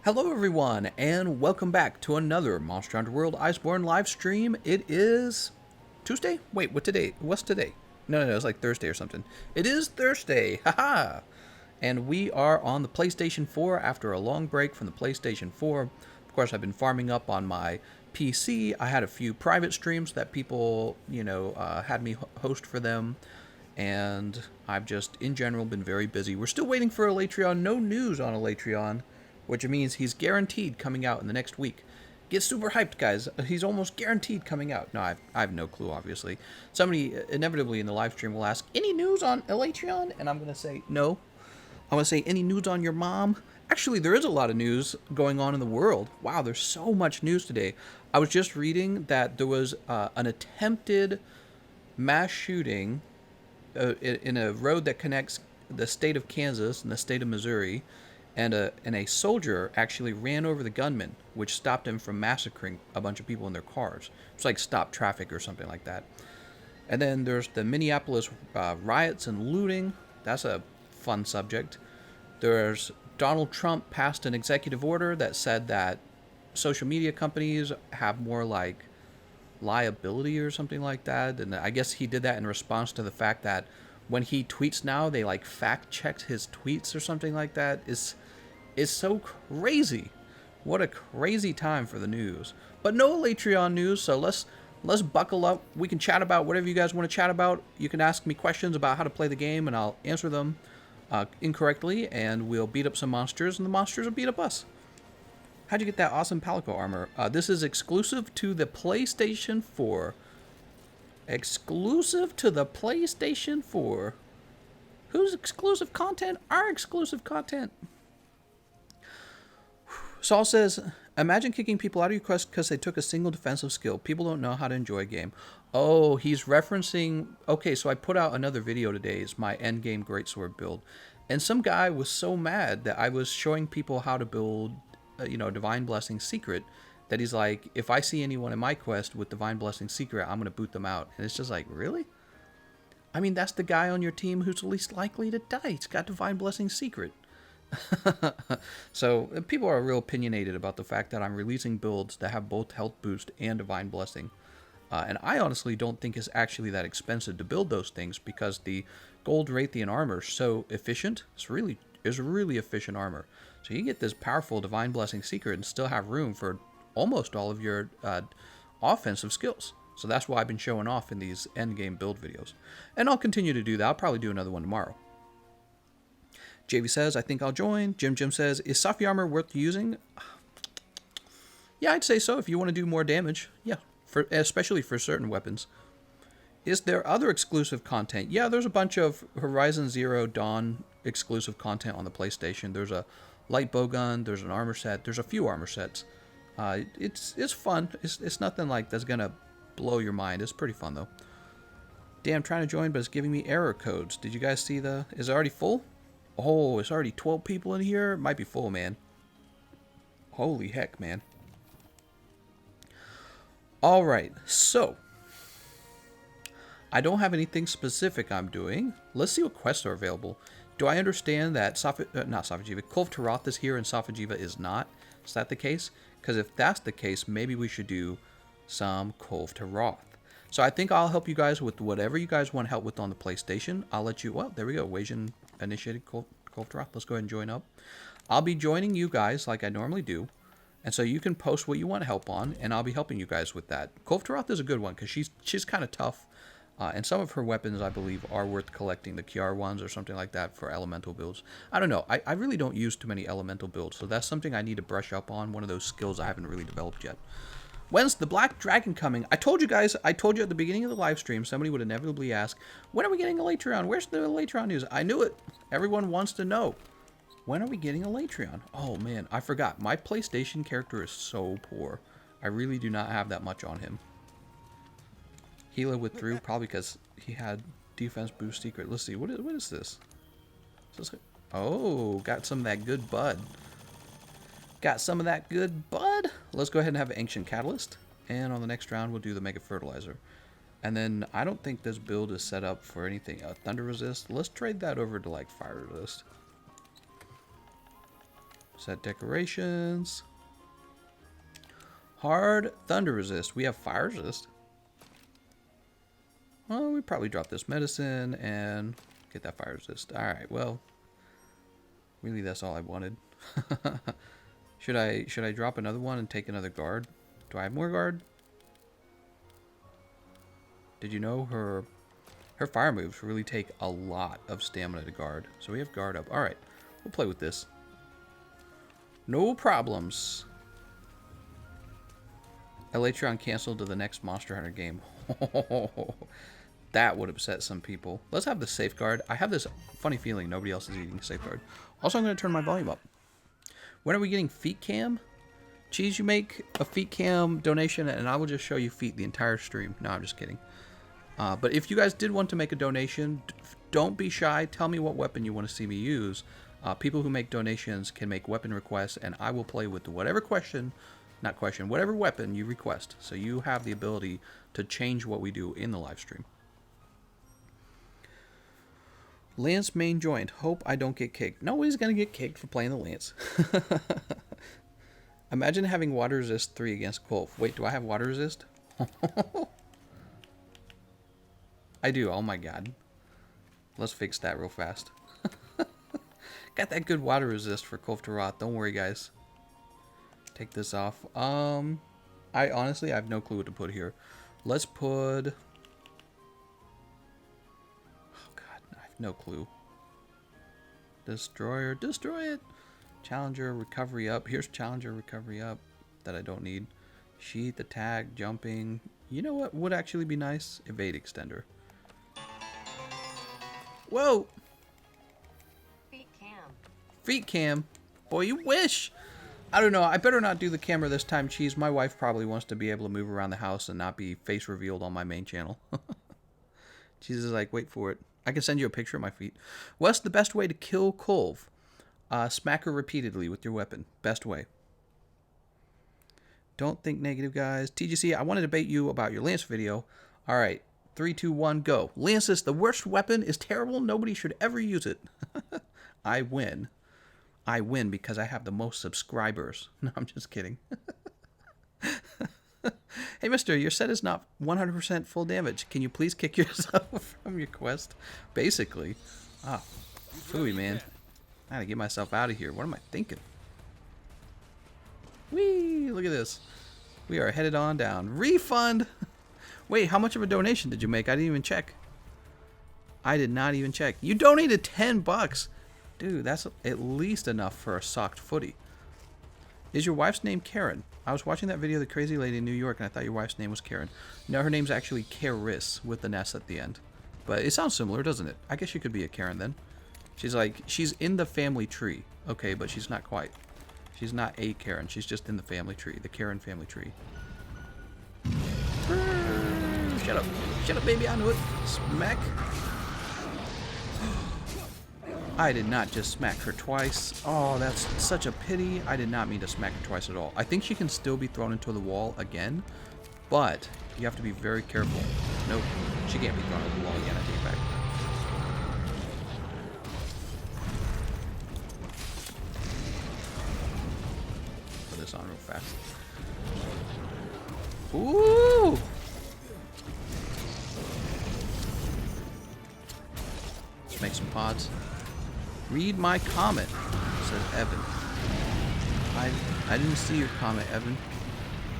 Hello everyone, and welcome back to another Monster Hunter World Iceborne live stream. It is Tuesday? Wait, what's today? No, it's like Thursday or something. It is Thursday, haha! And we are on the PlayStation 4 after a long break from the PlayStation 4. Of course, I've been farming up on my PC. I had a few private streams that people, had me host for them. And I've just, in general, been very busy. We're still waiting for Elytrion. No news on Elytrion, which means he's guaranteed coming out in the next week. Get super hyped, guys. He's almost guaranteed coming out. No, I have no clue, obviously. Somebody inevitably in the live stream will ask, any news on Elytrion? And I'm going to say, no. I'm going to say, any news on your mom? Actually, there is a lot of news going on in the world. Wow, there's so much news today. I was just reading that there was an attempted mass shooting in a road that connects the state of Kansas and the state of Missouri, and a soldier actually ran over the gunman, which stopped him from massacring a bunch of people in their cars. It's like stop traffic or something like that. And then there's the Minneapolis riots and looting. That's a fun subject. There's Donald Trump passed an executive order that said that social media companies have more like liability or something like that. And I guess he did that in response to the fact that when he tweets now, they like fact checked his tweets or something like that. It's so crazy. What a crazy time for the news. But no Elytrion news, so let's buckle up. We can chat about whatever you guys want to chat about. You can ask me questions about how to play the game, and I'll answer them incorrectly, and we'll beat up some monsters, and the monsters will beat up us. How'd you get that awesome Palico armor? This is exclusive to the PlayStation 4. Exclusive to the PlayStation 4. Whose exclusive content? Our exclusive content. Saul says, imagine kicking people out of your quest because they took a single defensive skill. People don't know how to enjoy a game. Oh, he's referencing... Okay, so I put out another video today. It's my endgame greatsword build. And some guy was so mad that I was showing people how to build, Divine Blessing Secret, that he's like, if I see anyone in my quest with Divine Blessing Secret, I'm going to boot them out. And it's just like, really? I mean, that's the guy on your team who's least likely to die. He's got Divine Blessing Secret. So people are real opinionated about the fact that I'm releasing builds that have both health boost and Divine Blessing. And I honestly don't think it's actually that expensive to build those things because the gold Raytheon armor is so efficient. It's really efficient armor. So you get this powerful Divine Blessing Secret and still have room for almost all of your offensive skills. So that's why I've been showing off in these endgame build videos. And I'll continue to do that. I'll probably do another one tomorrow. JV says, I think I'll join. Jim says, is Safi armor worth using? Yeah, I'd say so if you want to do more damage. Yeah, especially for certain weapons. Is there other exclusive content? Yeah, there's a bunch of Horizon Zero Dawn exclusive content on the PlayStation. There's a light bowgun, there's an armor set, there's a few armor sets. It's fun. It's nothing like that's gonna blow your mind. It's pretty fun though. Damn, I'm trying to join, but it's giving me error codes. Did you guys see is it already full? Oh, it's already 12 people in here? It might be full, man. Holy heck, man. Alright, so. I don't have anything specific I'm doing. Let's see what quests are available. Do I understand that Safi'jiiva, Kulve Taroth is here and Safi'jiiva is not? Is that the case? Because if that's the case, maybe we should do some Kulve Taroth. So I think I'll help you guys with whatever you guys want help with on the PlayStation. I'll let you... Well, there we go. Wasian initiated Kulve Taroth. Let's go ahead and join up. I'll be joining you guys like I normally do. And so you can post what you want help on, and I'll be helping you guys with that. Kulve Taroth is a good one because she's kind of tough. And some of her weapons, I believe, are worth collecting. The Kiar ones or something like that for elemental builds. I don't know. I really don't use too many elemental builds, so that's something I need to brush up on. One of those skills I haven't really developed yet. When's the Black Dragon coming? I told you guys, at the beginning of the live stream, somebody would inevitably ask, when are we getting Elytrion? Where's the Elytrion news? I knew it. Everyone wants to know. When are we getting Elytrion? Oh, man, I forgot. My PlayStation character is so poor. I really do not have that much on him. Hila withdrew, probably because he had defense boost secret. Let's see, what is this? Oh, got some of that good bud. Got some of that good bud. Let's go ahead and have an Ancient Catalyst. And on the next round, we'll do the Mega Fertilizer. And then I don't think this build is set up for anything. Thunder Resist. Let's trade that over to like Fire Resist. Set decorations. Hard thunder resist. We have fire resist. Well, we probably drop this medicine and get that fire resist. Alright, well. Really, that's all I wanted. Should I drop another one and take another guard? Do I have more guard? Did you know her fire moves really take a lot of stamina to guard? So we have guard up. Alright, we'll play with this. No problems. Electron canceled to the next Monster Hunter game. That would upset some people. Let's have the safeguard. I have this funny feeling nobody else is eating safeguard. Also, I'm going to turn my volume up. When are we getting feet cam? Cheese, you make a feet cam donation and I will just show you feet the entire stream. No, I'm just kidding. But if you guys did want to make a donation, don't be shy. Tell me what weapon you want to see me use. People who make donations can make weapon requests and I will play with whatever whatever weapon you request. So you have the ability to change what we do in the live stream. Lance main joined. Hope I don't get kicked. Nobody's going to get kicked for playing the Lance. Imagine having water resist 3 against Kulve. Wait, do I have water resist? I do. Oh my god. Let's fix that real fast. Got that good water resist for Kulve Taroth. Don't worry, guys. Take this off. I honestly have no clue what to put here. Let's put... Oh god, I have no clue. Destroyer, destroy it. Challenger, recovery up. Here's Challenger, recovery up that I don't need. Sheath, attack, jumping. You know what would actually be nice? Evade extender. Whoa! Feet cam. Feet cam. Boy, you wish! I don't know. I better not do the camera this time, Cheese. My wife probably wants to be able to move around the house and not be face revealed on my main channel. Cheese is like, wait for it. I can send you a picture of my feet. What's the best way to kill Kulve? Smack her repeatedly with your weapon. Best way. Don't think negative, guys. TGC, I want to debate you about your Lance video. Alright. 3, 2, 1, go. Lance is the worst weapon, is terrible, nobody should ever use it. I win. I win because I have the most subscribers. No, I'm just kidding. Hey, mister, your set is not 100% full damage. Can you please kick yourself from your quest? Basically. Ah, phooey, man. I gotta get myself out of here. What am I thinking? Whee! Look at this. We are headed on down. Refund! Wait, how much of a donation did you make? I didn't even check. I did not even check. You donated 10 bucks. Dude, that's at least enough for a socked footy. Is your wife's name Karen? I was watching that video of the crazy lady in New York and I thought your wife's name was Karen. No, her name's actually Karis with an S at the end. But it sounds similar, doesn't it? I guess she could be a Karen then. She's in the family tree. Okay, but she's not quite. She's not a Karen. She's just in the family tree. The Karen family tree. Shut up. Shut up, baby. I knew it. Smack. I did not just smack her twice. Oh, that's such a pity. I did not mean to smack her twice at all. I think she can still be thrown into the wall again, but you have to be very careful. Nope. She can't be thrown into the wall again. I take it back. Put this on real fast. Ooh! Let's make some pods. Read my comment, says Evan. I didn't see your comment, Evan.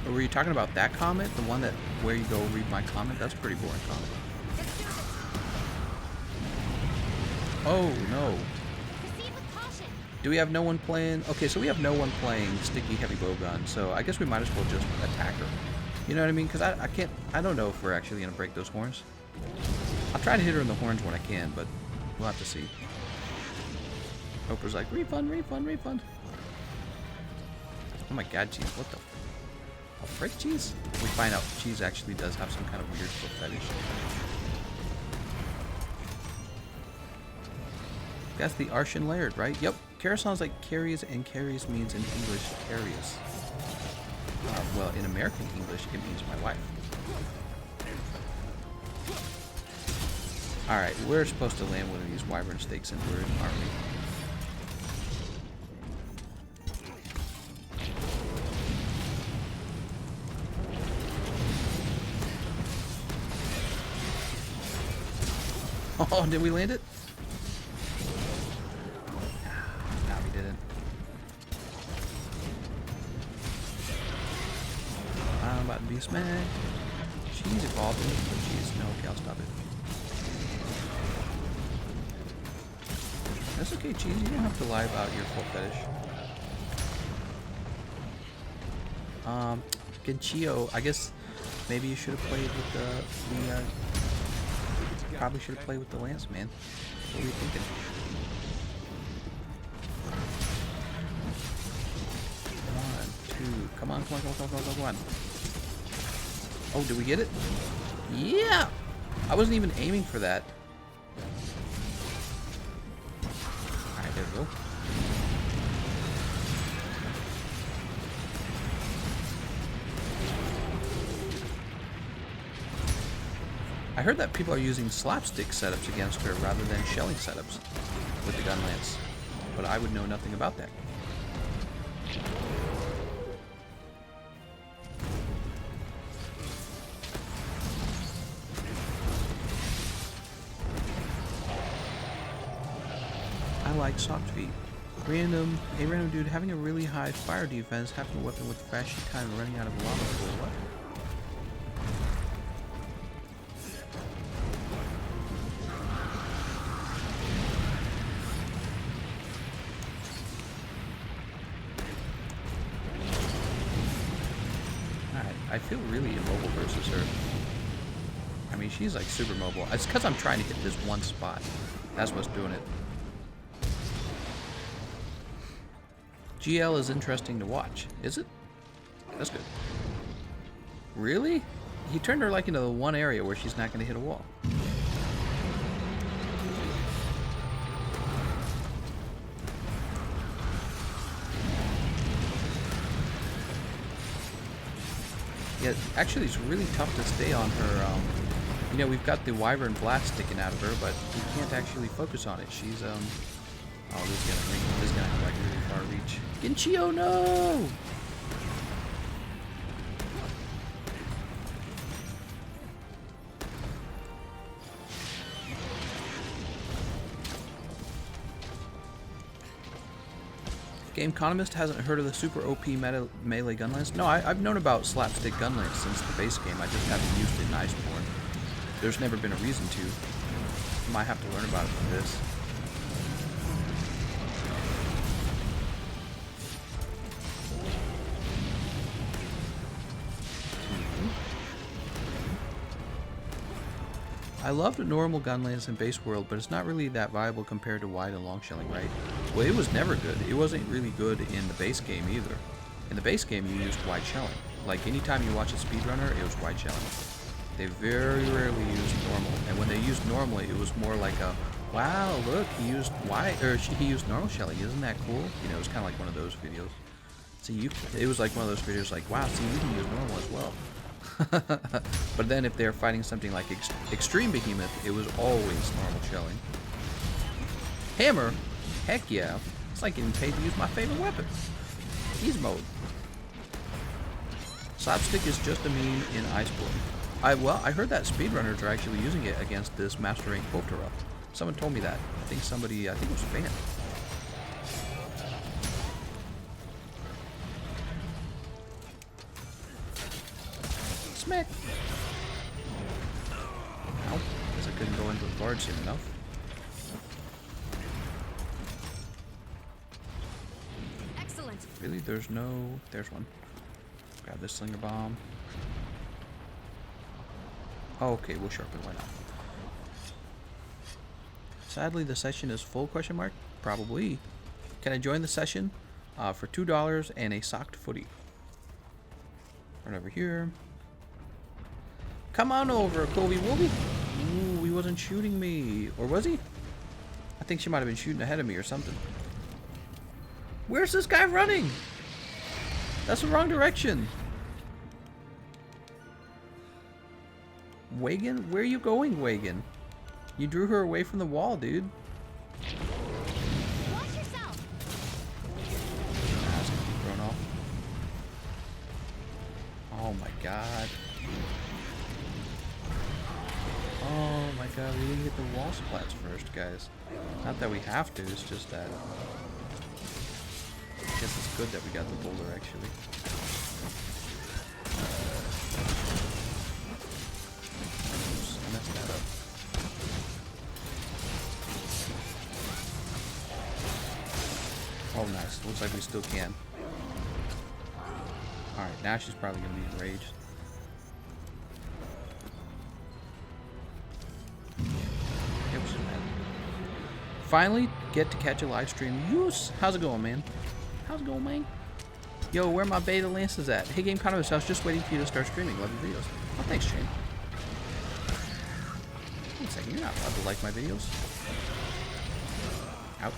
Or were you talking about that comment? The one that where you go read my comment? That's a pretty boring comment. Oh no. Do we have no one playing? Okay, so we have no one playing Sticky Heavy Bowgun, so I guess we might as well just attack her. You know what I mean? Because I don't know if we're actually going to break those horns. I'll try to hit her in the horns when I can, but we'll have to see. Oprah's like, refund, refund, refund. Oh my god, Cheese, what the frick, Cheese? We find out Cheese actually does have some kind of weird foot fetish. That's the Arshan Laird, right? Yep. Kara sounds like carries, and carries means in English carries. Well, in American English, it means my wife. Alright, we're supposed to land one of these wyvern stakes into her, aren't we? Oh, did we land it? No, we didn't. I'm about to be smacked. She's evolving, but she's no. Okay, I'll stop it. That's okay, Cheese. You don't have to lie about your full fetish. Genchio, I guess maybe you should have played with the probably should have played with the Lance, man. What were you thinking? Come on, come on, come on, come on, come on, come on. Oh, did we get it? Yeah! I wasn't even aiming for that. Alright, there we go. I heard that people are using slapstick setups against her rather than shelling setups with the Gunlance, but I would know nothing about that. I like soft feet. A random dude having a really high fire defense, having a weapon with flashy time running out of lava pool. What? I feel really immobile versus her. I mean, she's like super mobile. It's because I'm trying to hit this one spot. That's what's doing it. GL is interesting to watch. Is it? That's good. Really? He turned her like into the one area where she's not going to hit a wall. Yeah, actually, it's really tough to stay on her. You know, we've got the Wyvern Blast sticking out of her, but we can't actually focus on it. She's, oh, this is gonna have like really far reach. Genchio, no! Gameconomist hasn't heard of the super OP melee Gunlance? No, I've known about slapstick Gunlance since the base game. I just haven't used it in Iceborne. There's never been a reason to. Might have to learn about it from this. I loved normal Gunlance in base world, but it's not really that viable compared to wide and long shelling, right? Well, it was never good. It wasn't really good in the base game either. In the base game, you used wide shelling. Like, anytime you watch a speedrunner, it was wide shelling. They very rarely used normal. And when they used normally, it was more like a, wow, look, he used wide, or he used normal shelling. Isn't that cool? You know, it was kind of like one of those videos. See, it was like one of those videos like, wow, see, you can use normal as well. But then if they're fighting something like Extreme Behemoth, it was always normal shelling. Hammer? Heck yeah. It's like getting paid to use my favorite weapon. Easy mode. Slapstick is just a meme in Iceborne. I heard that speedrunners are actually using it against this Master Rank Kulve Taroth. Someone told me that. I think it was a fan. Smack! Ow. Guess I couldn't go into the guard soon enough. Excellent. Really? There's one. Grab this slinger bomb. Oh, okay, we'll sharpen. Why not? Sadly, the session is full, question mark? Probably. Can I join the session? For $2 and a socked footy. Right over here. Come on over, Kulve Woolby. Ooh, he wasn't shooting me. Or was he? I think she might have been shooting ahead of me or something. Where's this guy running? That's the wrong direction. Wagon? Where are you going, Wagon? You drew her away from the wall, dude. Watch yourself. That's gonna be thrown off. Oh my god. Oh my we need to get the wall splats first, guys. Not that we have to, it's just that... I guess it's good that we got the boulder, actually. Oops, I messed that up. Oh, nice. Looks like we still can. Alright, now she's probably going to be enraged. Yep, she's mad. Finally, get to catch a live stream. Yes! How's it going, man? How's it going, man? Yo, where my beta lances at? Hey, Gameconomist, I was just waiting for you to start streaming. Love your videos. Oh, thanks, Shane. Wait a second, you're not allowed to like my videos. Ouch.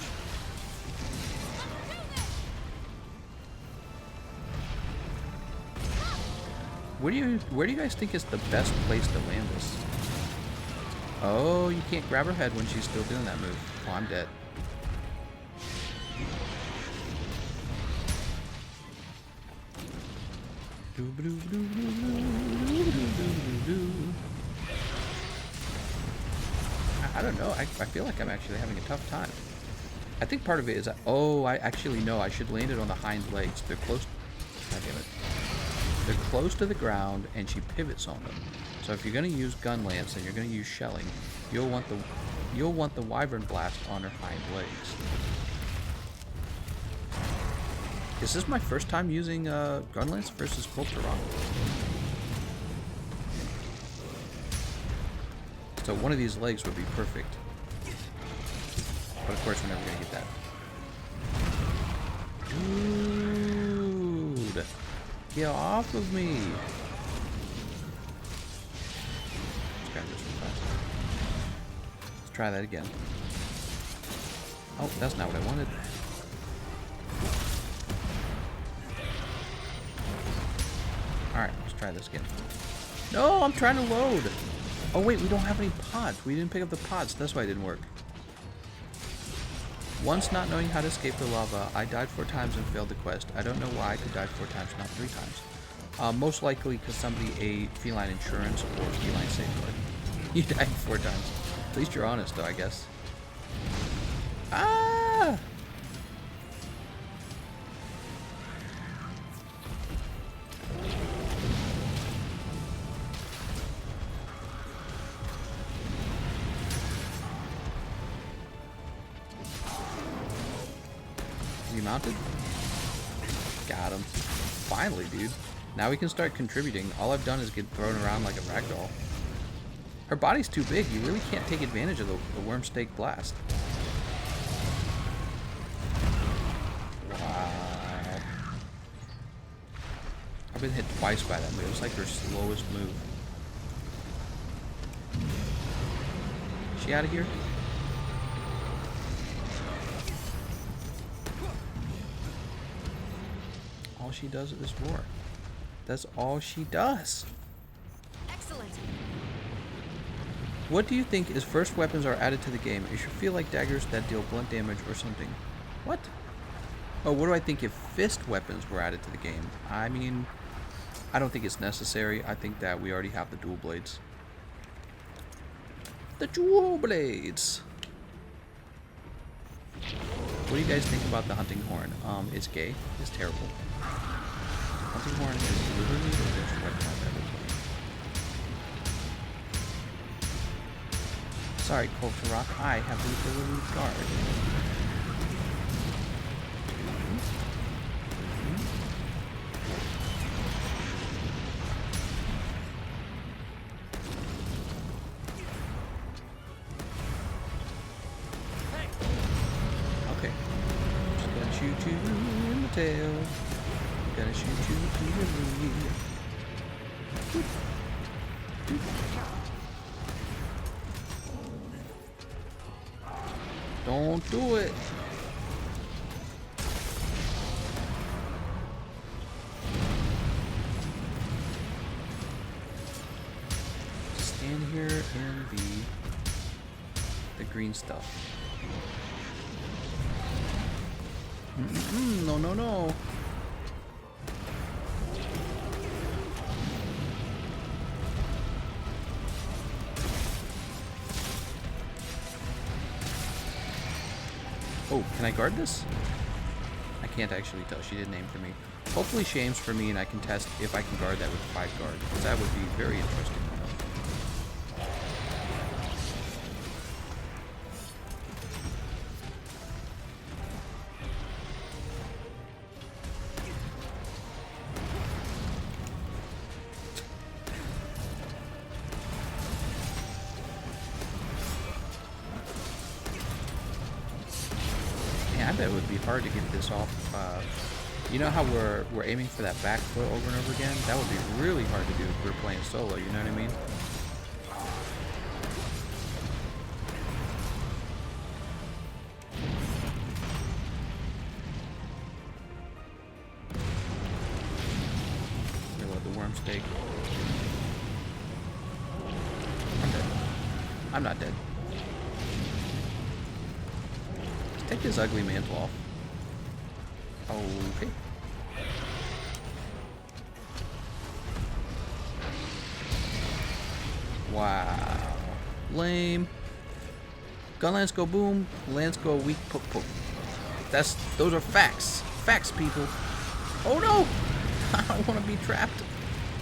Where do you guys think is the best place to land this? Oh, you can't grab her head when she's still doing that move. Oh, I'm dead. I don't know. I feel like I'm actually having a tough time. I think part of it is, oh, I actually know I should land it on the hind legs. They're close. God damn it. They're close to the ground, and she pivots on them. So if you're going to use Gunlance and you're going to use shelling, you'll want the Wyvern Blast on her hind legs. Is this my first time using Gunlance versus Kulve Taroth? So one of these legs would be perfect. But of course we're never going to get that. Dude! Get off of me! Let's grab this real fast. Let's try that again. Oh, that's not what I wanted. Alright, let's try this again. No, I'm trying to load! Oh wait, we don't have any pods. We didn't pick up the pods. That's why it didn't work. Once not knowing how to escape the lava, I died 4 times and failed the quest. I don't know why I could die 4 times, not 3 times. Most likely because somebody ate feline insurance or feline safeguard. You died 4 times. At least you're honest though, I guess. Ah! Mounted? Got him. Finally, dude. Now we can start contributing. All I've done is get thrown around like a ragdoll. Her body's too big. You really can't take advantage of the worm stake blast. Wow. I've been hit twice by that move. It's like her slowest move. Is she out of here? All she does is roar. That's all she does. Excellent. What do you think is first weapons are added to the game? It should feel like daggers that deal blunt damage or something. What? Oh, what do I think if fist weapons were added to the game? I mean, I don't think it's necessary. I think that we already have the dual blades. The dual blades! What do you guys think about the hunting horn? It's gay. It's terrible. Hunting horn is literally the worst weapon I've ever played. Sorry, Kulve Taroth, I have the ability to guard. Okay. Just gonna shoot you in the tail. Gonna shoot you to the lead. Don't do it. Stand here in the green stuff. No, no, no. Oh, can I guard this? I can't actually tell. She didn't aim for me. Hopefully she aims for me and I can test if I can guard that with 5 guard, because that would be very interesting. I bet it would be hard to get this off. You know how we're aiming for that back foot over and over again? That would be really hard to do if we're playing solo, you know what I mean? Reload the worm steak. I'm dead. I'm not dead. Take his ugly mantle off. Okay. Wow. Lame. Gunlance go boom. Lance go weak poke poke. Those are facts. Facts, people. Oh no! I don't want to be trapped.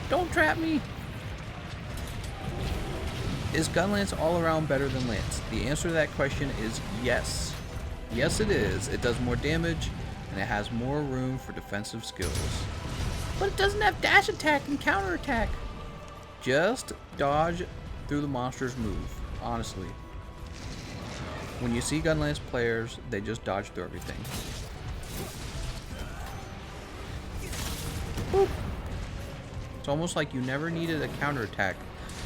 Don't trap me. Is Gunlance all around better than Lance? The answer to that question is yes. Yes, it is. It does more damage, and it has more room for defensive skills. But it doesn't have dash attack and counter attack. Just dodge through the monster's move, honestly. When you see Gunlance players, they just dodge through everything. Boop. It's almost like you never needed a counter attack.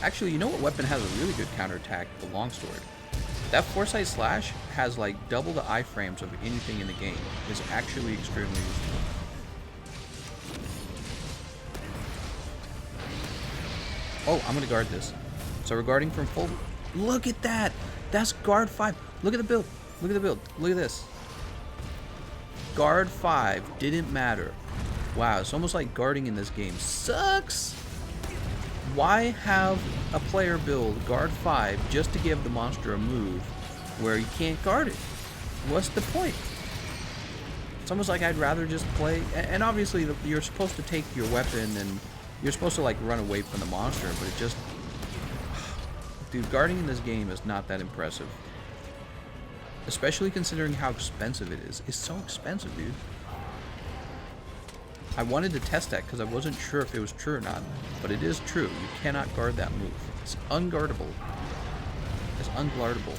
Actually, you know what weapon has a really good counter attack? The longsword. That Foresight Slash has like double the iframes of anything in the game. It's actually extremely useful. Oh, I'm gonna guard this. So we're guarding from full. Look at that! That's guard 5. Look at the build. Look at the build. Look at this. Guard 5 didn't matter. Wow, it's almost like guarding in this game sucks. Why have a player build guard 5 just to give the monster a move where you can't guard it? What's the point? It's almost like I'd rather just play, and obviously you're supposed to take your weapon and you're supposed to like run away from the monster, but it just, dude, guarding in this game is not that impressive. Especially considering how expensive it is. It's so expensive, dude. I wanted to test that because I wasn't sure if it was true or not, but it is true. You cannot guard that move. It's unguardable. It's unguardable.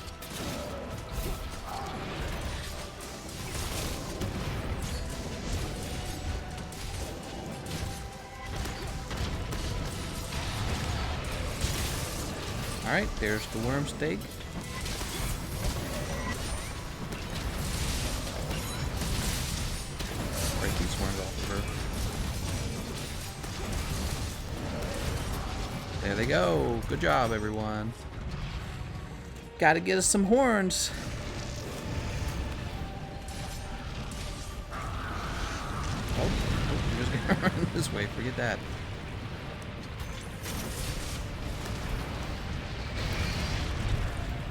Alright, there's the worm steak. Break these worms off of her. There they go. Good job, everyone. Gotta get us some horns. Oh, you're just gonna run this way. Forget that.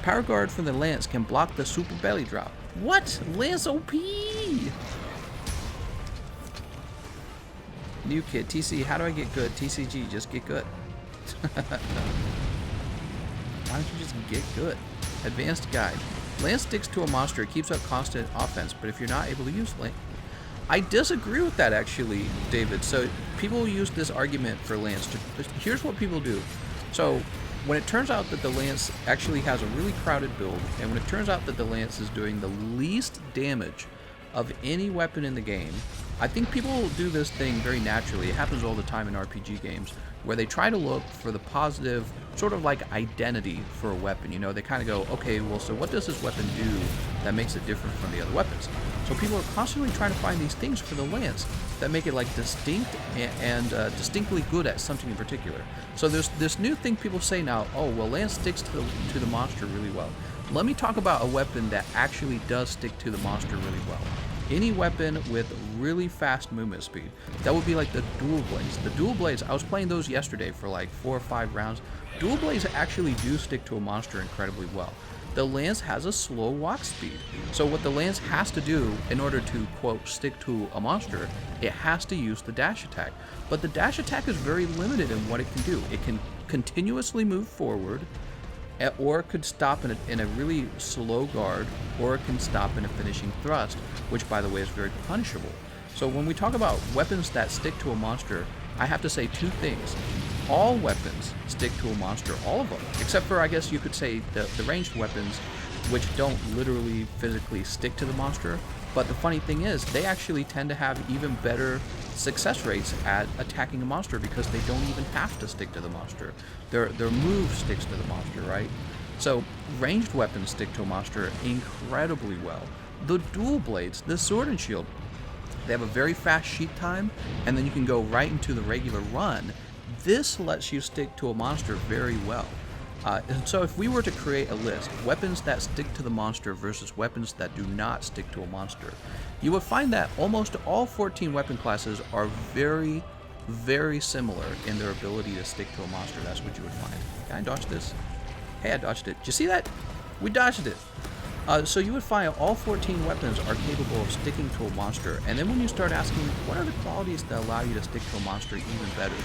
Power guard from the Lance can block the super belly drop. What? Lance OP! New kid. TC, how do I get good? TCG, just get good. Why don't you just get good? Advanced guide. Lance sticks to a monster, it keeps up constant offense, but if you're not able to use Lance... I disagree with that, actually, David. So people use this argument for Lance. Here's what people do. So when it turns out that the Lance actually has a really crowded build, and when it turns out that the Lance is doing the least damage of any weapon in the game, I think people do this thing very naturally. It happens all the time in RPG games, where they try to look for the positive sort of like identity for a weapon. You know, they kind of go, okay, well, so what does this weapon do that makes it different from the other weapons? So people are constantly trying to find these things for the Lance that make it like distinct and distinctly good at something in particular. So there's this new thing people say now, oh, well, Lance sticks to the monster really well. Let me talk about a weapon that actually does stick to the monster really well. Any weapon with really fast movement speed. That would be like the dual blades. The dual blades, I was playing those yesterday for like 4 or 5 rounds. Dual blades actually do stick to a monster incredibly well. The lance has a slow walk speed. So what the lance has to do in order to, quote, stick to a monster, it has to use the dash attack. But the dash attack is very limited in what it can do. It can continuously move forward, or it could stop in a really slow guard, or it can stop in a finishing thrust, which, by the way, is very punishable. So when we talk about weapons that stick to a monster, I have to say two things. All weapons stick to a monster, all of them, except for, I guess you could say, the ranged weapons, which don't literally physically stick to the monster. But the funny thing is, they actually tend to have even better success rates at attacking a monster because they don't even have to stick to the monster. Their move sticks to the monster, right? So ranged weapons stick to a monster incredibly well. The dual blades, the sword and shield, they have a very fast sheet time, and then you can go right into the regular run. This lets you stick to a monster very well. And so if we were to create a list, weapons that stick to the monster versus weapons that do not stick to a monster, you would find that almost all 14 weapon classes are very, very similar in their ability to stick to a monster. That's what you would find. Can I dodge this? Hey, I dodged it. Did you see that? We dodged it. So you would find all 14 weapons are capable of sticking to a monster, and then when you start asking, what are the qualities that allow you to stick to a monster even better?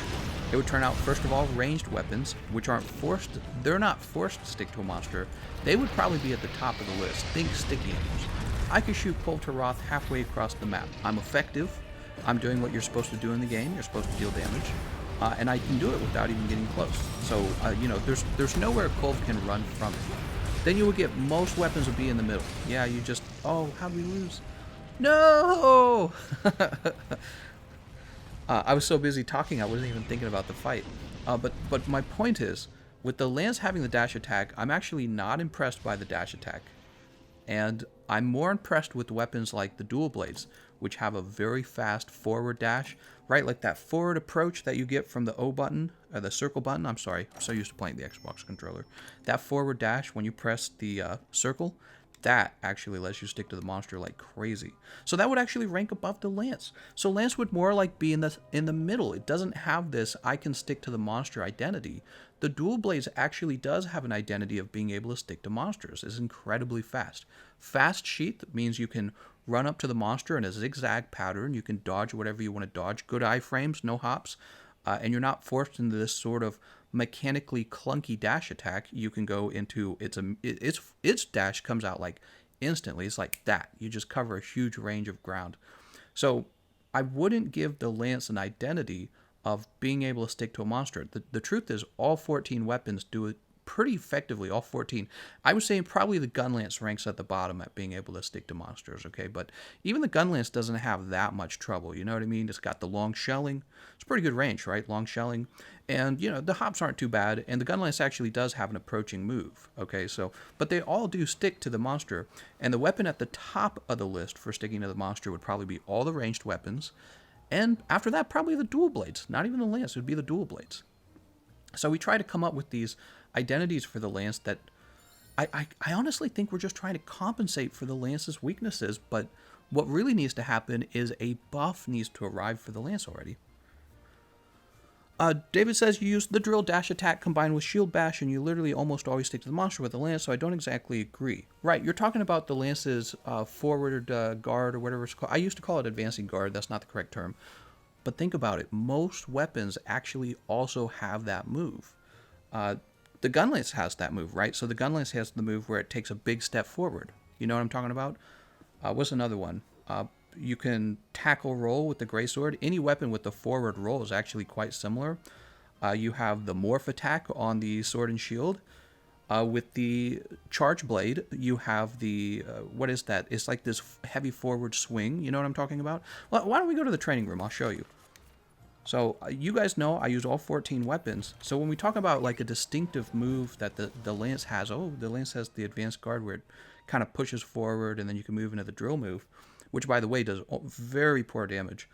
It would turn out, first of all, ranged weapons, which aren't forced, they're not forced to stick to a monster. They would probably be at the top of the list. Think sticky hammers. I could shoot Kulve Taroth halfway across the map. I'm effective. I'm doing what you're supposed to do in the game. You're supposed to deal damage. And I can do it without even getting close. So, you know, there's nowhere Kulve can run from it. Then you would get most weapons would be in the middle. Yeah, you just, oh, how'd we lose? No! I was so busy talking, I wasn't even thinking about the fight. But my point is, with the lance having the dash attack, I'm actually not impressed by the dash attack. And I'm more impressed with weapons like the dual blades, which have a very fast forward dash, right? Like that forward approach that you get from the O button, or the circle button. I'm sorry, I'm so used to playing the Xbox controller. That forward dash, when you press the circle, that actually lets you stick to the monster like crazy. So that would actually rank above the lance. So lance would more like be in the middle. It doesn't have this I can stick to the monster identity. The dual blades actually does have an identity of being able to stick to monsters. It's incredibly fast. Fast sheath means you can run up to the monster in a zigzag pattern. You can dodge whatever you want to dodge. Good iframes, no hops. And you're not forced into this sort of mechanically clunky dash attack. You can go into its dash comes out like instantly. It's like that. You just cover a huge range of ground. So I wouldn't give the lance an identity of being able to stick to a monster. The truth is all 14 weapons do it pretty effectively, all 14. I would say probably the Gunlance ranks at the bottom at being able to stick to monsters, okay? But even the Gunlance doesn't have that much trouble, you know what I mean? It's got the long shelling. It's pretty good range, right? Long shelling. And, you know, the hops aren't too bad, and the Gunlance actually does have an approaching move, okay? So, but they all do stick to the monster, and the weapon at the top of the list for sticking to the monster would probably be all the ranged weapons, and after that, probably the dual blades. Not even the lance, it would be the dual blades. So we try to come up with these identities for the lance that I honestly think we're just trying to compensate for the lance's weaknesses, but what really needs to happen is a buff needs to arrive for the lance already. David says you use the drill dash attack combined with shield bash, and you literally almost always stick to the monster with the lance, so I don't exactly agree. Right, you're talking about the lance's forward guard or whatever it's called. I used to call it advancing guard, that's not the correct term. But think about it, most weapons actually also have that move. The Gunlance has that move, right? So the Gunlance has the move where it takes a big step forward. You know what I'm talking about? What's another one? You can tackle roll with the Greysword. Any weapon with the forward roll is actually quite similar. You have the Morph attack on the Sword and Shield. With the Charge Blade, you have the, what is that? It's like this heavy forward swing. You know what I'm talking about? Well, why don't we go to the training room? I'll show you. So you guys know I use all 14 weapons. So when we talk about like a distinctive move that the lance has, the lance has the advanced guard where it kind of pushes forward and then you can move into the drill move, which by the way does very poor damage.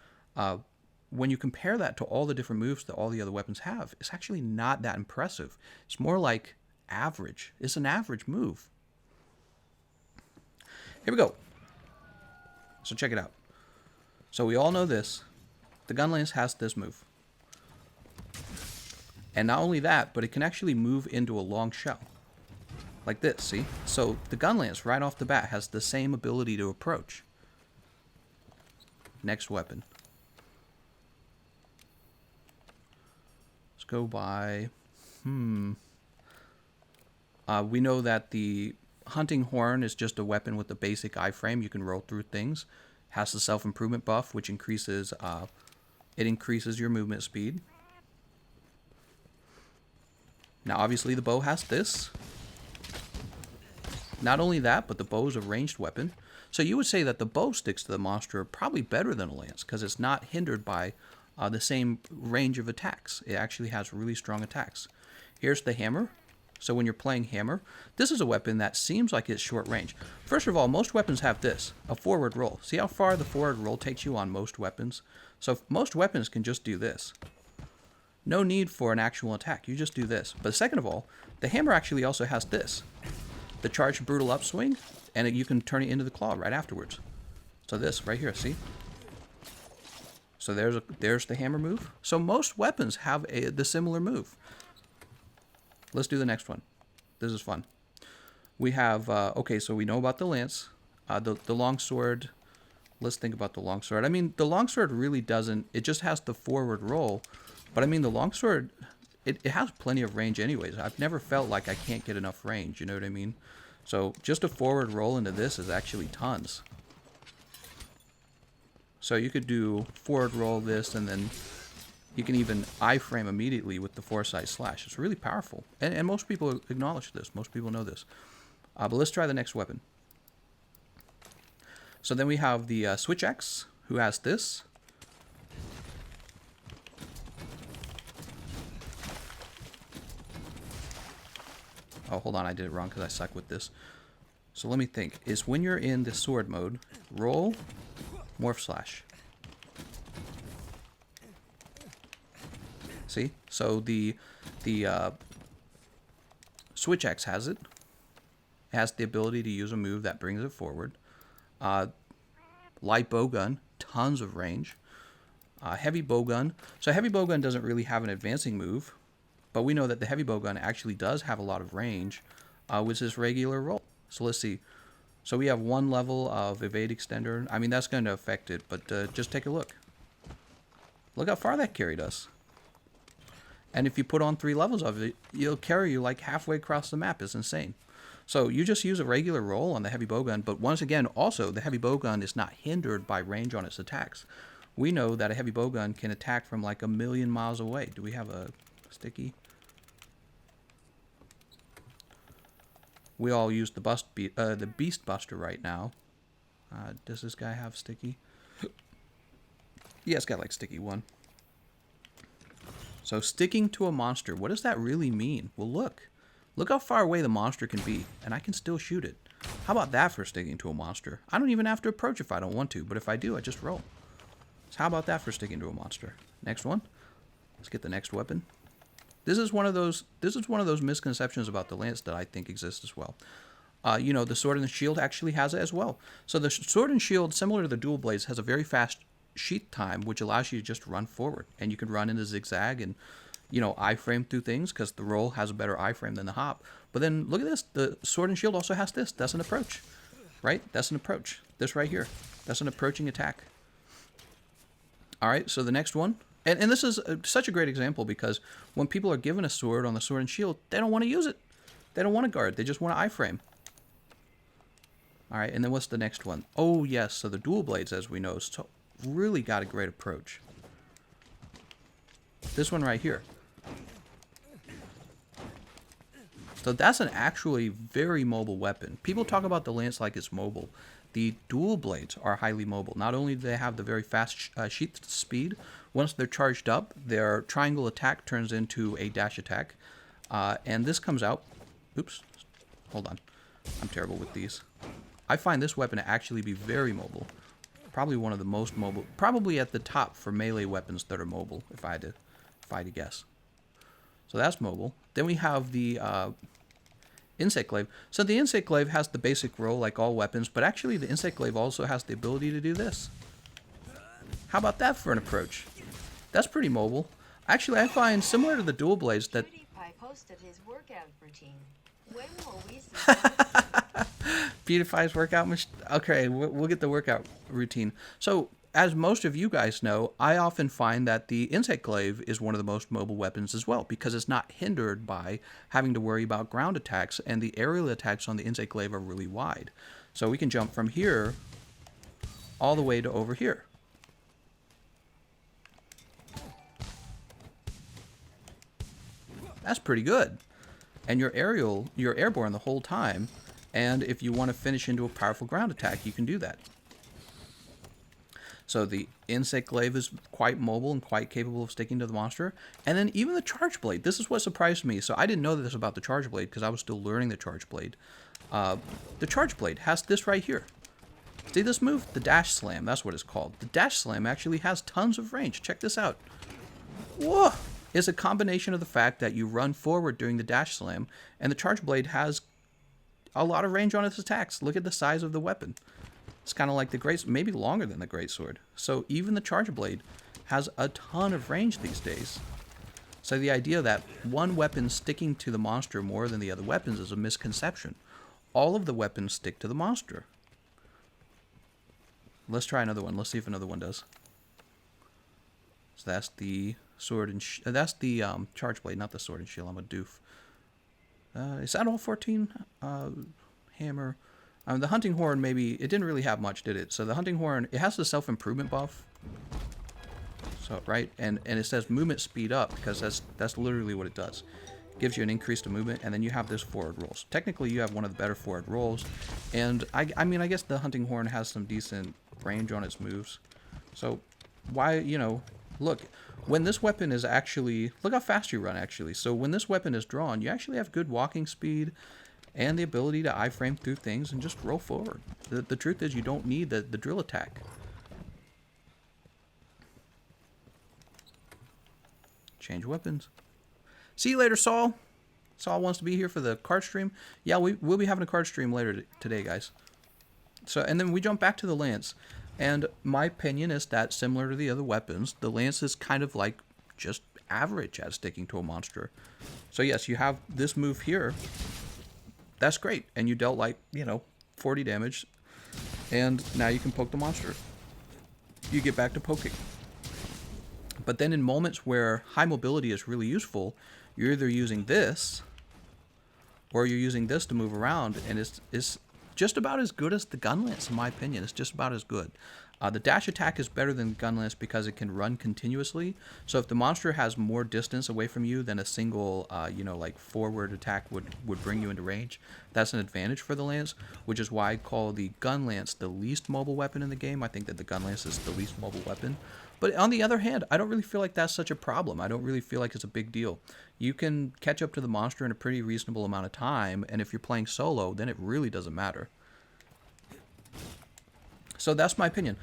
When you compare that to all the different moves that all the other weapons have, it's actually not that impressive. It's more like average. It's an average move. Here we go. So check it out. So we all know this. The Gunlance has this move. And not only that, but it can actually move into a long shell. Like this, see? So the Gunlance right off the bat has the same ability to approach. Next weapon. Let's go by... we know that the hunting horn is just a weapon with a basic iframe. You can roll through things. Has the self-improvement buff, which increases your movement speed. Now, obviously, the bow has this. Not only that, but the bow is a ranged weapon. So you would say that the bow sticks to the monster are probably better than a lance because it's not hindered by the same range of attacks. It actually has really strong attacks. Here's the hammer. So when you're playing hammer, this is a weapon that seems like it's short range. First of all, most weapons have this, a forward roll. See how far the forward roll takes you on most weapons? So most weapons can just do this. No need for an actual attack. You just do this. But second of all, the hammer actually also has this. The charged brutal upswing, and you can turn it into the claw right afterwards. So this right here, see? So there's the hammer move. So most weapons have the similar move. Let's do the next one. This is fun. We have, okay, so we know about the lance. The longsword, let's think about the longsword. I mean, the longsword really doesn't, it just has the forward roll. But I mean, the longsword, it has plenty of range anyways. I've never felt like I can't get enough range, you know what I mean? So just a forward roll into this is actually tons. So you could do forward roll this, and then you can even iframe immediately with the foresight slash. It's really powerful. And most people acknowledge this. Most people know this. But let's try the next weapon. So then we have the Switch Axe, who has this. Oh, hold on, I did it wrong because I suck with this. So let me think. Is when you're in the sword mode, roll, morph slash. See? So the Switch Axe has it. It has the ability to use a move that brings it forward. Light bowgun, tons of range. Heavy bowgun. So heavy bowgun doesn't really have an advancing move. But we know that the heavy bowgun actually does have a lot of range with this regular roll. So let's see. So we have one level of evade extender. I mean, that's going to affect it, but just take a look. Look how far that carried us. And if you put on 3 levels of it, it'll carry you like halfway across the map. It's insane. So you just use a regular roll on the heavy bowgun, but once again, also, the heavy bowgun is not hindered by range on its attacks. We know that a heavy bowgun can attack from like 1,000,000 miles away. Do we have a sticky? We all use the Beast Buster right now. Does this guy have sticky? Yeah, it's got like sticky 1. So sticking to a monster, what does that really mean? Well, look. Look how far away the monster can be, and I can still shoot it. How about that for sticking to a monster? I don't even have to approach if I don't want to, but if I do, I just roll. So how about that for sticking to a monster? Next one. Let's get the next weapon. This is one of those misconceptions about the lance that I think exists as well. You know, the sword and the shield actually has it as well. So the sword and shield, similar to the dual blades, has a very fast sheath time, which allows you to just run forward. And you can run into zigzag and, you know, iframe through things because the roll has a better iframe than the hop. But then look at this. The sword and shield also has this. That's an approach, right? That's an approach. This right here. That's an approaching attack. All right, so the next one. And this is such a great example because when people are given a sword on the sword and shield, they don't want to use it. They don't want to guard. They just want to iframe. All right, and then what's the next one? Oh, yes, so the dual blades, as we know, so really got a great approach. This one right here. So that's an actually very mobile weapon. People talk about the lance like it's mobile. The dual blades are highly mobile. Not only do they have the very fast sheath speed, once they're charged up, their triangle attack turns into a dash attack. And this comes out... Oops. Hold on. I'm terrible with these. I find this weapon to actually be very mobile. Probably one of the most mobile. Probably at the top for melee weapons that are mobile, if I had to guess. So that's mobile. Then we have the insect glaive. So the insect glaive has the basic roll like all weapons, but actually the insect glaive also has the ability to do this. How about that for an approach? That's pretty mobile. Actually, I find similar to the dual blades that... PewDiePie posted his workout routine. When will we see? Beautifies workout machine. Okay, we'll get the workout routine. So, as most of you guys know, I often find that the insect glaive is one of the most mobile weapons as well because it's not hindered by having to worry about ground attacks, and the aerial attacks on the insect glaive are really wide. So we can jump from here all the way to over here. That's pretty good. And you're airborne the whole time. And if you want to finish into a powerful ground attack, you can do that. So the insect glaive is quite mobile and quite capable of sticking to the monster. And then even the charge blade. This is what surprised me. So I didn't know this about the charge blade because I was still learning the charge blade. The charge blade has this right here. See this move? The dash slam. That's what it's called. The dash slam actually has tons of range. Check this out. Whoa! It's a combination of the fact that you run forward during the dash slam, and the charge blade has a lot of range on its attacks. Look at the size of the weapon. It's kind of like the great, maybe longer than the greatsword. So even the charge blade has a ton of range these days. So the idea that one weapon sticking to the monster more than the other weapons is a misconception. All of the weapons stick to the monster. Let's try another one. Let's see if another one does. So that's the sword and that's the charge blade, not the sword and shield. I'm a doof. Is that all 14? Hammer. The hunting horn, maybe it didn't really have much, did it? So the hunting horn, it has the self-improvement buff. So right, and it says movement speed up because that's literally what it does. It gives you an increase to movement, and then you have this forward roll. So technically, you have one of the better forward rolls. And I mean, I guess the hunting horn has some decent range on its moves. So why, look. When this weapon is actually, look how fast you run actually. So when this weapon is drawn, you actually have good walking speed and the ability to iframe through things and just roll forward. The truth is you don't need the drill attack. Change weapons. See you later, Saul. Saul wants to be here for the card stream. Yeah, we'll be having a card stream later today, guys. So, and then we jump back to the lance. And my opinion is that similar to the other weapons, the lance is kind of like just average at sticking to a monster. So yes, you have this move here. That's great. And you dealt like, 40 damage. And now you can poke the monster. You get back to poking. But then in moments where high mobility is really useful, you're either using this or you're using this to move around, and it's just about as good as the Gunlance, in my opinion. It's just about as good. The dash attack is better than Gunlance because it can run continuously. So if the monster has more distance away from you than a single, like forward attack would bring you into range, that's an advantage for the lance, which is why I call the Gunlance the least mobile weapon in the game. I think that the Gunlance is the least mobile weapon. But on the other hand, I don't really feel like that's such a problem. I don't really feel like it's a big deal. You can catch up to the monster in a pretty reasonable amount of time, and if you're playing solo, then it really doesn't matter. So that's my opinion.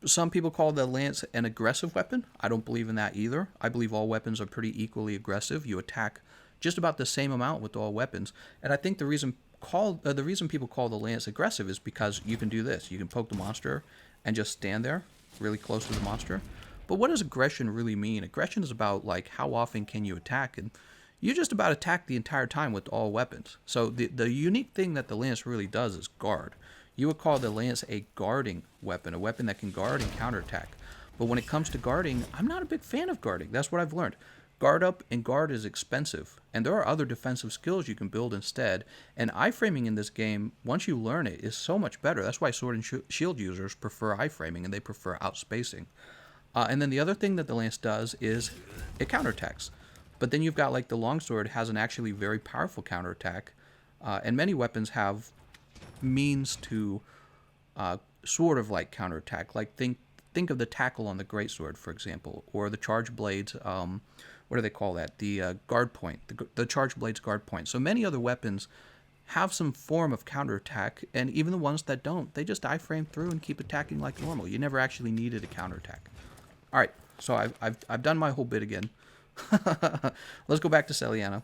Some people call the lance an aggressive weapon. I don't believe in that either. I believe all weapons are pretty equally aggressive. You attack just about the same amount with all weapons. And I think the reason people call the lance aggressive is because you can do this. You can poke the monster and just stand there really close to the monster. But what does aggression really mean? Aggression is about like how often can you attack, and you just about attack the entire time with all weapons. So the unique thing that the lance really does is guard. You would call the lance a guarding weapon, a weapon that can guard and counterattack. But when it comes to guarding, I'm not a big fan of guarding. That's what I've learned. Guard up and guard is expensive, and there are other defensive skills you can build instead. And iframing in this game, once you learn it, is so much better. That's why sword and shield users prefer iframing, and they prefer outspacing. And then the other thing that the lance does is it counterattacks. But then you've got like the longsword has an actually very powerful counterattack, and many weapons have means to sort of like counterattack. Like think of the tackle on the greatsword, for example, or the charge blades. What do they call that? The guard point, the charge blade's guard point. So many other weapons have some form of counterattack, and even the ones that don't, they just iframe through and keep attacking like normal. You never actually needed a counterattack. All right, so I've done my whole bit again. Let's go back to Celiano.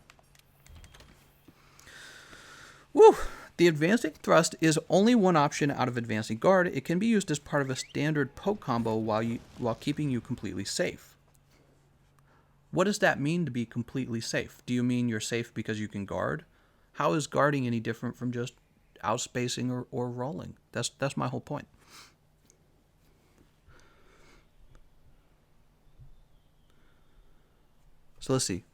Woo! The advancing thrust is only one option out of advancing guard. It can be used as part of a standard poke combo while keeping you completely safe. What does that mean to be completely safe? Do you mean you're safe because you can guard? How is guarding any different from just outspacing or rolling? That's my whole point. So let's see.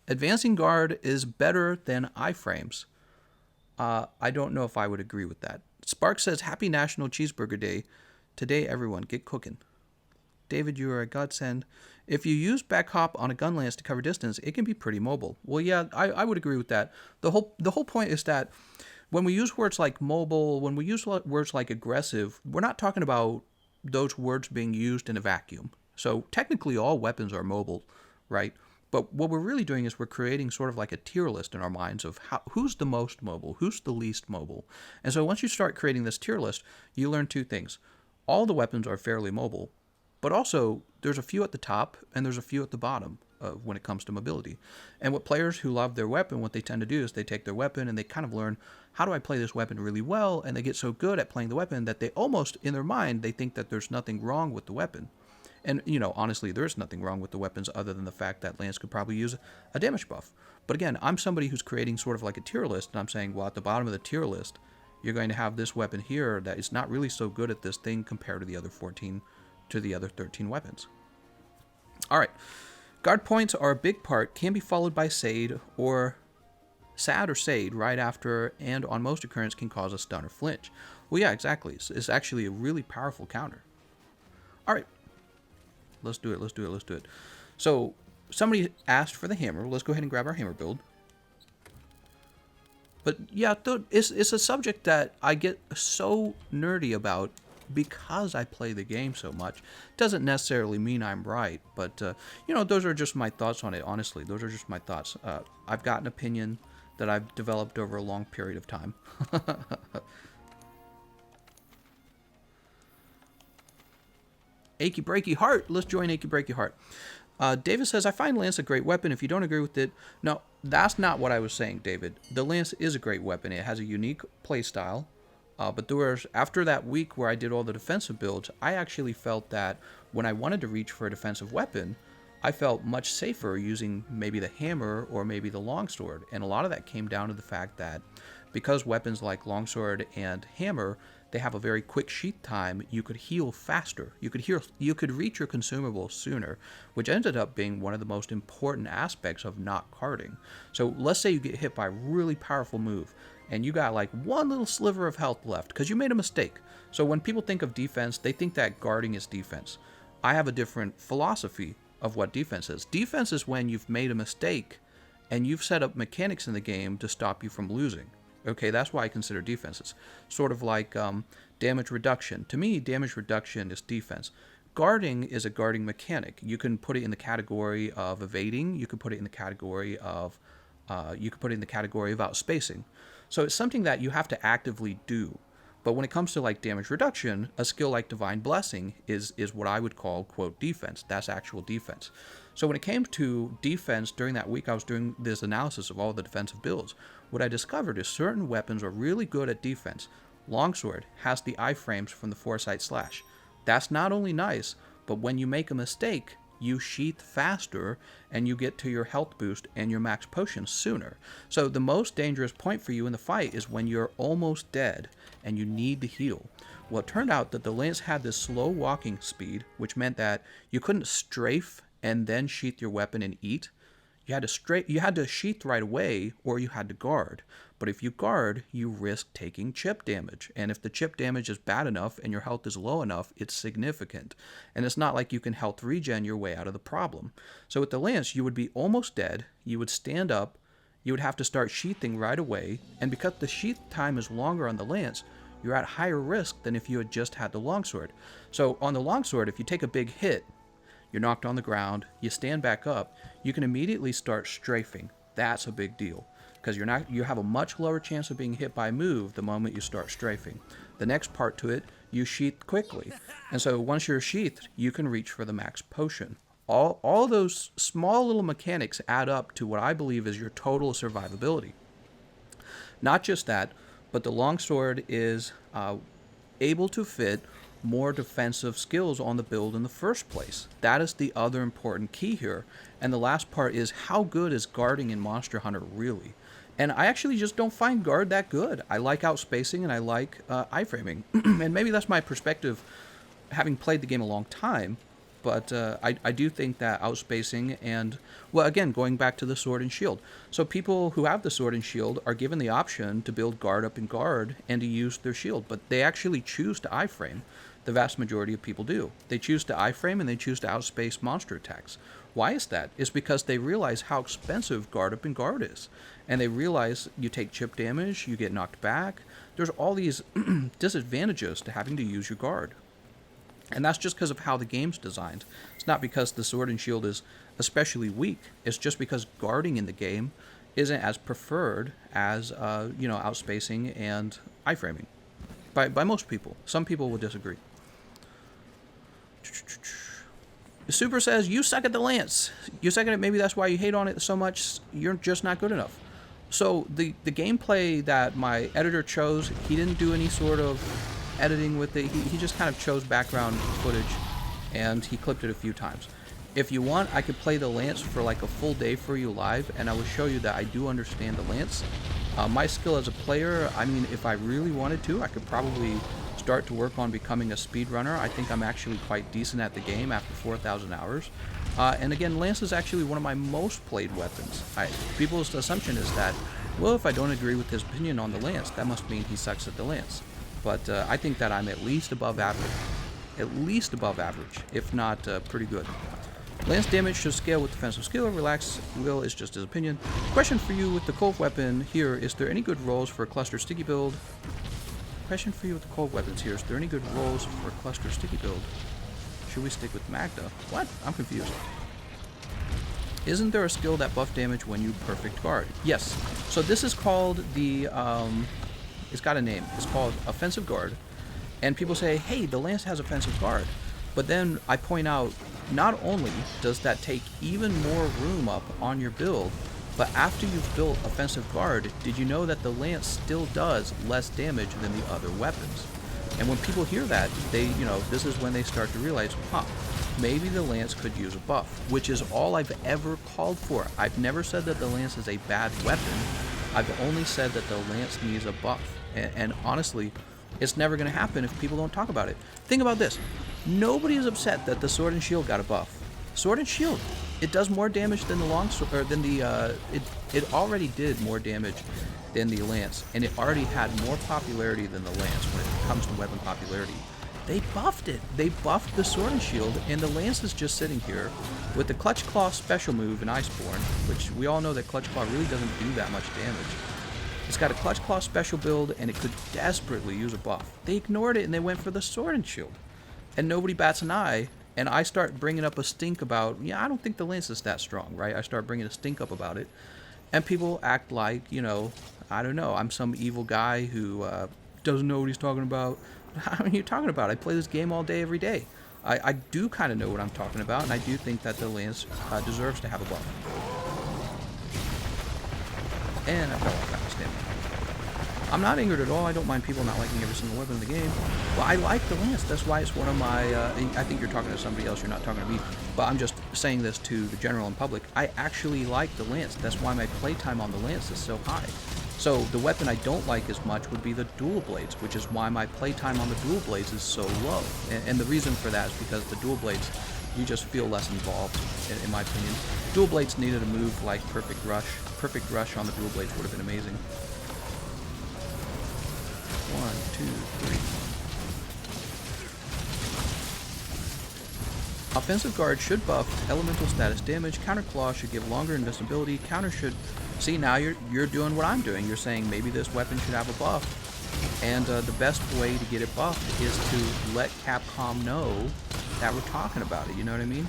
Advancing guard is better than iframes. I don't know if I would agree with that. Spark says, Happy National Cheeseburger Day. Today, everyone, get cooking. David, you are a godsend. If you use back hop on a Gunlance to cover distance, it can be pretty mobile. Well, yeah, I would agree with that. The whole point is that when we use words like mobile, when we use words like aggressive, we're not talking about those words being used in a vacuum. So technically all weapons are mobile, right? But what we're really doing is we're creating sort of like a tier list in our minds of who's the most mobile, who's the least mobile. And so once you start creating this tier list, you learn two things. All the weapons are fairly mobile, but also there's a few at the top and there's a few at the bottom when it comes to mobility. And what players who love their weapon, what they tend to do is they take their weapon and they kind of learn, how do I play this weapon really well? And they get so good at playing the weapon that they almost, in their mind, they think that there's nothing wrong with the weapon. And, honestly, there's nothing wrong with the weapons other than the fact that Lance could probably use a damage buff. But again, I'm somebody who's creating sort of like a tier list, and I'm saying, well, at the bottom of the tier list, you're going to have this weapon here that is not really so good at this thing compared to the other 13 weapons. All right. Guard points are a big part, can be followed by SAD or SAD right after, and on most occurrence can cause a stun or flinch. Well, yeah, exactly. It's actually a really powerful counter. All right. Let's do it. So, somebody asked for the hammer. Let's go ahead and grab our hammer build. But yeah, it's a subject that I get so nerdy about because I play the game so much. Doesn't necessarily mean I'm right, but those are just my thoughts on it. Honestly, those are just my thoughts. I've got an opinion that I've developed over a long period of time. Achy Breaky Heart. Let's join Achy Breaky Heart. David says, I find Lance a great weapon. If you don't agree with it, no, that's not what I was saying, David. The Lance is a great weapon. It has a unique playstyle. But after that week where I did all the defensive builds, I actually felt that when I wanted to reach for a defensive weapon, I felt much safer using maybe the hammer or maybe the longsword. And a lot of that came down to the fact that because weapons like longsword and hammer, they have a very quick sheath time, you could heal faster. You could reach your consumables sooner, which ended up being one of the most important aspects of not carding. So let's say you get hit by a really powerful move, and you got like one little sliver of health left because you made a mistake. So when people think of defense, they think that guarding is defense. I have a different philosophy of what defense is. Defense is when you've made a mistake and you've set up mechanics in the game to stop you from losing. Okay, that's why I consider defenses. Sort of like damage reduction. To me, damage reduction is defense. Guarding is a guarding mechanic. You can put it in the category of evading. You can put it in the category of outspacing. So it's something that you have to actively do. But when it comes to like damage reduction, a skill like Divine Blessing is what I would call, quote, defense. That's actual defense. So when it came to defense, during that week I was doing this analysis of all the defensive builds, what I discovered is certain weapons are really good at defense. Longsword has the iframes from the Foresight Slash. That's not only nice, but when you make a mistake, you sheath faster and you get to your health boost and your max potions sooner. So the most dangerous point for you in the fight is when you're almost dead and you need to heal. Well, it turned out that the Lance had this slow walking speed, which meant that you couldn't strafe and then sheath your weapon and eat. You had to sheath right away, or you had to guard. But if you guard, you risk taking chip damage. And if the chip damage is bad enough and your health is low enough, it's significant. And it's not like you can health regen your way out of the problem. So with the Lance, you would be almost dead, you would stand up, you would have to start sheathing right away, and because the sheath time is longer on the Lance, you're at higher risk than if you had just had the longsword. So on the longsword, if you take a big hit, you're knocked on the ground, you stand back up, you can immediately start strafing. That's a big deal, because you have a much lower chance of being hit by a move the moment you start strafing. The next part to it, you sheath quickly. And so once you're sheathed, you can reach for the max potion. All those small little mechanics add up to what I believe is your total survivability. Not just that, but the longsword is able to fit more defensive skills on the build in the first place. That is the other important key here. And the last part is, how good is guarding in Monster Hunter really? And I actually just don't find guard that good. I like outspacing and I like iframing. And maybe that's my perspective having played the game a long time. But I do think that outspacing and, well, again, going back to the sword and shield. So people who have the sword and shield are given the option to build guard up in guard and to use their shield. But they actually choose to iframe. The vast majority of people do. They choose to iframe and they choose to outspace monster attacks. Why is that? It's because they realize how expensive guard up and guard is. And they realize you take chip damage, you get knocked back. There's all these disadvantages to having to use your guard. And that's just because of how the game's designed. It's not because the sword and shield is especially weak. It's just because guarding in the game isn't as preferred as, outspacing and iframing. By most people. Some people will disagree. Super says, you suck at the lance. You suck at it, maybe that's why you hate on it so much. You're just not good enough. So the gameplay that my editor chose, he didn't do any sort of editing with it. He just kind of chose background footage and he clipped it a few times. If you want, I could play the lance for like a full day for you live, and I will show you that I do understand the lance. My skill as a player, I mean, if I really wanted to, I could probably start to work on becoming a speedrunner. I think I'm actually quite decent at the game after 4,000 hours. And again, lance is actually one of my most played weapons. People's assumption is that, well, if I don't agree with his opinion on the lance, that must mean he sucks at the lance. But I think that I'm at least above average. At least above average, if not pretty good. Lance damage should scale with defensive skill. Relax will is just his opinion. Question for you with the Kulve weapon here, is there any good roles for a cluster sticky build? Question for you with the Kulve weapons here, is there any good roles for a cluster sticky build? Should we stick with Magda? What? I'm confused. Isn't there a skill that buff damage when you perfect guard? Yes. So this is called the, it's got a name. It's called offensive guard. And people say, hey, the lance has offensive guard. But then I point out, not only does that take even more room up on your build, but after you've built offensive guard, did you know that the lance still does less damage than the other weapons? And when people hear that, they, this is when they start to realize, maybe the lance could use a buff, which is all I've ever called for. I've never said that the lance is a bad weapon. I've only said that the lance needs a buff. And honestly, it's never going to happen if people don't talk about it. Think about this. Nobody is upset that the sword and shield got a buff. Sword and shield, it does more damage than the longsword, or than the, it already did more damage than the lance, and it already had more popularity than the lance when it comes to weapon popularity. They buffed it. They buffed the sword and shield, and the lance is just sitting here with the Clutch Claw special move in Iceborne, which we all know that Clutch Claw really doesn't do that much damage. It's got a Clutch Claw special build, and it could desperately use a buff. They ignored it, and they went for the sword and shield. And nobody bats an eye, and I start bringing up a stink about, I don't think the lance is that strong, right? I start bringing a stink up about it, and people act like, I don't know, I'm some evil guy who doesn't know what he's talking about. How are you talking about? I play this game all day, every day. I do kind of know what I'm talking about, and I do think that the lance deserves to have a buff. And I've got all kinds of stamina. I'm not angered at all. I don't mind people not liking every single weapon in the game. Well, I like the lance. That's why it's one of my... I think you're talking to somebody else. You're not talking to me. But I'm just saying this to the general and public. I actually like the lance. That's why my playtime on the lance is so high. So the weapon I don't like as much would be the dual blades, which is why my playtime on the dual blades is so low. And the reason for that is because the dual blades, you just feel less involved, in my opinion. Dual blades needed a move like Perfect Rush. Perfect Rush on the dual blades would have been amazing. 1, 2, 3. Offensive guard should buff elemental status damage. Counter claw should give longer invisibility. Counter should... See, now you're doing what I'm doing. You're saying maybe this weapon should have a buff. And the best way to get it buffed is to let Capcom know that we're talking about it. You know what I mean?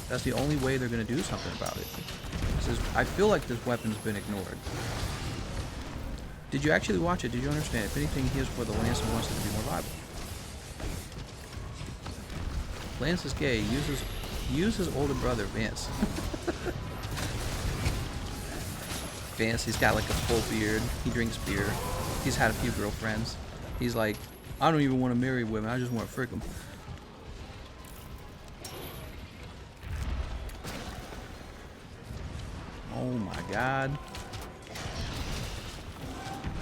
That's the only way they're going to do something about it. I feel like this weapon's been ignored. Did you actually watch it? Did you understand? If anything, he is for the lance and wants it to be more viable. Lance is gay. Use his older brother, Vance. Vance, he's got like a full beard. He drinks beer. He's had a few girlfriends. He's like, I don't even want to marry women. I just want to frick them. Oh my god.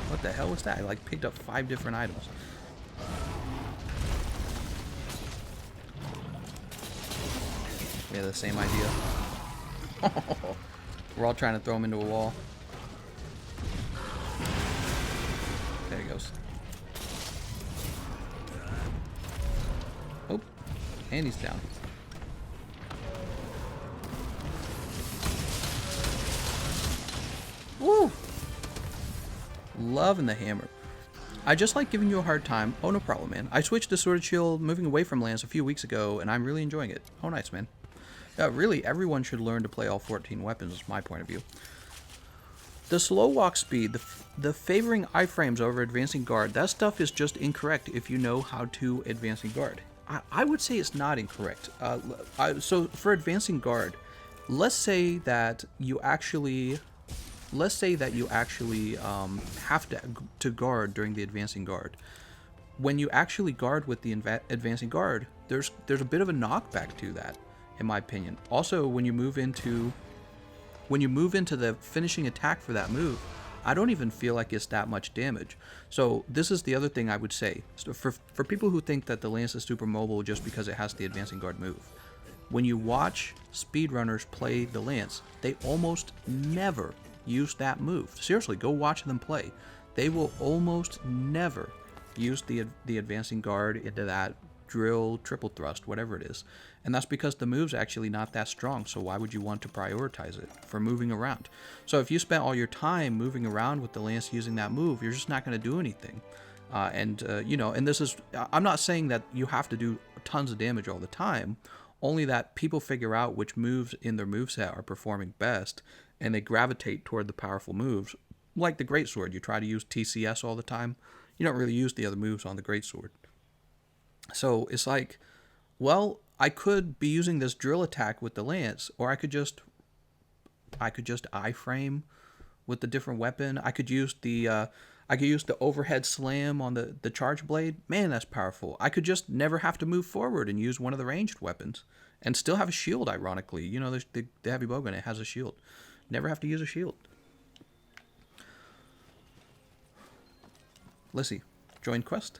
What the hell was that? I like picked up 5 different items. We have the same idea. We're all trying to throw him into a wall. There he goes. Oh, and he's down. Woo! Loving the hammer. I just like giving you a hard time. Oh, no problem, man. I switched to Sword and Shield, moving away from Lance a few weeks ago, and I'm really enjoying it. Oh, nice, man. Really, everyone should learn to play all 14 weapons, is my point of view. The slow walk speed, the favoring iframes over advancing guard, that stuff is just incorrect if you know how to advancing guard. I would say it's not incorrect. So for advancing guard, let's say that you actually have to guard during the advancing guard. When you actually guard with the advancing guard, there's a bit of a knockback to that, in my opinion. Also, when you move into the finishing attack for that move, I don't even feel like it's that much damage. So this is the other thing I would say. So for people who think that the Lance is super mobile just because it has the advancing guard move, when you watch speedrunners play the Lance, they almost never use that move. Seriously, go watch them play. They will almost never use the advancing guard into that drill, triple thrust, whatever it is. And that's because the move's actually not that strong, so why would you want to prioritize it for moving around? So if you spent all your time moving around with the Lance using that move, you're just not going to do anything. And this is, I'm not saying that you have to do tons of damage all the time, only that people figure out which moves in their moveset are performing best, and they gravitate toward the powerful moves. Like the Greatsword, you try to use TCS all the time, you don't really use the other moves on the Greatsword. So it's like, well, I could be using this drill attack with the Lance, or I could just iframe with the different weapon. I could use the overhead slam on the charge blade. Man, that's powerful. I could just never have to move forward and use one of the ranged weapons, and still have a shield. Ironically, you know, the heavy bowgun, it has a shield. Never have to use a shield. Let's see. Join quest.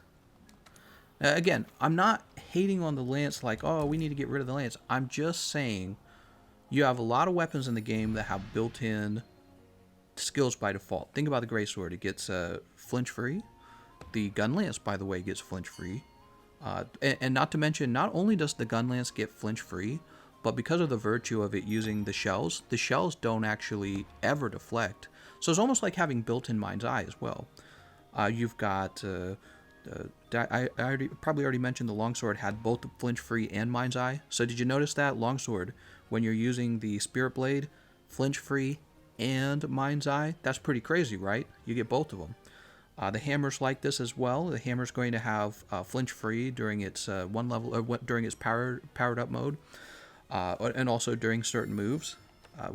Again, I'm not hating on the Lance like, oh, we need to get rid of the Lance. I'm just saying you have a lot of weapons in the game that have built-in skills by default. Think about the Greatsword. It gets flinch-free. The Gunlance, by the way, gets flinch-free. And not to mention, not only does the Gunlance get flinch-free, but because of the virtue of it using the shells don't actually ever deflect. So it's almost like having built-in Mind's Eye as well. You've got... I probably already mentioned the longsword had both the flinch-free and Mind's Eye. So did you notice that longsword, when you're using the Spirit Blade, flinch-free and Mind's Eye? That's pretty crazy, right? You get both of them. The hammer's like this as well. The hammer's going to have flinch-free during its during its powered up mode, and also during certain moves.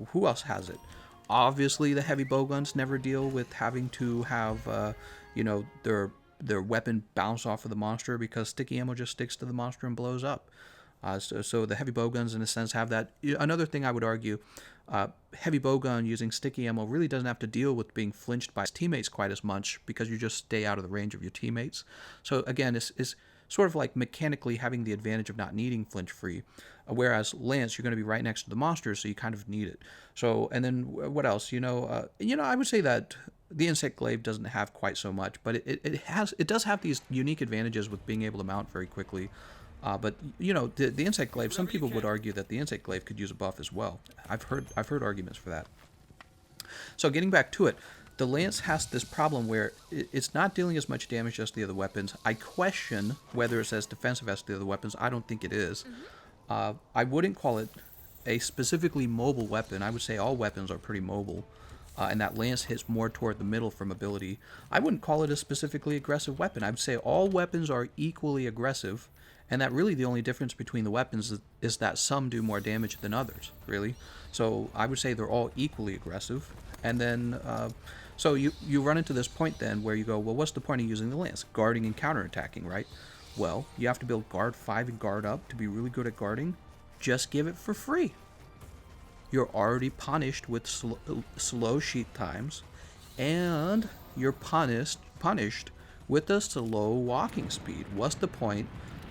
Who else has it? Obviously, the heavy bowguns never deal with having to have their weapon bounce off of the monster, because sticky ammo just sticks to the monster and blows up. So the heavy bowguns, in a sense, have that. Another thing I would argue, heavy bowgun using sticky ammo really doesn't have to deal with being flinched by teammates quite as much, because you just stay out of the range of your teammates. So again, it's sort of like mechanically having the advantage of not needing flinch-free. Whereas Lance, you're going to be right next to the monster, so you kind of need it. So, and then what else? I would say that the Insect Glaive doesn't have quite so much, but it does have these unique advantages with being able to mount very quickly. But the Insect Glaive, some people would argue that the Insect Glaive could use a buff as well. I've heard arguments for that. So getting back to it, the Lance has this problem where it's not dealing as much damage as the other weapons. I question whether it's as defensive as the other weapons. I don't think it is. I wouldn't call it a specifically mobile weapon. I would say all weapons are pretty mobile, and that Lance hits more toward the middle from ability. I wouldn't call it a specifically aggressive weapon. I would say all weapons are equally aggressive, and that really the only difference between the weapons is that some do more damage than others, really. So I would say they're all equally aggressive. And then, So you run into this point then where you go, well, what's the point of using the lance? Guarding and counterattacking, right? Well, you have to build guard 5 and guard up to be really good at guarding. Just give it for free. You're already punished with slow sheet times, and you're punished with a slow walking speed. What's the point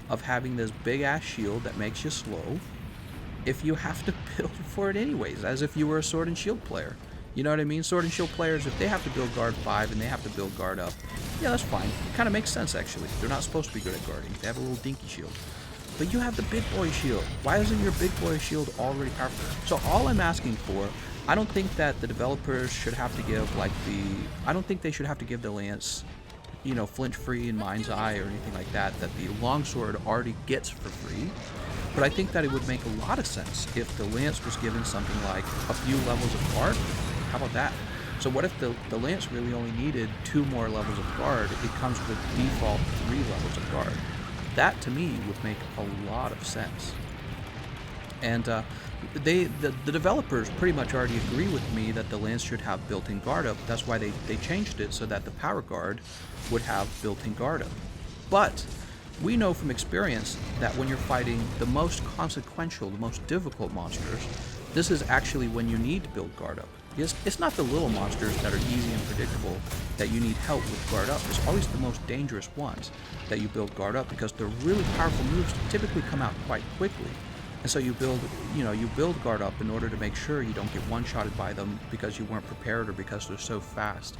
of having this big ass shield that makes you slow if you have to build for it anyways, as if you were a sword and shield player? You know what I mean? Sword and shield players, if they have to build guard 5 and they have to build guard up, yeah, that's fine. It kind of makes sense, actually. They're not supposed to be good at guarding. They have a little dinky shield. But you have the big boy shield. Why isn't your big boy shield already powerful? So all I'm asking for, I don't think that the developers should have to give, like, I don't think they should have to give the lance, you know, flinch free and mind's eye or anything like that the longsword already gets for free. But I think that it would make a lot of sense if the lance was given something like a few levels of guard. How about that? So what if the lance really only needed 2 more levels of guard? It comes with default 3 levels of guard. That to me would make a lot of sense. And the developers pretty much already agree with me that the lance should have built-in guard up. That's why they changed it so that the power guard would have built-in guard up. But we know from experience that when you're fighting the most consequential, the most difficult monsters, this is actually when you need to build guard up. It's not the little monsters that are easy and predictable that you need help with guard up. It's always the most dangerous ones that you build guard up, because the really powerful moves typically come out quite quickly. And so you build guard up in order to make sure you don't get one-shotted by them because you weren't prepared or because they're so fast.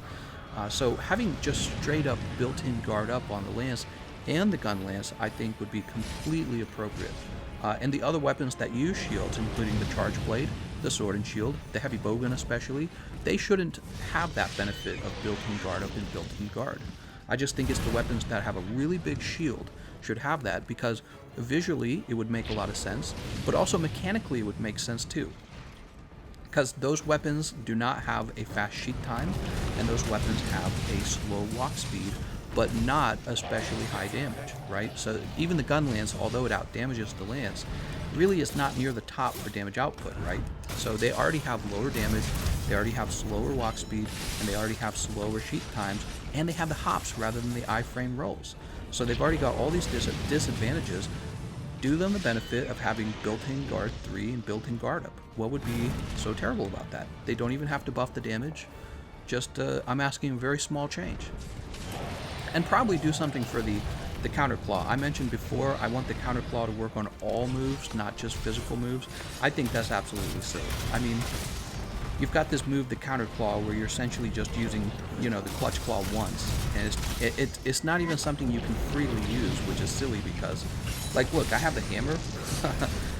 So having just straight up built-in guard up on the lance and the Gunlance, I think, would be completely appropriate. And the other weapons that use shields, including the charge blade, the sword and shield, the heavy bowgun especially, they shouldn't have that benefit of built-in guard up and built-in guard. I just think it's the weapons that have a really big shield should have that, because visually it would make a lot of sense, but also mechanically it would make sense too. Because those weapons do not have a fast sheet time, and those weapons have a slow walk speed, but not especially high damage, right? So even the Gunlance, although it outdamages the lance, really is not near the top for damage output, right? So they already have lower damage, they already have slower walk speed, and they already have slower sheet times, and they have the hops rather than the iframe rolls. So they've already got all these disadvantages. Do them the benefit of having built-in guard 3 and built-in guard up. What would be so terrible about that? They don't even have to buff the damage. Just, I'm asking a very small change. And probably do something for the counter claw. I mentioned before, I want the counter claw to work on all moves, not just physical moves. I think that's absolutely silly. I mean, you've got this move, the counter claw, where you're essentially just using, you know, the clutch claw once, and it's not even something you can freely use, which is silly because, like, look, I have the hammer.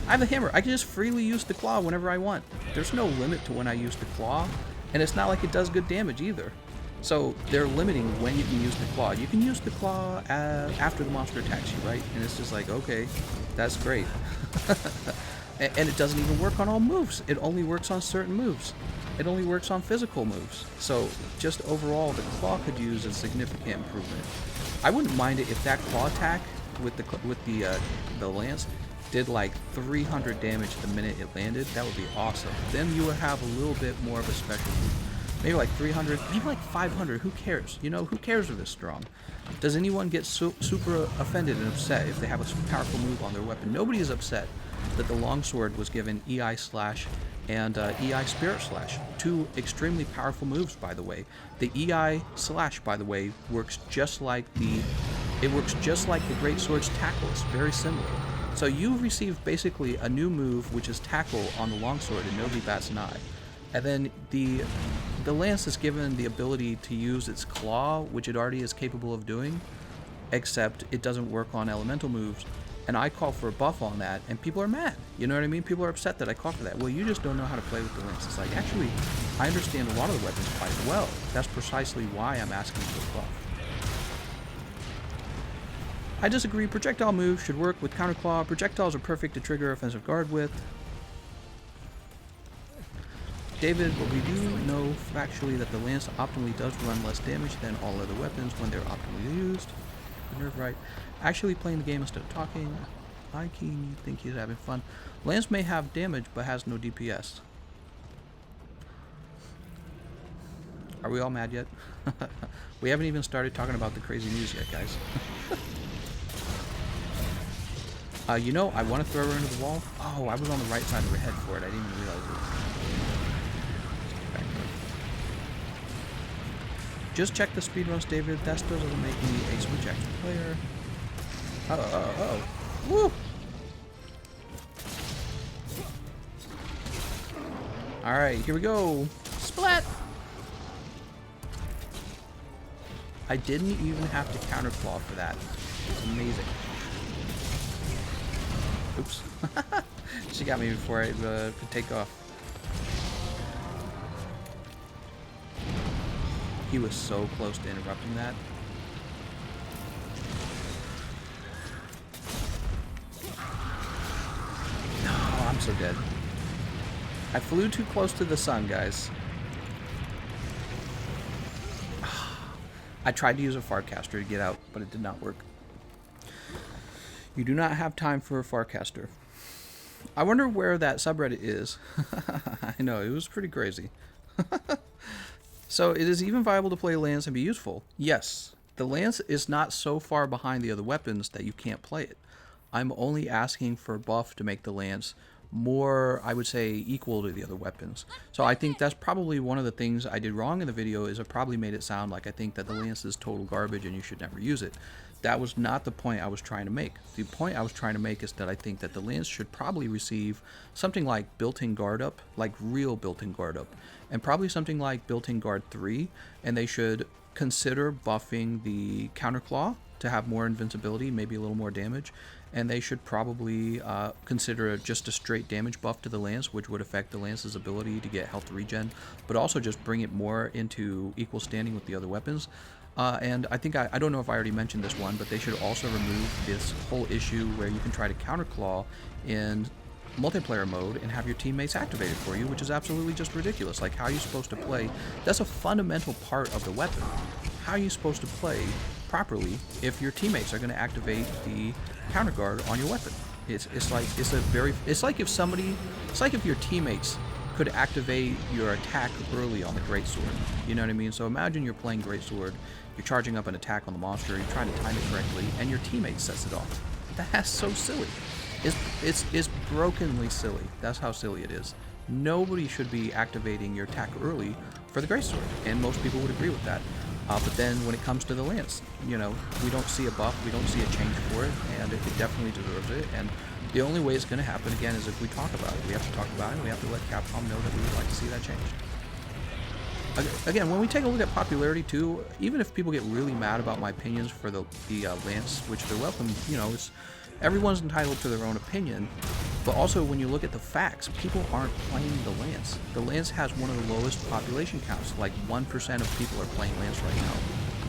I have the hammer. I can just freely use the claw whenever I want. There's no limit to when I use the claw, and it's not like it does good damage either. So they're limiting when you can use the claw. You can use the claw after the monster attacks you, right? And it's just like, okay, that's great. And it doesn't even work on all moves. It only works on certain moves. It only works on physical moves. So just overall, the claw could use a significant improvement. I wouldn't mind it if that claw attack with the lance did like 300 damage the minute it landed. That would be awesome. Then you would have a little bit more of a special move. Maybe like 300, maybe like 500, who cares? You know, who cares if it's strong? Does anyone get super offended and upset if they have a powerful move on their weapon? Nobody is upset that the longsword was given EI Slash and EI Spirit Slash. 2 extremely powerful moves, by the way. The EI Slash, by the way, works just like the Great Sword's Tackle. It's very similar. So you receive basically a new move, which is Tackle on the longsword, and nobody bats an eye. And then the lance is given the ability to use its claw, which it already is capable of doing, except it doesn't work on elemental moves. And I call for a buff on that, and people are mad. You know what I mean? People are upset that I call for that. Well, you just don't know how to play with the lance. It's like, actually, I understand a lot of the weapons quite well. That's precisely why I'm asking for a buff. I disagree. Projectile moves should work with counterclaw. Projectiles are perfect to trigger offensive guard with. David, but we do know factually that the lance optimally does run less damage than all other weapons when they're optimally used. Nerve right. Actually playing the game instead of talking. I keen think he's having fun. Lance may have damage but has no DPS. Are we all mad yet? We haven't even started talking about the crazy news yet, guys. You know, I want to throw her into the wall. Oh, I was on the right side of her head for it. I didn't even realize it. Just check the speedruns, David. That still doesn't make me a Switch active player. Uh-oh. Woo! Alright, here we go. Splat! I didn't even have to counterclaw for that. It's amazing. Oops. She got me before I could take off. He was so close to interrupting that. No, I'm so dead. I flew too close to the sun, guys. I tried to use a Farcaster to get out, but it did not work. You do not have time for a Farcaster. I wonder where that subreddit is. I know, it was pretty crazy. So, it is even viable to play Lance and be useful. Yes, the Lance is not so far behind the other weapons that you can't play it. I'm only asking for a buff to make the Lance more, I would say, equal to the other weapons. So I think that's probably one of the things I did wrong in the video, is I probably made it sound like I think that the Lance is total garbage and you should never use it. That was not the point I was trying to make. The point I was trying to make is that I think that the Lance should probably receive something like built-in guard up, like real built-in guard up, and probably something like built-in guard 3, and they should consider buffing the counterclaw to have more invincibility, maybe a little more damage, and they should probably consider just a straight damage buff to the Lance, which would affect the Lance's ability to get health regen, but also just bring it more into equal standing with the other weapons. And I think, I don't know if I already mentioned this one, but they should also remove this whole issue where you can try to counterclaw in multiplayer mode and have your teammates activated for you, which is absolutely just ridiculous. Like, how are you supposed to play? That's a fundamental part of the weapon. How are you supposed to play properly if your teammates are going to activate the counter guard on your weapon? It's like if your teammates could activate your attack early on the greatsword. You know what I mean? So imagine you're playing greatsword, you're charging up an attack on the monster, you're trying to time it correctly, and your teammate sets it off. That's so silly. It's brokenly silly. That's how silly it is. Nobody should be activating your attack early for the greatsword, and most people would agree with that. But then when it comes to the Lance, you know, we don't see a buff, we don't see a change for it, and it definitely deserves it. And the only way it's going to happen, again, is if we talk about it. We have to talk about it, we have to let Capcom know that we would like to see that change. Again, when we take a look at popularity too, even if people get really mad about my opinions for the Lance, which they're welcome, you know, everyone's entitled to their own opinion, but also when you look at the facts, people aren't playing the Lance. The Lance has one of the lowest population counts, like 1% of people are playing Lance right now.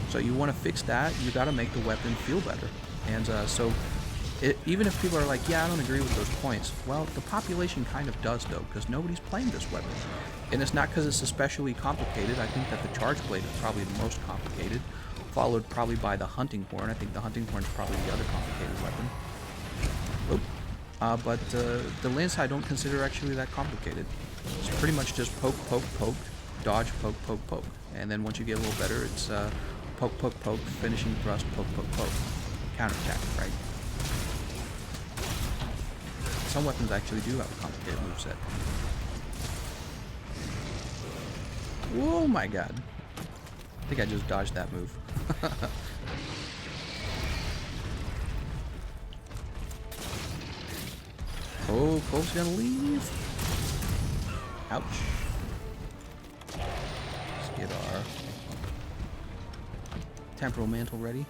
So you want to fix that, you got to make the weapon feel better. And even if people are like, yeah, I don't agree with those points, well, the population kind of does though, because nobody's playing this weapon. And it's not because it's especially complicated. I think that the Charge Blade is probably the most complicated, followed probably by the Hunting Horn. I think the Hunting Horn is probably the other complicated weapon. But the Lance I don't consider actually that complicated. It's pretty much just poke, poke, poke, dodge, poke, poke, poke. And then once you get a little better, it's poke, poke, poke, finishing thrust, poke, poke, poke. Counterattack, right? Some weapons actually do have a complicated moveset. Oh my god. I think I just dodged that move. Oh, Kulve's gonna leave. Ouch. Let's get our Temporal Mantle ready.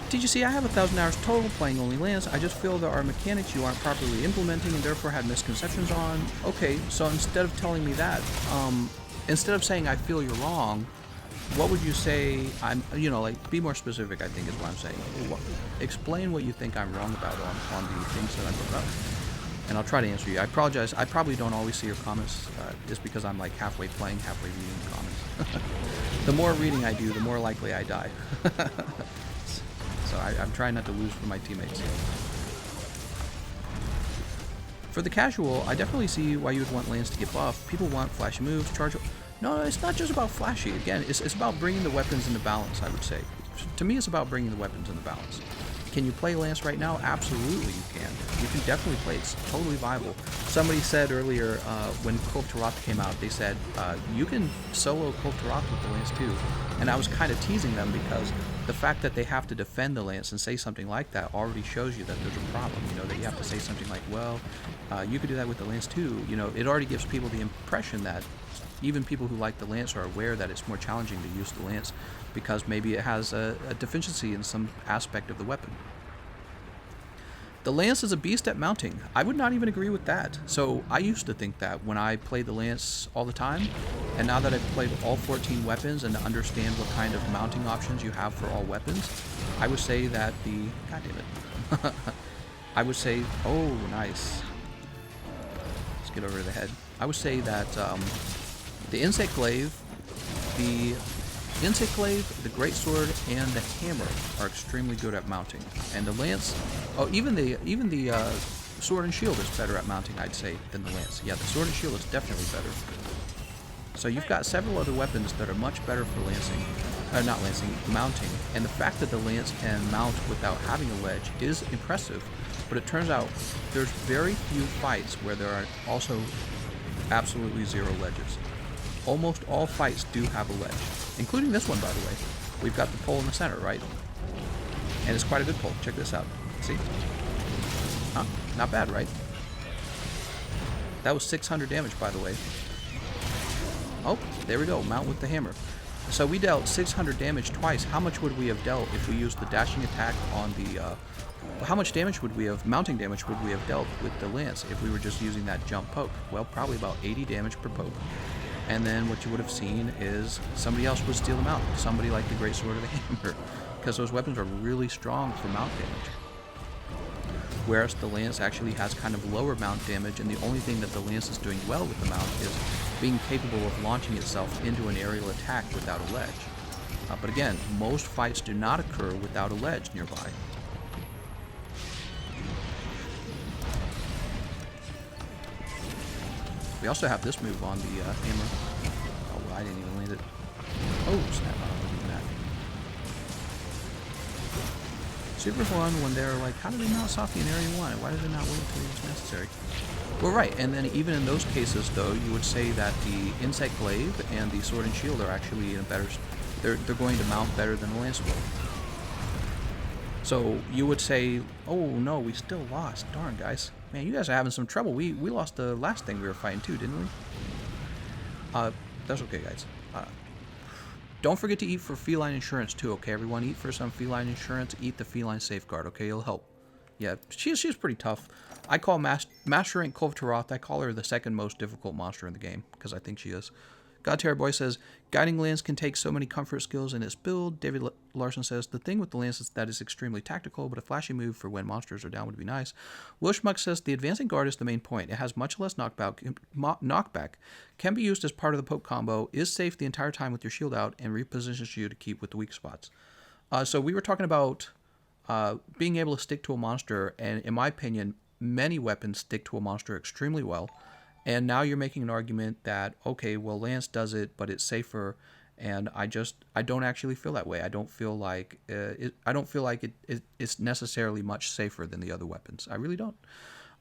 TGC, I have 1,000 hours total playing only Lance. I just feel there are mechanics you aren't properly implementing and therefore had misconceptions on. Okay, so instead of telling me that, instead of saying I feel you're wrong, what would you say like, be more specific, I think is what I'm saying. Explain what you think I'm wrong about on the things that I brought up. And I'll try to answer you. I apologize. I probably don't always see your comments, just because I'm like halfway playing, halfway reading the comments. The more reading I do, the more likely I die. So I'm trying not to lose for my teammates. For the casual, I definitely see why you would want Lance to get buffed. People want flashy moves, charge. No, it's not just about flashy. Again, it's about bringing the weapons into balance, I would say. To me, it's about bringing the weapons into balance. Can you play Lance right now? Absolutely you can. You can definitely play. It's totally viable. Somebody said earlier when Kulve Taroth came out, they said you can solo Kulve Taroth with the Lance too. And I was kind of teasing them because the fact that they have to defend the Lance and say something like that already shows you that there's a problem. You know, that you have to say something like, well, you could do that with the Lance too. You know, it already gives people the impression that even people who like the Lance are aware that it's more challenging to use the Lance because maybe it has a deficiency in some aspect of the weapon. The Lance is a beast at mounting. I would not even agree with that. So I used to think that when I played the Lance all the time, and now that I've played all 14 weapons and understand what kind of mounting options you have for all weapons, I would say that the... God damn it. I would say... Oh, nice. Let's get over to the head. I would say that the Insect Glaive, the Greatsword, and the Hammer are extremely good at mounting. And the Lance, oh, even the Sword and Shield is better at mounting, I'd say, than the Lance. Yeah, the Sword and Shield is definitely better. So you've got several other weapons that are much better for mounting. And the fact that the Lance can mount without having a ledge is impressive. But it turns out there's very few fights where there are also absolutely zero ledges. Almost all fights do have a ledge, including this one, by the way. We've got the pole in the center, right? And it's quite a good pole. Check this out. See? Huh? Not bad, right? That was 600 damage, by the way. Oh, there we go. Mount with the hammer. So we dealt 600 damage twice. How much would we have dealt if we used the dashing attack on the... how much damage would we have... Mounting damage would we have dealt with the Lance if we were just using that jump poke? Well, probably about 80 damage per poke. And then what you would have seen is somebody else would steal them out. Somebody like the Greatsword or the Hammer. Because those weapons are really strong for mount damage. Whereas the Lance actually has kind of lower mount damage, and the only thing that the Lance is doing well with the mount is being capable of launching itself into an aerial attack without a ledge. But again, most fights do not occur without a ledge nearby. We also have this move on the hammer. Oh, well, I didn't even land it. Oh, snap. I don't believe that. Super fun when they're like, how do they mount Safi in Area 1? Why did they not wait until it was necessary? Well, right, and then even in those cases, though, you would say that the Insect Glaive and the Sword and Shield are actually in a better... They're going to mount better than the Lance will. So you would say, oh no, we still lost. Darn, guys. Man, you guys are having some trouble. We lost the last thing we were fighting too, didn't we? That's okay, guys. Don't forget to eat for feline insurance too, okay, everyone? Eat for some feline insurance. Eat the feline safeguard, okay? It'll help. Yeah, she's pretty tough. I call Master Rank Kulve Taroth, I call her the second most difficult monster in the game, because I think she is. God Terror Boy says, Guiding Lance can take so many comfort skills in its build. David Larson says, the thing with the Lance is that it's extremely tactical, but a flashy move for when monsters are down would be nice. Will Schmuck says, the advancing guard is the main point. It has much less knockback, can be used as part of the poke combo, is safe the entire time with your shield out, and repositions you to keep with the weak spots. So we were talking about being able to stick to a monster, and in my opinion, many weapons stick to a monster extremely well. And now you're making an argument that, okay, well, Lance does it, but it's safer, and I don't actually feel that way. I don't feel like it's necessarily much safer than the other weapons. I really don't.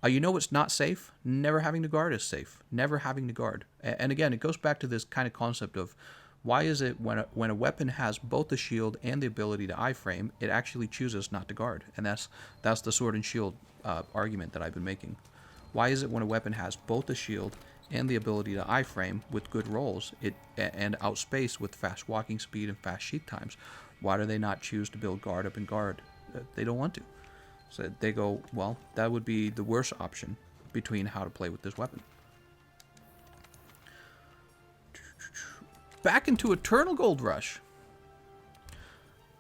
You know what's not safe? Never having to guard is safe. Never having to guard. And again, it goes back to this kind of concept of why is it when a weapon has both the shield and the ability to iframe, it actually chooses not to guard? And that's the sword and shield argument that I've been making. Why is it when a weapon has both the shield and the ability to iframe with good rolls and outspace with fast walking speed and fast sheath times, why do they not choose to build guard up and guard? They don't want to. So they go, well, that would be the worst option between how to play with this weapon. Back into Eternal Gold Rush.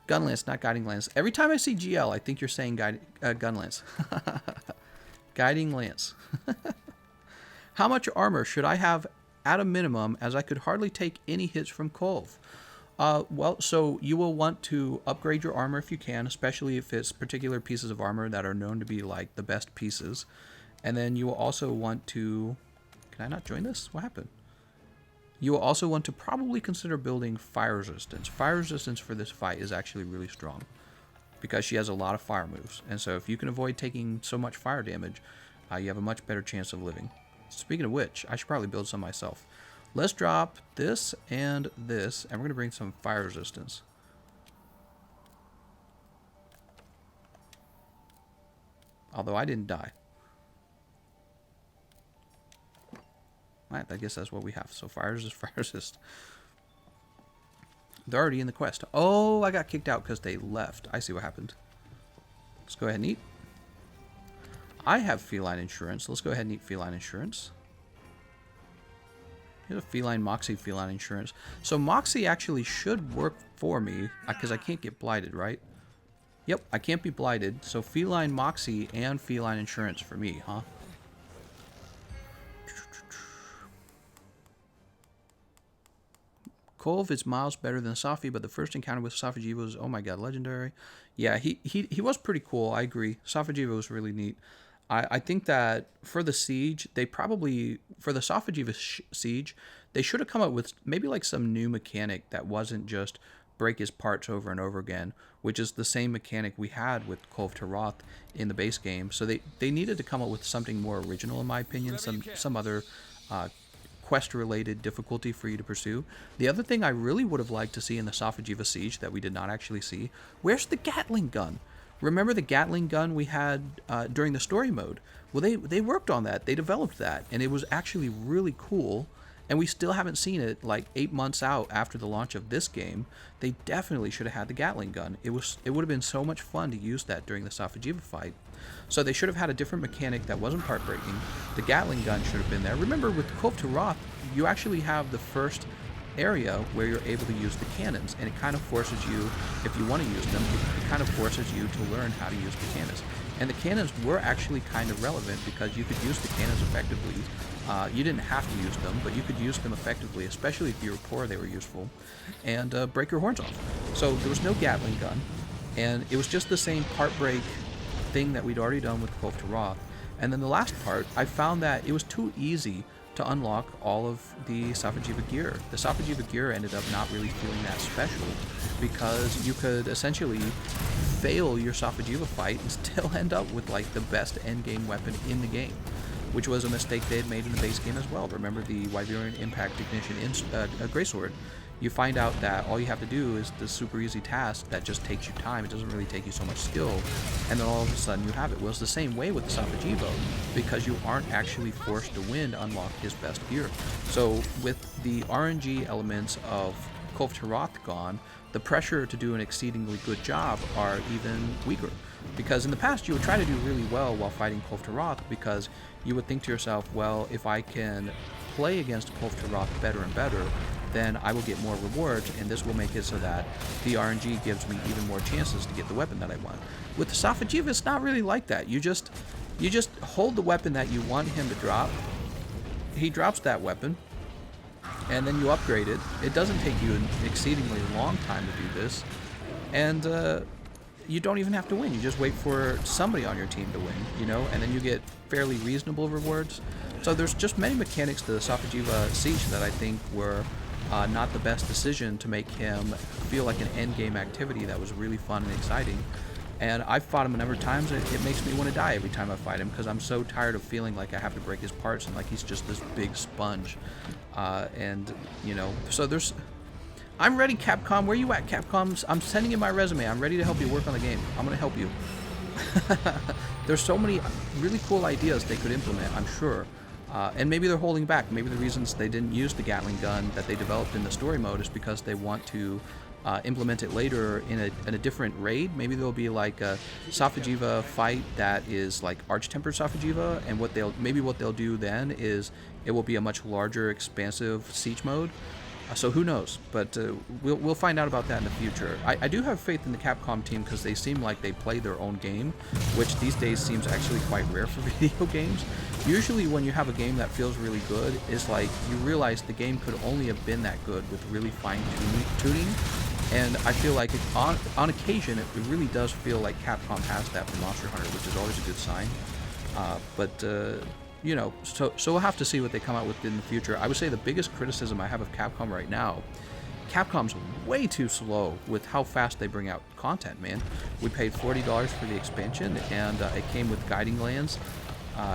Gunlance, not Guiding Lance. Every time I see GL, I think you're saying Gunlance. Guiding Lance. How much armor should I have at a minimum, as I could hardly take any hits from Kulve? Well, so you will want to upgrade your armor if you can, especially if it's particular pieces of armor that are known to be like the best pieces. And then you will also want to... Can I not join this? What happened? You will also want to probably consider building fire resistance. Fire resistance for this fight is actually really strong because she has a lot of fire moves. And so if you can avoid taking so much fire damage, you have a much better chance of living. Speaking of which, I should probably build some myself. Let's drop this, and we're going to bring some fire resistance. Although I didn't die. Alright, I guess that's what we have. So fire resist, fire resist. They're already in the quest. Oh, I got kicked out because they left. I see what happened. Let's go ahead and eat. I have feline insurance. Let's go ahead and eat feline insurance. Here's a feline Moxie feline insurance. So Moxie actually should work for me because I can't get blighted, right? Yep, I can't be blighted. So feline Moxie and feline insurance for me, huh? Kulve is miles better than Safi, but the first encounter with Safi'jiiva was, oh my god, legendary. Yeah, he was pretty cool, I agree. Safi'jiiva was really neat. I think that for the siege, they probably, for the Safi'jiiva siege, they should have come up with maybe like some new mechanic that wasn't just break his parts over and over again, which is the same mechanic we had with Kulve Taroth in the base game. So they needed to come up with something more original, in my opinion, some other quest-related difficulty for you to pursue. The other thing I really would have liked to see in the Safi'jiiva siege that we did not actually see, where's the Gatling gun? Remember the Gatling gun we had during the story mode? Well, they worked on that. They developed that, and it was actually really cool. And we still haven't seen it like 8 months out after the launch of this game. They definitely should have had the Gatling gun. It would have been so much fun to use that during the Safi'jiiva fight. So they should have had a different mechanic that wasn't part breaking. The Gatling gun should have been there. Remember, with Kulve Taroth, you actually have the first area where you're able to use the cannons, and it kind of forces you, if you want to use them, it kind of forces you to learn how to use the cannons. And the cannons were actually kind of relevant because you could use the cannons effectively. You didn't have to use them, but you could use them effectively, especially if you were poor, they were useful, and break your horns off. So there was no Gatling gun, and it was just the same part break thing that we'd already done with Kulve Taroth. And then the last part, I found that it was too easy to unlock all of the Safi'jiiva gear. The Safi'jiiva gear ended up not really feeling that special because you could essentially fail your Safi'jiiva fight and still end up with like the best endgame weapon in the game, which was a mistake they had made in the base game as well. Remember the Wyverian Impact Ignition Greysword? You find out that all you have to do is the super easy task that just takes you time. It doesn't really take you so much skill, and then all of a sudden you have it. Well, it's the same way with the Safi'jiiva because you aren't actually forced to win to unlock his best gear. So with the RNG elements of Kulve Taroth gone, the pressure to do an exceedingly good job are even weaker. Because in the past you would try to do really well while fighting Kulve Taroth because you would think to yourself, well, if I can play against Kulve Taroth better and better, then I will get more rewards, and this will make it so that the RNG gives me even more chances to get the weapon that I want. With the Safi'jiiva, it's not really like that. You just hold the weapon that you want him to drop. He drops that weapon, and then you upgrade it. It doesn't take you an exceedingly long time to do this, and you don't even have to win. You just wait for somebody on your team to win, you know, and then you get fairly reasonable rewards. So there's just many mechanics to the Safi'jiiva siege that I think were not the best decision to make him feel like an endgame activity that was really fun and exciting. And I've fought him a number of times, and it makes me want to die every time I fight him because I'm so tired of feeling like I have to break his parts and like he's just this big sponge. And, you know, so there's... I'm ready, Capcom. Where you at, Capcom? I'm sending you my resume. I'm ready to help you work on the game. I'm going to help you. There's so many really cool ideas they could implement, I'm sure. And maybe they're holding back. Maybe the reasons they didn't use the Gatling gun that they developed in the story mode is because they want to implement it later in a different raid. Maybe there'll be like a Safi'jiiva fight that is like Arch-Tempered Safi'jiiva, and what they'll do then is it will be a much larger, expansive siege mode. So who knows? But we'll find out about that in the future. I do have faith in the Capcom team because they seem like they play their own game, which these days seems actually quite rare for video games. Usually when you have a game that feels really good, it's like you realize the game could only have been that good with really fine tuning. And I feel like on occasion it really does feel like Capcom has that for Monster Hunter, which is always a good sign. you know, so we'll have to see what they come out with in the future. I would say the biggest criticism I have of Capcom right now, Capcom's way too slow with how fast they bring out content, man. We paid $40 for the expansion, and it came with Guiding Lands.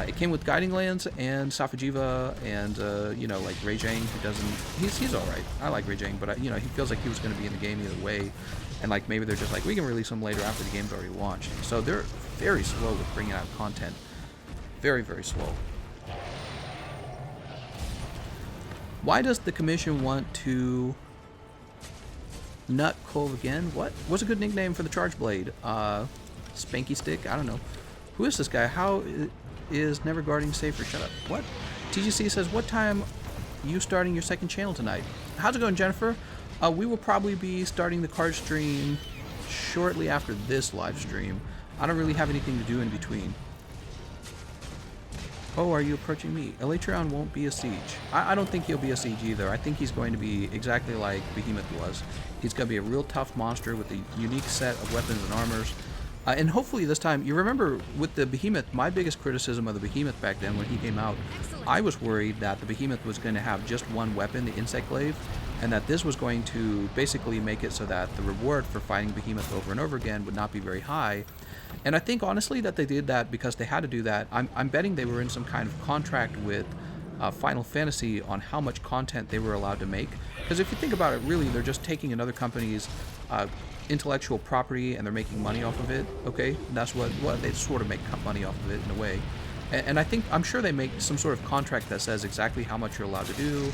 It came with Guiding Lands and Safi'jiiva and, you know, like Rajang, who doesn't... He's alright. I like Rajang, but, you know, he feels like he was going to be in the game either way. And, like, maybe they're just like, we can release him later after the game's already launched. So they're very slow with bringing out content. Very, very slow. Why does the commission want to... Nut Kulve again? What? What's a good nickname for the charge blade? Spanky Stick? I don't know. Who is this guy? How is Never Guarding safer? Shut up. What? TGC says, what time you starting your second channel tonight? How's it going, Jennifer? We will probably be starting the card stream shortly after this live stream. I don't really have anything to do in between. Oh, are you approaching me? Elytron won't be a siege. I don't think he'll be a siege either. I think he's going to be exactly like Behemoth was. He's going to be a real tough monster with a unique set of weapons and armors. And hopefully this time, you remember with the Behemoth, my biggest criticism of the Behemoth back then when he came out, I was worried that the Behemoth was going to have just one weapon, the Insect Glaive, and that this was going to basically make it so that the reward for fighting Behemoth over and over again would not be very high. And I think honestly that they did that because they had to do that. I'm betting they were in some kind of contract with Final Fantasy on how much content they were allowed to make. Because if you think about it, really, they're just taking another company's intellectual property and they're making money off of it. Okay, and that's what they sort of make money off of it in a way. And I'm sure they make some sort of contract that says exactly how much you're allowed to do,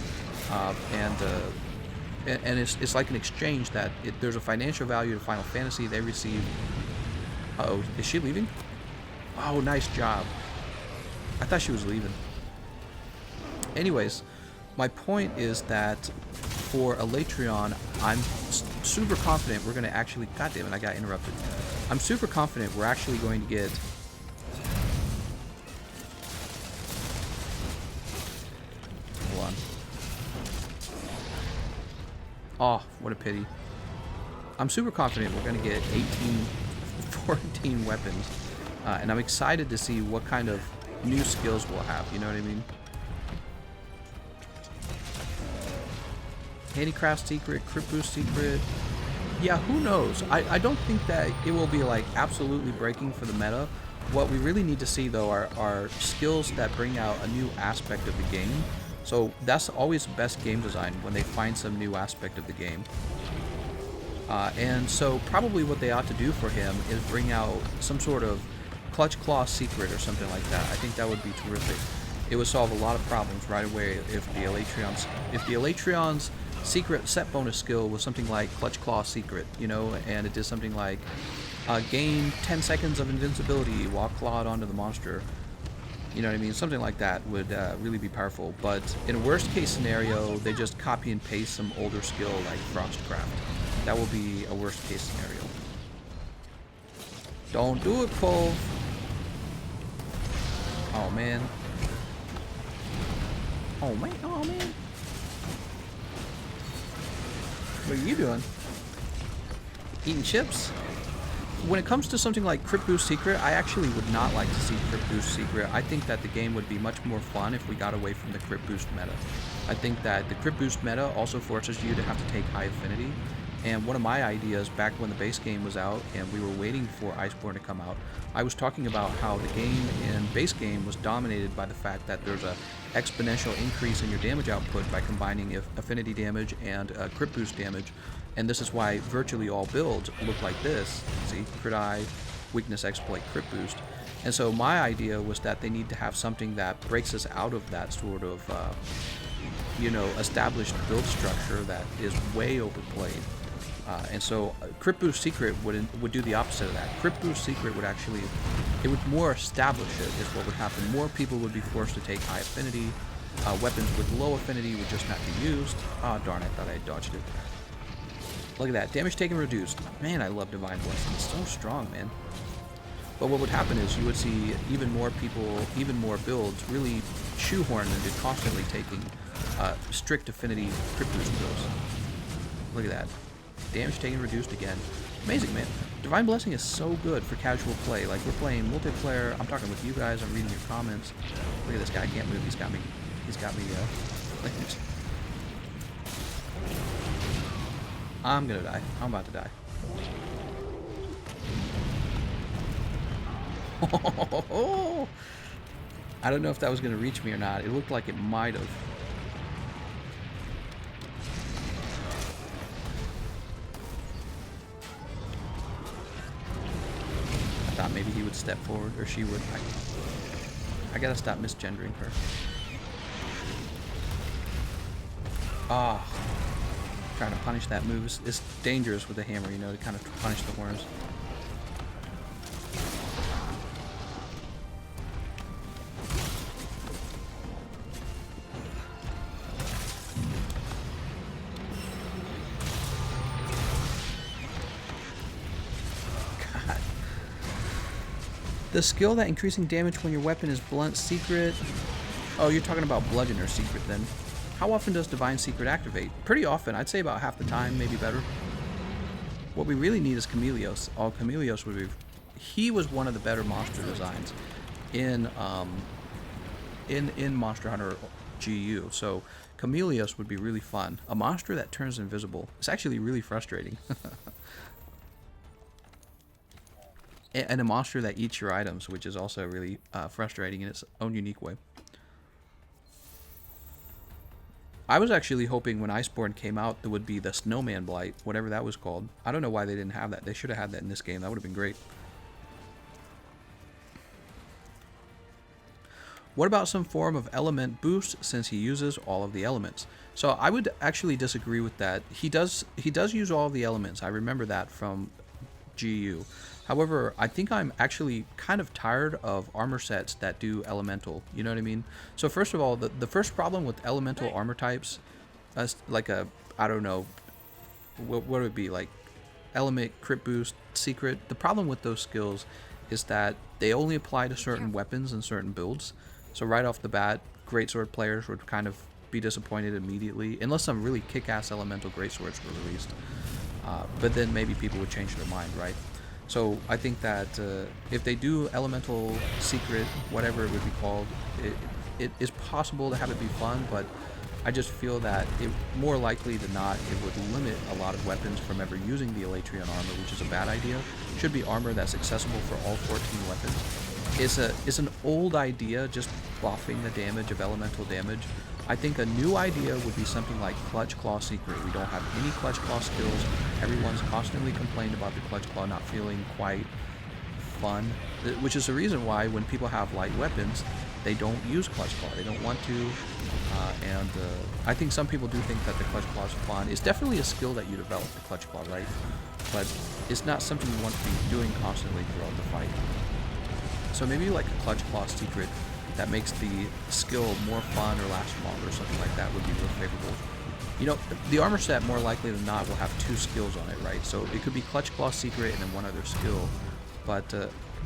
and it's like an exchange that there's a financial value to Final Fantasy. They receive. Uh-oh, is she leaving? Oh, nice job. I thought she was leaving. Anyways, my point is that for Elytron, I'm super confident we're going to actually... God damn it, I got interrupted. I'm super confident we're actually going to get... Hold on. Oh, what a pity. I'm super confident we're going to get 14 weapons. And I'm excited to see what kind of new skills we'll have, you know what I mean? Handicraft secret, crit boost secret. Yeah, who knows? I don't think that it will be like absolutely breaking for the meta. What we really need to see though are skills that bring out a new aspect of the game. So that's always the best game design, when they find some new aspect of the game. And so probably what they ought to do for him is bring out some sort of clutch claw secret or something like that. I think that would be terrific. It would solve a lot of problems right away if the Elytron's secret set bonus skill was something like Clutch Claw Secret, you know, and it did something like gain 10 seconds of invincibility while clawed onto the monster. You know what I mean? Something like that would really be powerful. But in a worst case scenario, they just copy and paste some older skill like Frostcraft. That will be a worst case scenario. Don't do it, Kulve. Oh man. Oh man, oh man. What are you doing? Eating chips? When it comes to something like Crit Boost Secret, I actually would not like to see Crit Boost Secret. I think that the game would be much more fun if we got away from the Crit Boost meta. I think that the Crit Boost meta also forces you to have to take high affinity. And one of my ideas back when the base game was out and we were waiting for Iceborne to come out, I was talking about how the game in base game was dominated by the fact that there's a exponential increase in your damage output by combining affinity damage and crit boost damage. And this is why virtually all builds look like this. See, crit eye, weakness exploit, crit boost. And so my idea was that they need to have something that breaks us out of that sort of, you know, established build structure that is way overplayed. And so Crit Boost Secret would do the opposite of that. Crit Boost Secret would actually, it would more establish it, is what would happen. More people would be forced to take high affinity. Weapons with low affinity would just not be used. Oh darn, I thought I had dodged it. Look at that, damage taken reduced. Man, I love Divine Blessing, it's so strong, man. But what would happen is you would see even more people, even more builds really shoehorned into constantly taking strict affinity crit boost builds. Look at that. Damage taken reduced again. Amazing, man. Divine Blessing is so good for casual play. Like, we're playing multiplayer. I'm talking with you guys. I'm reading your comments. Look at this guy. I can't move. He's got me. I'm gonna die. I'm about to die. I don't know if that was gonna reach me or not. It looked like it might have. I thought maybe he would step forward, or she would. I gotta stop misgendering her. Ah. Trying to punish that move. It's dangerous with the hammer, you know, to kind of punish the worms. God. The skill that increasing damage when your weapon is blunt secret. Oh, you're talking about bludgeoner secret then. How often does Divine Secret activate? Pretty often. I'd say about half the time, maybe better. What we really need is Chameleos. Oh, Chameleos would be... He was one of the better monster designs in Monster Hunter GU. So Chameleos would be really fun. A monster that turns invisible. It's actually really frustrating. And a monster that eats your items, which is also really frustrating in its own unique way. I was actually hoping when Iceborne came out there would be the Snowman Blight, whatever that was called. I don't know why they didn't have that. They should have had that in this game. That would have been great. What about some form of element boost since he uses all of the elements? So I would actually disagree with that. He does use all of the elements. I remember that from GU. However, I think I'm actually kind of tired of armor sets that do elemental. You know what I mean? So first of all, the first problem with elemental armor types, like a, I don't know, what would it be, like element, crit boost, secret. The problem with those skills is that they only apply to certain weapons and certain builds. So right off the bat, greatsword players would kind of be disappointed immediately, unless some really kick-ass elemental greatswords were released. But then maybe people would change their mind, right? So I think that if they do elemental secret, whatever it would be called, it is possible to have it be fun, but I just feel that more likely than not, it would limit a lot of weapons from ever using the Elatrian armor, which is a bad idea. It should be armor that's accessible for all 14 weapons. It's an old idea, just buffing the damage of elemental damage. I think a new idea would be something like Clutch Claw Secret. We don't have any Clutch Claw skills. Everyone's constantly complained about the Clutch Claw not feeling quite fun, which is the reason why when people have light weapons, they don't use Clutch Claw. They don't want to, and I think some people do think that the Clutch Claw is fun. It's definitely a skill that you develop, the Clutch Claw, right? But it's not something you want to be doing constantly throughout the fight. So maybe like a Clutch Claw Secret that makes the skill more fun or last longer, or something like that would be real favorable. You know, the armor set more likely than not will have 2 skills on it, right? So it could be Clutch Claw Secret and then one other skill. But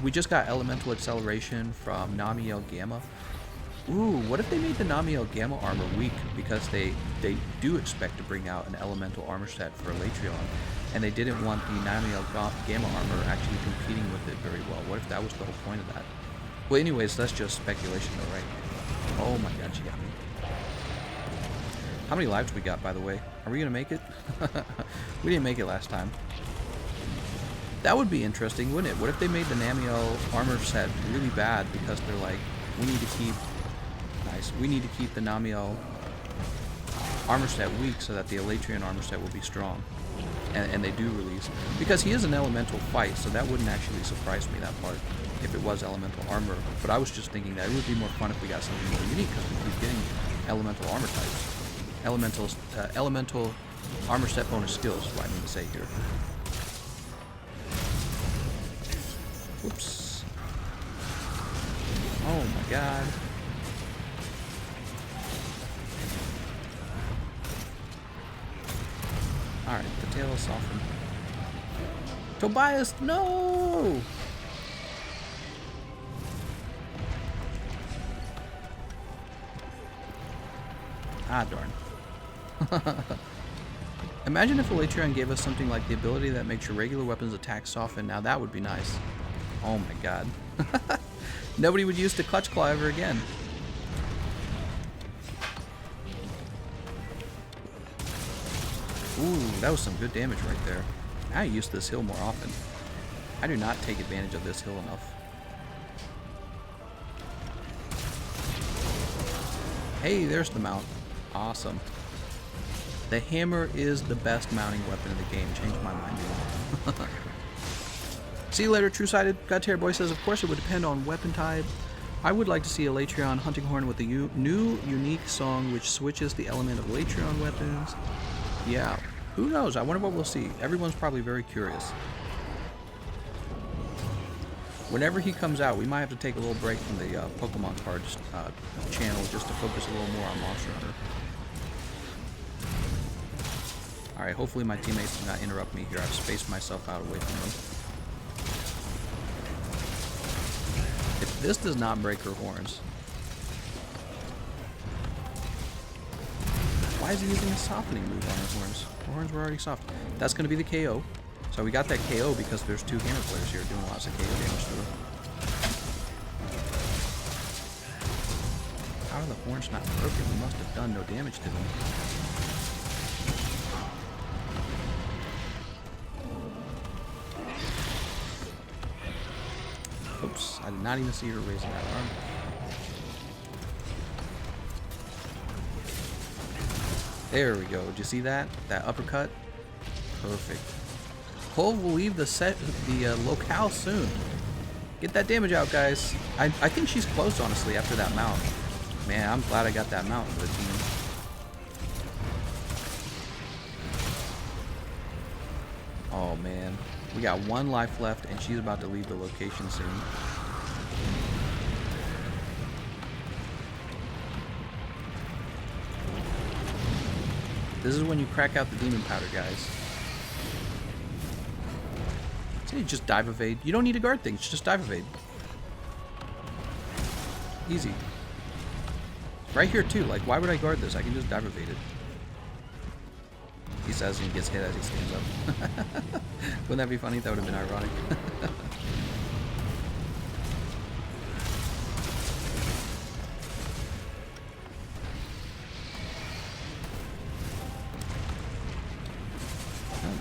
we just got Elemental Acceleration from Namiel Gamma. Ooh, what if they made the Namiel Gamma armor weak because they do expect to bring out an Elemental armor set for Elatrion, and they didn't want the Namiel Gamma armor actually competing with it very well. What if that was the whole point of that? Well, anyways, that's just speculation though, right? Oh my god, she got me. How many lives we got, by the way? Are we gonna make it? We didn't make it last time. That would be interesting, wouldn't it? What if they made the Namiel armor set really bad because they're like, we need to keep the Namiel armor set weak so that the Elatrian armor set will be strong. And they do release. Because he is an elemental fight, so that wouldn't actually surprise me, that part, if it was elemental armor. But I was just thinking that it would be more fun if we got something more unique, because we keep getting elemental armor types. Elemental armor set bonus skills is what I mean to say here. Whoops. Oh my god. Alright, the tail is softened. Tobias, no! Ah, darn. Imagine if Elytron gave us something like the ability that makes your regular weapons attack soften. Now that would be nice. Oh my god. Nobody would use the Clutch Claw ever again. Ooh, that was some good damage right there. I use this hill more often. I do not take advantage of this hill enough. Hey, there's the mount. Awesome. The hammer is the best mounting weapon in the game. Changed my mind. See you later, True-Sighted. Godterrorboy says, of course it would depend on weapon type. I would like to see a Elytron hunting horn with a new unique song which switches the element of Elytron weapons. Yeah, who knows? I wonder what we'll see. Everyone's probably very curious. Whenever he comes out, we might have to take a little break from the Pokemon cards channel just to focus a little more on Monster Hunter. Alright, hopefully my teammates do not interrupt me here. I've spaced myself out away from them. If this does not break her horns... Why is he using a softening move on his horns? Her horns were already soft. That's going to be the KO. So we got that KO because there's two hammer players here doing lots of KO damage to her. How are the horns not broken? We must have done no damage to them. Oops, I did not even see her raising that arm. There we go. Did you see that? That uppercut? Perfect. Kulve will leave the locale soon. Get that damage out, guys. I think she's close, honestly, after that mount. Man, I'm glad I got that mount for the team. Oh, man. We got one life left, and she's about to leave the location soon. This is when you crack out the demon powder, guys. So you just dive evade. You don't need to guard things, just dive evade. Easy. Right here too, like why would I guard this? I can just dive evade it. He says he gets hit as he stands up. Wouldn't that be funny? That would have been ironic.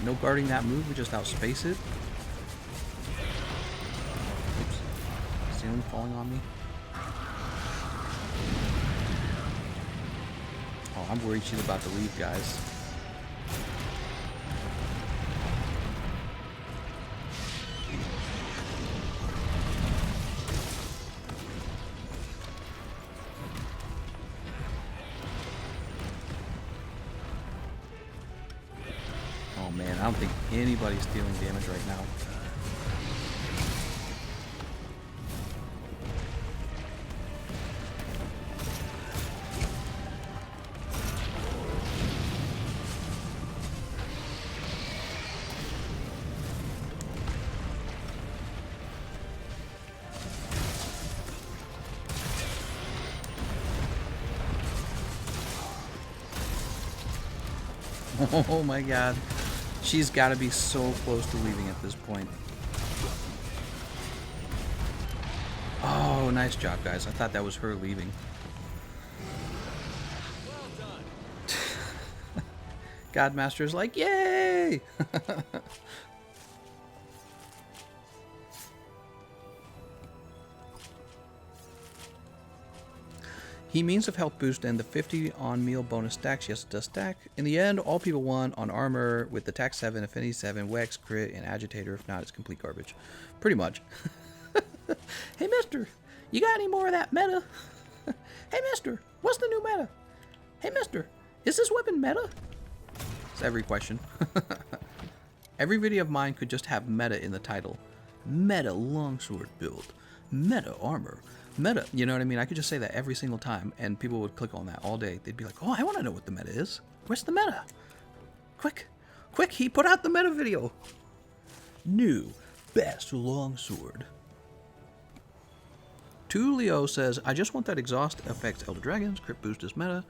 No guarding that move, we just outspace it. Oops. Ceiling falling on me. Oh, I'm worried she's about to leave, guys. Oh man, I don't think anybody's dealing damage right now. Oh my god. She's got to be so close to leaving at this point. Oh, nice job, guys. I thought that was her leaving. Well done. Godmaster's like, yay! He means of health boost and the 50 on meal bonus stacks. Yes, it does stack. In the end, all people won on armor with attack 7, affinity 7, Wex, crit, and agitator. If not, it's complete garbage. Pretty much. Hey, mister, you got any more of that meta? Hey, mister, what's the new meta? Hey, mister, is this weapon meta? It's every question. Every video of mine could just have meta in the title. Meta longsword build. Meta armor. Meta, you know what I mean? I could just say that every single time, and people would click on that all day. They'd be like, oh, I want to know what the meta is. Where's the meta? Quick, quick, he put out the meta video. New best longsword. Tulio says, I just want that exhaust affects Elder Dragons. Crit boost is meta.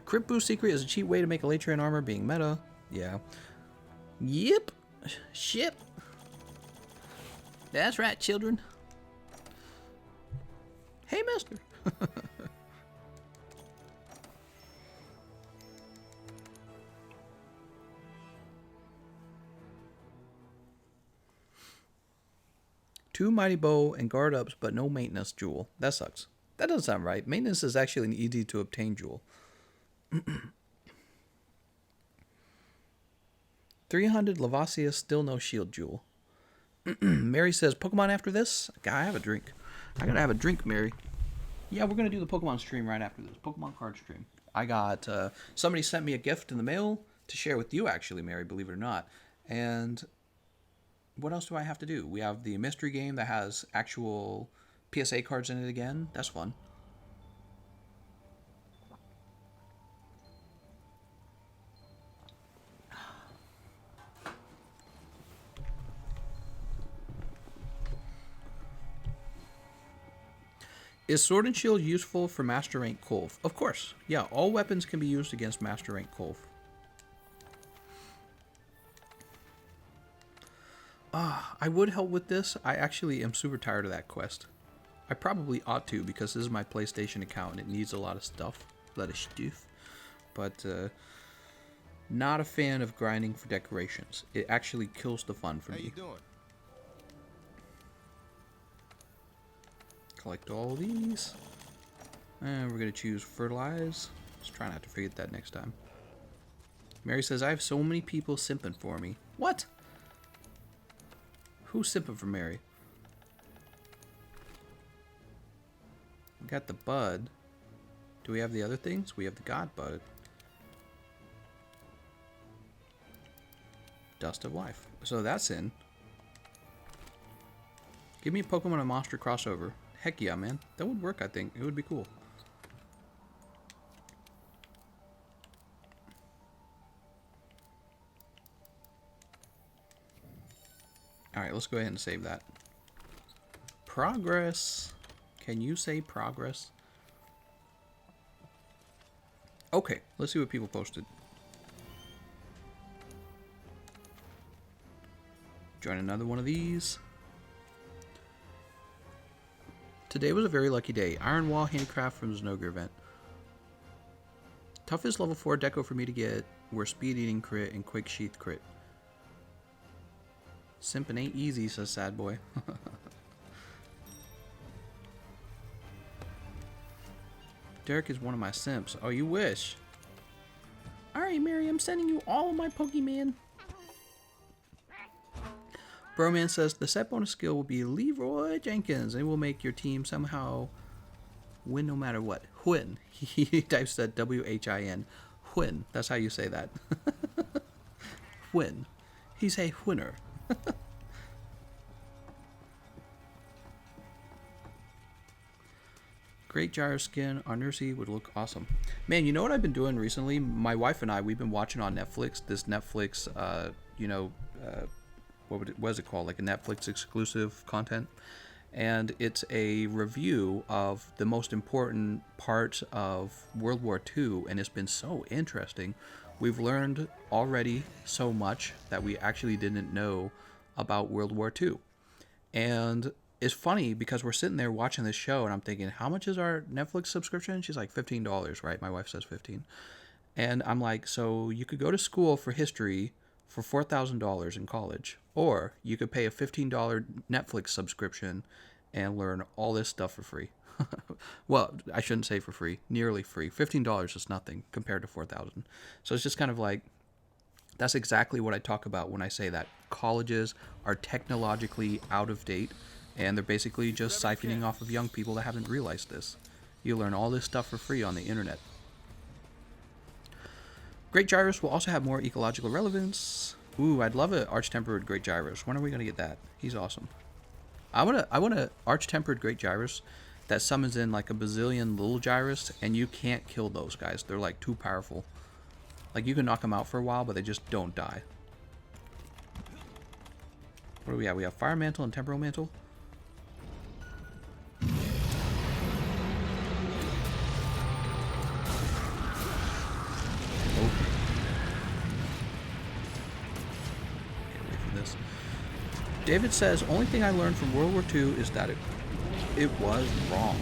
Crit boost secret is a cheap way to make Elytron armor being meta. Yeah. Yep. Ship. That's right, children. Hey, mister. Two mighty bow and guard ups, but no maintenance jewel. That sucks. That doesn't sound right. Maintenance is actually an easy to obtain jewel. 300 Lavasia, still no shield jewel. Mary says, Pokemon after this? Gotta have a drink. I gotta have a drink, Mary. Yeah, we're gonna do the Pokemon stream right after this. Pokemon card stream. I got, somebody sent me a gift in the mail to share with you, actually, Mary, believe it or not. And what else do I have to do? We have the mystery game that has actual PSA cards in it again. That's fun. Is Sword and Shield useful for Master Rank Kulve? Of course. Yeah, all weapons can be used against Master Rank Kulve. I would help with this. I actually am super tired of that quest. I probably ought to because this is my PlayStation account and it needs a lot of stuff. A lot of stuff. But, not a fan of grinding for decorations. It actually kills the fun for me. How you doing? Collect all these. And we're going to choose fertilize. Let's try not to forget that next time. Mary says, I have so many people simping for me. What? Who's simping for Mary? We got the bud. Do we have the other things? We have the god bud. Dust of life. So that's in. Give me a Pokemon and monster crossover. Heck yeah, man. That would work, I think. It would be cool. Alright, let's go ahead and save that. Progress. Can you say progress? Okay, let's see what people posted. Join another one of these. Today was a very lucky day. Iron Wall Handicraft from Znogre event. Toughest level 4 deco for me to get were Speed Eating crit and Quick Sheath crit. Simpin' ain't easy, says Sad Boy. Derek is one of my simps. Oh, you wish. Alright, Mary, I'm sending you all of my Pokemon. Broman says the set bonus skill will be Leroy Jenkins. And it will make your team somehow win no matter what. Win. He types that W-H-I-N. Win. That's how you say that. Win. He's a winner. Great gyro skin on Nursey would look awesome. Man, you know what I've been doing recently? My wife and I, we've been watching on Netflix, this Netflix, what is it called? Like a Netflix exclusive content. And it's a review of the most important part of World War II, and it's been so interesting. We've learned already so much that we actually didn't know about World War II. And it's funny because we're sitting there watching this show and I'm thinking, how much is our Netflix subscription? She's like, $15, right? My wife says 15. And I'm like, so you could go to school for history for $4,000 in college, or you could pay a $15 Netflix subscription and learn all this stuff for free. Well, I shouldn't say for free, nearly free. $15 is nothing compared to $4,000. So it's just kind of like, that's exactly what I talk about when I say that colleges are technologically out of date, and they're basically just siphoning off of young people that haven't realized this. You learn all this stuff for free on the internet. Great Gyros will also have more ecological relevance. Ooh, I'd love an Arch-Tempered Great Gyros. When are we going to get that? He's awesome. I want a Arch-Tempered Great Gyros that summons in like a bazillion little Gyros, and you can't kill those guys. They're like too powerful. Like you can knock them out for a while, but they just don't die. What do we have? We have Fire Mantle and Temporal Mantle. David says, only thing I learned from World War II is that it was wrong.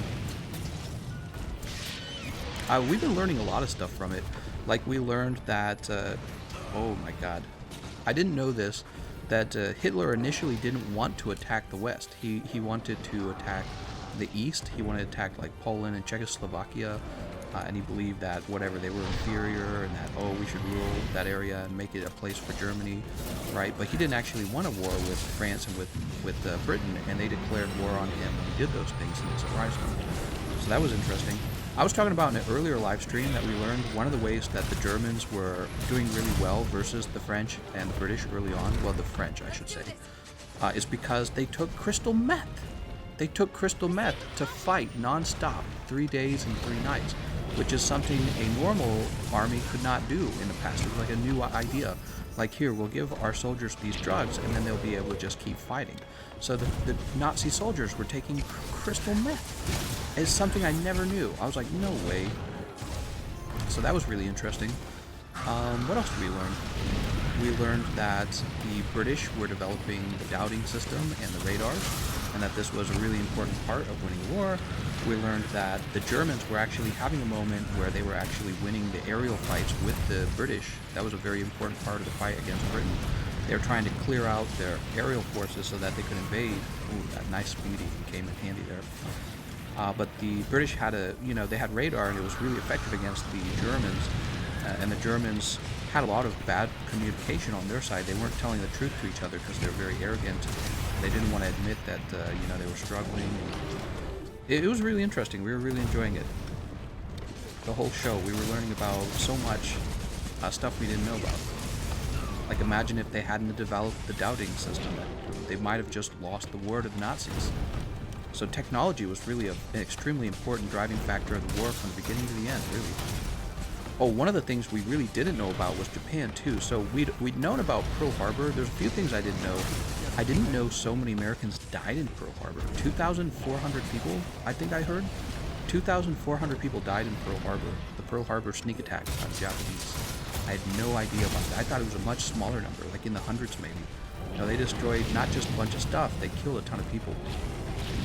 We've been learning a lot of stuff from it. Like we learned that, oh my god, I didn't know this, that Hitler initially didn't want to attack the West. He wanted to attack the East. He wanted to attack like Poland and Czechoslovakia, and he believed that whatever, they were inferior and that, oh, we should rule that area and make it a place for Germany, right? But he didn't actually want a war with France and with Britain, and they declared war on him when he did those things, and it surprised him. So that was interesting. I was talking about in an earlier live stream that we learned one of the ways that the Germans were doing really well versus the French and the British early on, well, the French, I should say, is because they took crystal meth. They took crystal meth to fight non-stop 3 days and 3 nights, which is something a normal army could not do in the past. It was like a new idea. Like, here, we'll give our soldiers these drugs, and then they'll be able to just keep fighting. So the Nazi soldiers were taking crystal meth. It's something I never knew. I was like, no way. So that was really interesting. What else did we learn? We learned that the British were developing the doubting system and the radars, and that this was a really important part of winning the war. We learned that the Germans were actually having a moment where they were actually winning the aerial fights with the British. That was a very important part of the fight against Britain. They were trying to clear out their aerial forces so that they could invade. Ooh, that nice speedy came in handy there. But the British had they had radar, and it was really effective against the Germans. And the Germans had a lot of bad communication on their side. They weren't telling the truth to each other because they were very arrogant. They didn't want to admit that they were struggling. It was really interesting. We were really enjoying it. The whole show, we were learning about so much stuff we didn't know about. Like, imagine if they hadn't developed the doubting system. They might have just lost the war to the Nazis. So technology was really an extremely important driving factor of the war from the beginning to the end, really. Oh, one of the things we really didn't know about was Japan, too. So we'd known about Pearl Harbor. There's a few things I didn't know. I didn't know so many Americans died in Pearl Harbor. 2,400 people, I think I heard. 2,400 people died in Pearl Harbor. The Pearl Harbor sneak attack by the Japanese. I had no idea about that. I thought it was a much smaller number, like in the hundreds maybe. They destroyed not just a bunch of stuff, they killed a ton of people.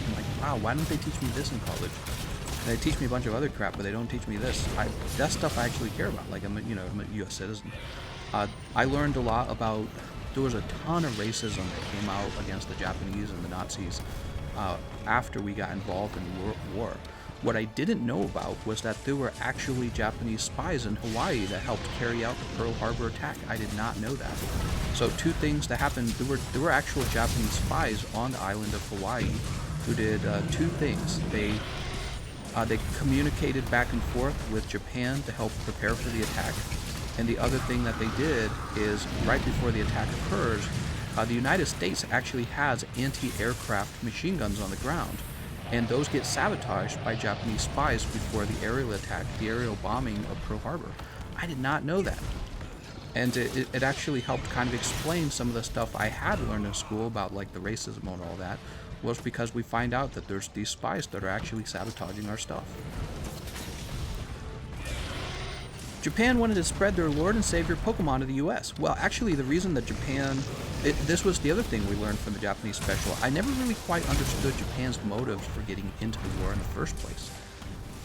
I'm like, wow, why don't they teach me this in college? They teach me a bunch of other crap, but they don't teach me this. That's stuff I actually care about. Like, I'm a U.S. citizen. I learned a lot about, there was a ton of racism that came out against the Japanese and the Nazis after we got involved in the war. What I didn't know about was that there were actually Japanese spies in Hawaii that helped carry out the Pearl Harbor attack. I did not know that. So two things that happened, there were actual Japanese spies on the island of Hawaii who did two things. They communicated back and forth with Japan to help prepare for the attack. And the other thing that they did is, right before the attack occurs, the United States actually has anti-aircraft machine guns on the ground. And those get sabotaged by Japanese spies before the aerial attack, the aerial bombing of Pearl Harbor. I did not know that. And it actually helped kind of explain some of the stuff I had learned in school about, like, the racism and all that, was because we find out that there's these spies that are actually sabotaging our stuff. Japan wanted to spread their Lord and Savior Pokemon to the US. Well, actually, the reason that Japan... this was the other thing we learned from the Japanese special. I never really quite understood Japan's motives for getting into the war in the first place.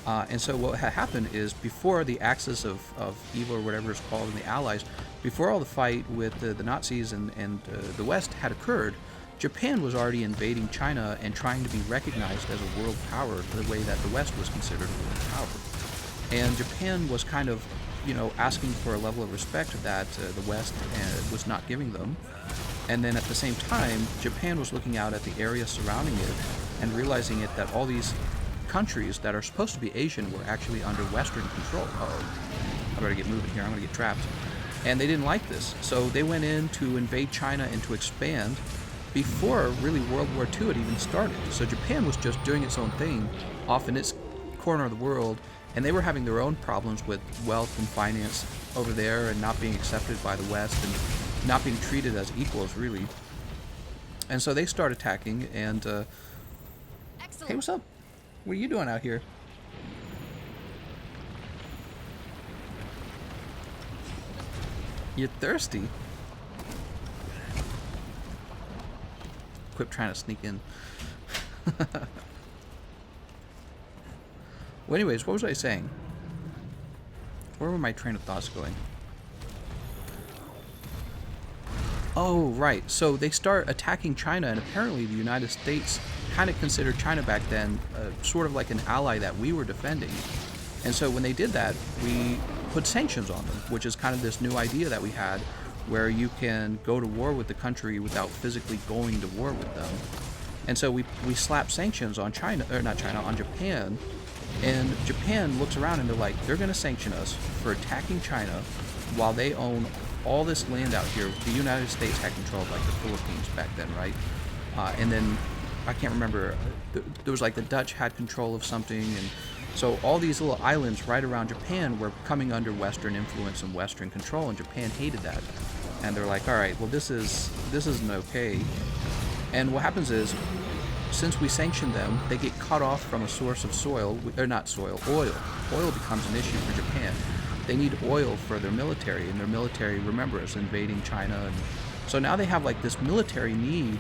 And so what had happened is, before the Axis of Evil, or whatever it's called, and the Allies, before all the fight with the Nazis and the West had occurred, Japan was already invading China and trying to be recognized as a world power the way that the West was considered a world power. And Japan was kind of, asking for a level of respect that the West was not giving them. And then at the same time, Japan was looking out at the area surrounding it and realizing that all these countries that are supposed to be Asian were actually under Western control. Uh-oh, I better get moving here, I'm going to get trapped. And they didn't like this, so they went in to invade China and to expand before really World War II had even started. So Japan was just doing its own thing off in its corner of the world, and they were having their own problems with wealth and finance over there and not being accepted by the West and not being treated as equals, really. And so they start attacking, and hey, what's up? What are you doing out here? You're thirsty? quit trying to sneak in. Well, anyways, what was I saying? Where were my train of thoughts going? Oh, right. So they start attacking China, and apparently the United States kind of considered China back then sort of like an ally that we were defending. And so when they did that, we put sanctions on them, which is kind of this new idea that we had, where you can go to war with the country without physically going to war with them. And so we slapped sanctions on China, or not China, on Japan. And Japan looks around and they're like, they're going to sanction us for attacking China while they own all this land out here. The United States had control of like the Philippines back then, right? And then I can't remember, there was like the Dutch had control of something, and so all these little islands right around Japan were coming under Western influence and Western control, and Japan hated that. And they're like, all right, well this isn't okay. And what happens is, since we sanction them, they get cut off from a source of soil, or not soil, oil. Oil becomes an issue for Japan. They need oil for their military, and their military, remember, is invading China. And so now they have like this military need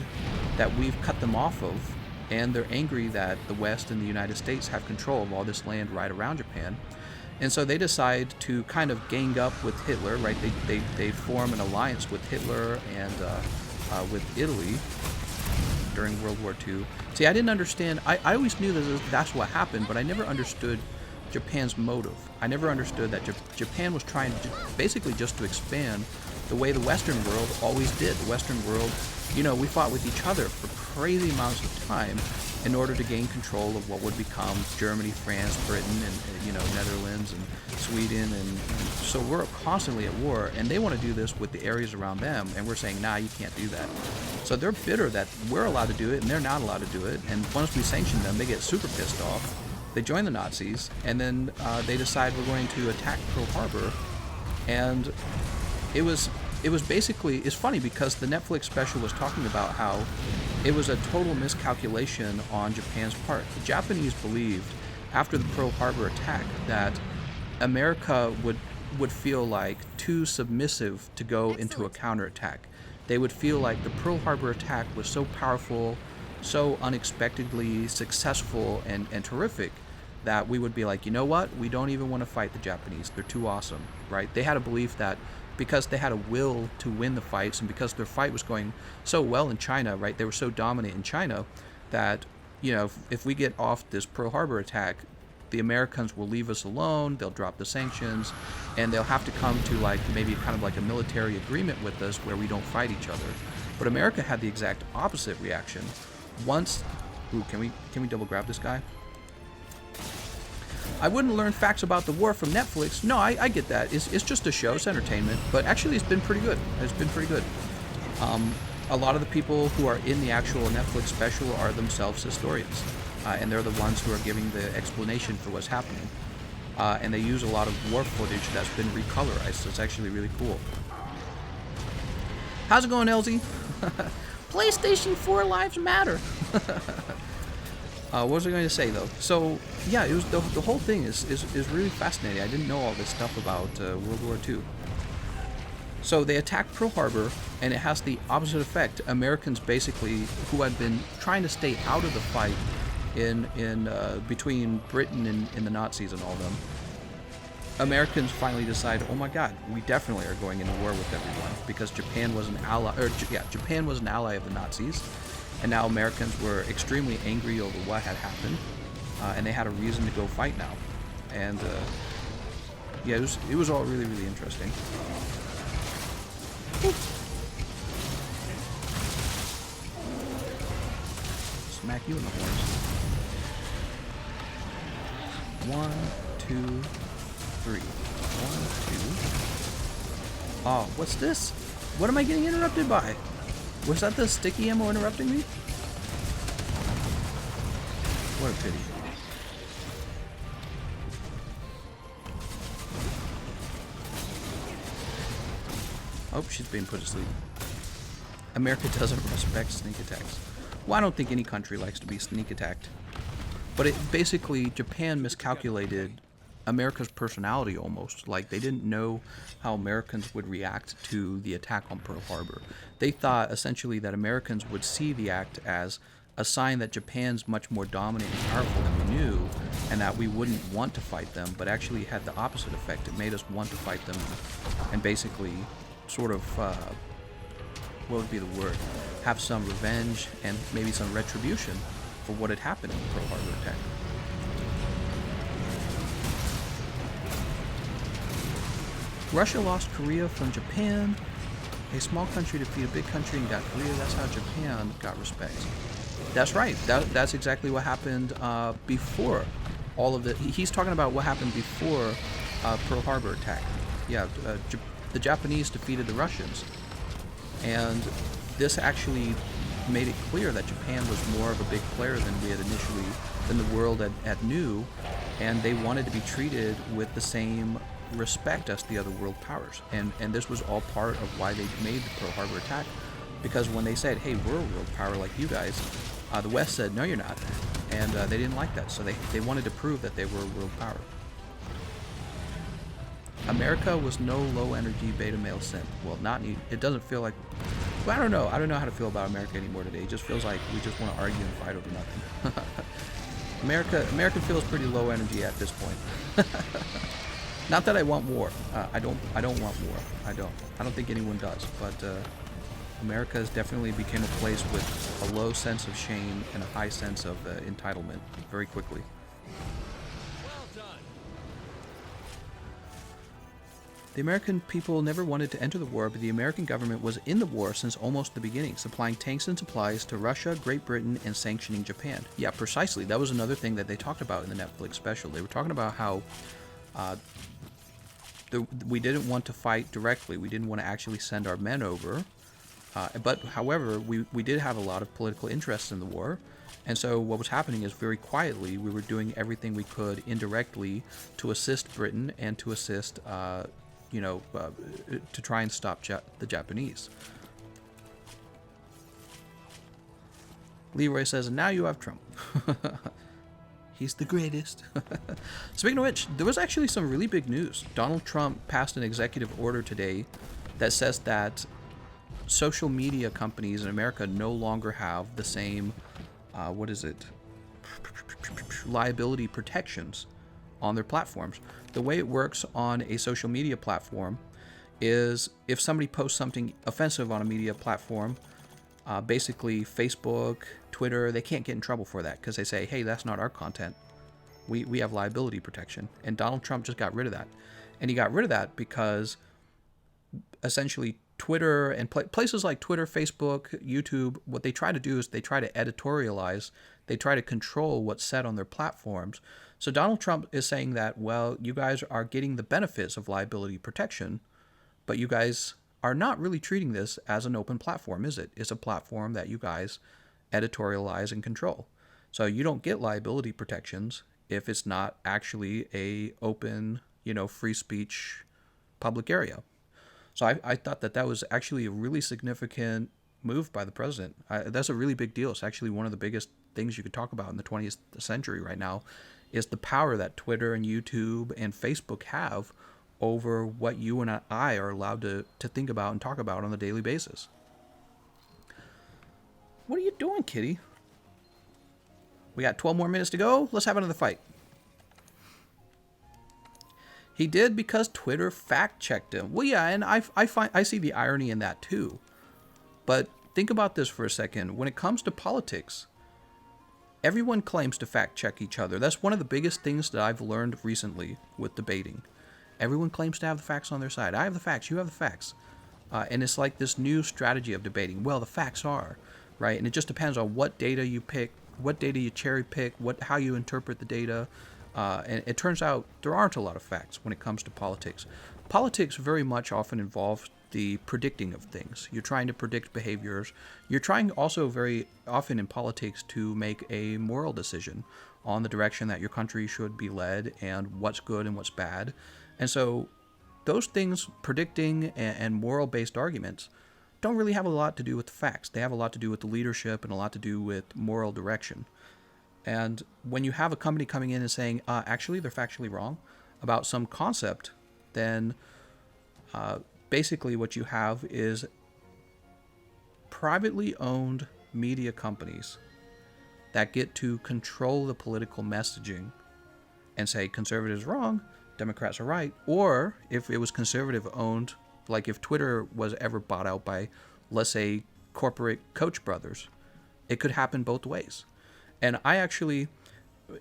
that we've cut them off of, and they're angry that the West and the United States have control of all this land right around Japan. And so they decide to kind of gang up with Hitler, right? They form an alliance with Hitler and with Italy during World War II. See, I didn't understand. I always knew that that's what happened, but I never understood Japan's motive. I never understood that Japan was trying to basically just to expand the way the Western world always did. The Western world, you know, we fought with each other for crazy amounts of time in order to gain control of what would become Germany, France, Britain, and you know, Netherlands and Sweden, and so we're constantly at war, and they want to do this with the areas around them, and we're saying, nah, you can't do that. So they're bitter that we're allowed to do it and they're not allowed to do it, and once we sanction them, they get super pissed off. They join the Nazis, and then they decide we're going to attack Pearl Harbor, and it was basically, it's funny because the Netflix special was talking about how it was a total miscalculation on Japan's part. The Japanese believed after the Pearl Harbor attack that America would feel like too submissive to go into a counterattack. They would feel like the Pearl Harbor attack was so powerful, so unexpectedly successful and terrific, that we would be like, you know what, we don't even want to fight the Japanese. They're too awesome, right? They had a belief that because they had a will to win the fights, and because their fight was going so well in China, right? They were so dominant in China that, you know, if we get off this Pearl Harbor attack, the Americans will leave us alone, they'll drop the sanctions, and they'll have to come to like maybe kind of like a military agreement with us where we don't fight each other. But America had the exact opposite reaction. Once, ooh, can we double grab this guy? I wouldn't learn facts about the war from Netflix. No, I get that. It's just a show, it's entertainment. But actually, it's been pretty good. It's been pretty good. A lot of the people who are in the actual Netflix special are themselves historians. And they're the ones who are giving the explanation for what's happening. And they use a lot of war footage that's been recolorized, so it's actually really cool. How's it going, LZ? PlayStation 4 lives matter. What was I going to say though? So yeah, it was the whole thing is really fascinating. I didn't know all this stuff about World War II. So they attacked Pearl Harbor, and it has the opposite effect. Americans basically, who had been trying to stay out of the fight in between Britain and the Nazis and all of them, Americans finally decide, oh my God, we definitely are going into war with everyone, because Japan was an ally, Japan was an ally of the Nazis. And now Americans were extremely angry over what had happened, and they had a reason to go fight now. And yeah, it was all really, really interesting. Smack you in the horns. 1, 2, 3. 1, 2. Oh, what's this? What am I getting interrupted by? Was that the sticky ammo interrupting me? What a pity. Oh, she's being put to sleep. America doesn't respect sneak attacks. Well, I don't think any country likes to be sneak attacked. But it basically, Japan miscalculated America's personality almost. Like, they didn't know how Americans would react to the attack on Pearl Harbor. They thought essentially that Americans would see the act as a sign that Japan's much more dominant and powerful than we knew, and that we wouldn't want to fight them, but actually had the opposite effect. It made us want to fight them and basically sort of, what would be the word? Have some revenge and maybe some retribution for what had happened in the Pearl Harbor attack. Russia lost Korea from Japan. A small country defeated a big country and got Korea. That's how Japan got respect. That's right. That's exactly what happened before all of the... He's talking about what happened before Pearl Harbor attack. Yeah, the Japanese defeated the Russians. And this actually made it clear that Japan was more of a big player than we had initially, than the world had knew. And they wanted to be treated with the same respect as the other world powers. And this was all part of why they made the Pearl Harbor attack. Because when they said, hey, we're a world power like you guys, the West said, no, you're not. And they didn't like that. So they wanted to prove that they were a world power. America was no low-energy beta male synth. Well, it doesn't feel like... Well, I don't know. I don't know how to feel about America anymore today. It just feels like we just want to argue and fight over nothing. America feels pretty low energy at this point. Not that I want war. I don't want war. I don't think anyone does. But America has definitely became a place with a low sense of shame and a high sense of entitlement very quickly. Well done. The American people never wanted to enter the war, but the American government was in the war since almost the beginning, supplying tanks and supplies to Russia, Great Britain, and sanctioning Japan. Yeah, precisely. That was another thing that they talked about in the Netflix special. They were talking about how we didn't want to fight directly. We didn't want to actually send our men over. But, however, we did have a lot of political interest in the war. And so what was happening is very quietly, we were doing everything we could indirectly to assist Britain and to assist, to try and stop the Japanese. Leroy says, now you have Trump. He's the greatest. Speaking of which, there was actually some really big news. Donald Trump passed an executive order today that says that social media companies in America no longer have the same, liability protections on their platforms. The way it works on a social media platform is if somebody posts something offensive on a media platform, basically Facebook, Twitter, they can't get in trouble for that because they say, hey, that's not our content. We have liability protection. And Donald Trump just got rid of that. And he got rid of that because essentially Twitter and places like Twitter, Facebook, YouTube, what they try to do is they try to editorialize, they try to control what's said on their platforms. So Donald Trump is saying that, well, you guys are getting the benefits of liability protection, but you guys are not really treating this as an open platform, is it? It's a platform that you guys editorialize and control. So you don't get liability protections if it's not actually a open, free speech public area. So I thought that was actually a really significant move by the president. That's a really big deal. It's actually one of the biggest things you could talk about in the 20th century right now is the power that Twitter and YouTube and Facebook have over what you and I are allowed to think about and talk about on a daily basis. What are you doing, kitty? We got 12 more minutes to go. Let's have another fight. He did because Twitter fact-checked him. Well, yeah, and I see the irony in that too. But think about this for a second. When it comes to politics, everyone claims to fact-check each other. That's one of the biggest things that I've learned recently with debating. Everyone claims to have the facts on their side. I have the facts, you have the facts. And it's like this new strategy of debating. Well, the facts are, right? And it just depends on what data you pick, what data you cherry pick, how you interpret the data. And it turns out there aren't a lot of facts when it comes to politics. Politics very much often involves the predicting of things. You're trying to predict behaviors. You're trying also very often in politics to make a moral decision on the direction that your country should be led and what's good and what's bad. And so those things, predicting and moral-based arguments, don't really have a lot to do with the facts. They have a lot to do with the leadership and a lot to do with moral direction. And when you have a company coming in and saying, actually, they're factually wrong, about some concept, then basically what you have is privately owned media companies that get to control the political messaging and say conservatives are wrong, Democrats are right. Or if it was conservative owned, like if Twitter was ever bought out by, let's say, corporate Koch brothers, it could happen both ways. And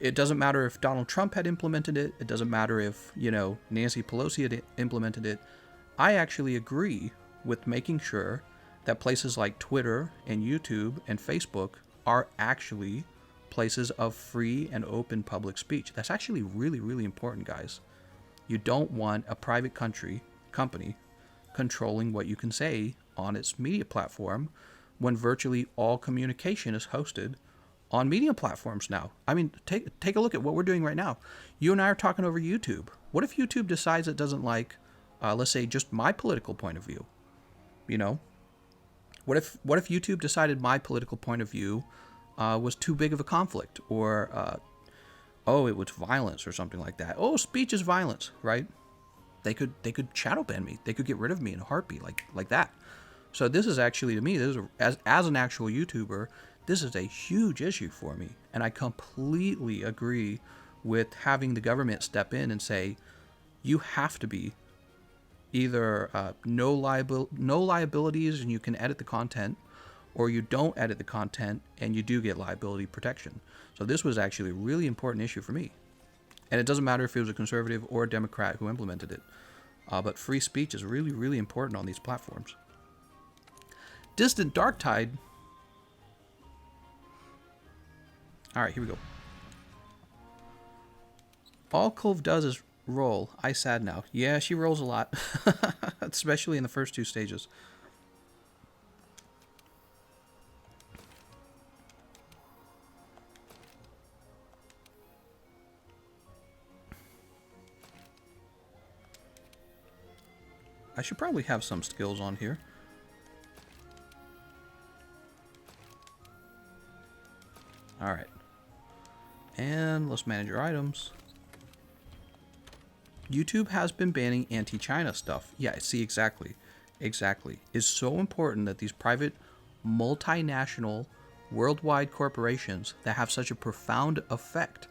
it doesn't matter if Donald Trump had implemented it. It doesn't matter if, Nancy Pelosi had implemented it. I actually agree with making sure that places like Twitter and YouTube and Facebook are actually places of free and open public speech. That's actually really, really important, guys. You don't want a private company controlling what you can say on its media platform when virtually all communication is hosted on media platforms now. I mean, take a look at what we're doing right now. You and I are talking over YouTube. What if YouTube decides it doesn't like, let's say, just my political point of view? What if YouTube decided my political point of view was too big of a conflict, or it was violence or something like that? Oh, speech is violence, right? They could shadow ban me. They could get rid of me in a heartbeat, like that. So this is actually, to me, as an actual YouTuber, this is a huge issue for me, and I completely agree with having the government step in and say, you have to be either no liabilities and you can edit the content, or you don't edit the content and you do get liability protection. So this was actually a really important issue for me. And it doesn't matter if it was a conservative or a Democrat who implemented it. But free speech is really, really important on these platforms. Distant Darktide. Alright, here we go. All Kulve does is roll. I sad now. Yeah, she rolls a lot. Especially in the first 2 stages. I should probably have some skills on here. Alright. And let's manage your items. YouTube has been banning anti-China stuff. Yeah, see, exactly. Exactly. It's so important that these private, multinational, worldwide corporations that have such a profound effect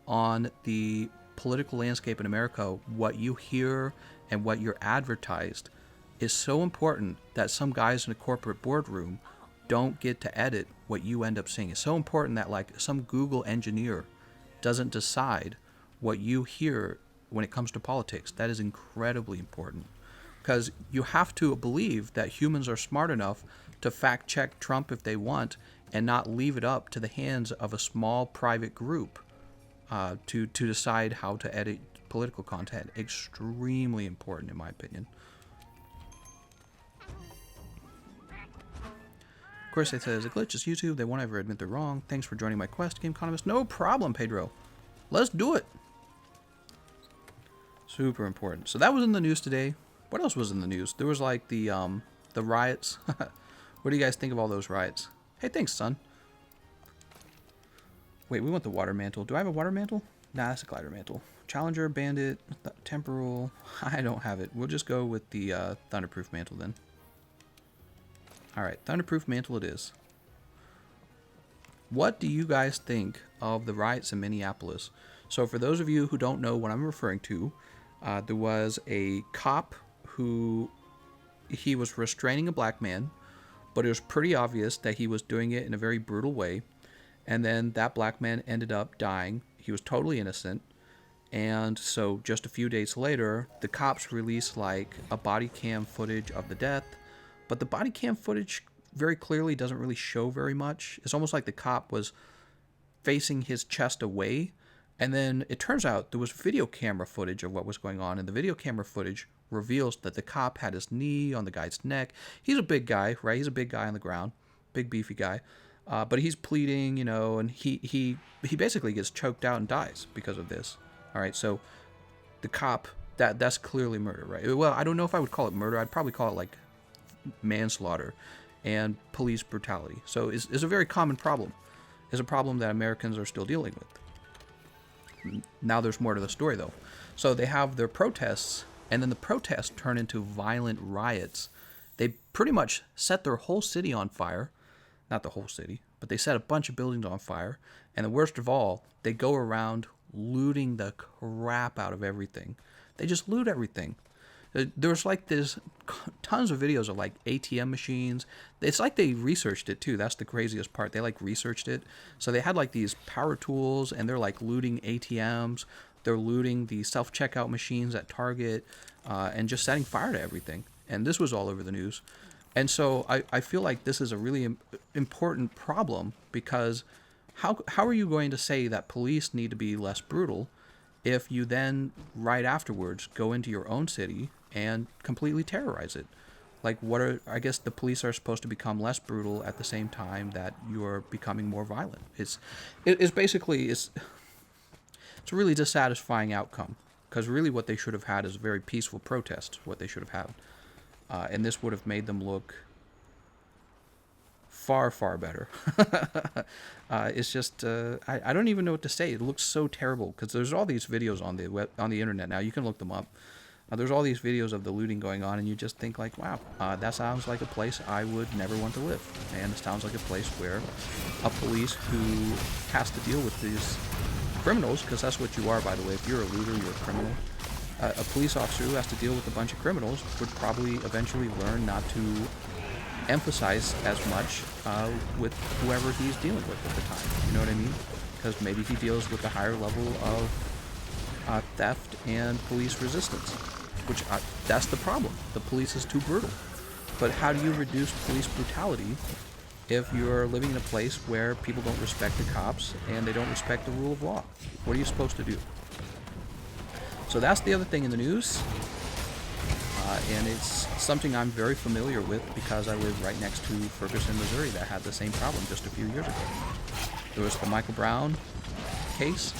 on the political landscape in America, what you hear and what you're advertised, is so important that some guys in a corporate boardroom don't get to edit what you end up seeing. It's so important that, like, some Google engineer doesn't decide what you hear when it comes to politics. That is incredibly important, because you have to believe that humans are smart enough to fact check Trump if they want, and not leave it up to the hands of a small private group to decide how to edit political content. Extremely important, in my opinion. Of course, they say it's a glitch. It's YouTube. They won't ever admit they're wrong. Thanks for joining my quest, Gameconomist. No problem, Pedro. Let's do it. Super important. So that was in the news today. What else was in the news? There was like the riots. What do you guys think of all those riots? Hey, thanks, son. Wait, we want the water mantle. Do I have a water mantle? Nah, that's a glider mantle. Challenger, Bandit, Temporal. I don't have it. We'll just go with the Thunderproof mantle then. Alright, Thunderproof mantle it is. What do you guys think of the riots in Minneapolis? So for those of you who don't know what I'm referring to, there was a cop who, he was restraining a black man, but it was pretty obvious that he was doing it in a very brutal way. And then that black man ended up dying. He was totally innocent. And so just a few days later, the cops released like a body cam footage of the death. But the body cam footage very clearly doesn't really show very much. It's almost like the cop was facing his chest away. And then it turns out there was video camera footage of what was going on. And the video camera footage reveals that the cop had his knee on the guy's neck. He's a big guy, right? He's a big guy on the ground. Big, beefy guy. But he's pleading, you know, and he basically gets choked out and dies because of this. All right, so the cop, that's clearly murder, right? Well, I don't know if I would call it murder. I'd probably call it like manslaughter and police brutality. So it's a very common problem. It's a problem that Americans are still dealing with. Now there's more to the story, though. So they have their protests, and then the protests turn into violent riots. They pretty much set their whole city on fire. Not the whole city, but they set a bunch of buildings on fire. And the worst of all, they go around looting the crap out of everything. They just loot everything. There's like there's tons of videos of like ATM machines. It's like they researched it too. That's the craziest part. They like researched it. So they had like these power tools, and they're like looting ATMs. They're looting the self-checkout machines at Target, and just setting fire to everything. And this was all over the news. And so I feel like this is a really important problem, because how are you going to say that police need to be less brutal if you then right afterwards go into your own city and completely terrorize it? Like, I guess the police are supposed to become less brutal at the same time that you're becoming more violent. It's a really dissatisfying outcome, because really what they should have had is a very peaceful protest, what they should have had. And this would have made them look far, far better. It's just, I don't even know what to say. It looks so terrible, because there's all these videos on the internet now. You can look them up. There's all these videos of the looting going on, and you just think like, wow, that sounds like a place I would never want to live. And it sounds like a place where a police who has to deal with these criminals, because that's what you are, by the way. If you're a looter, you're a criminal. A police officer who has to deal with a bunch of criminals would probably eventually learn not to emphasize as much with whoever he's dealing with at the time. You know what I mean? Because maybe he deals with a higher level of theft and police resistance, which that's the problem. The police is too brutal. But how do you reduce police brutality if you're living in a place where people don't respect the cops and they don't respect the rule of law? What are you supposed to do? So that's the other thing in the news, and it's something I'm very familiar with because I live right next to Ferguson, Missouri, that had the same problem just a few years ago. There was the Michael Brown case.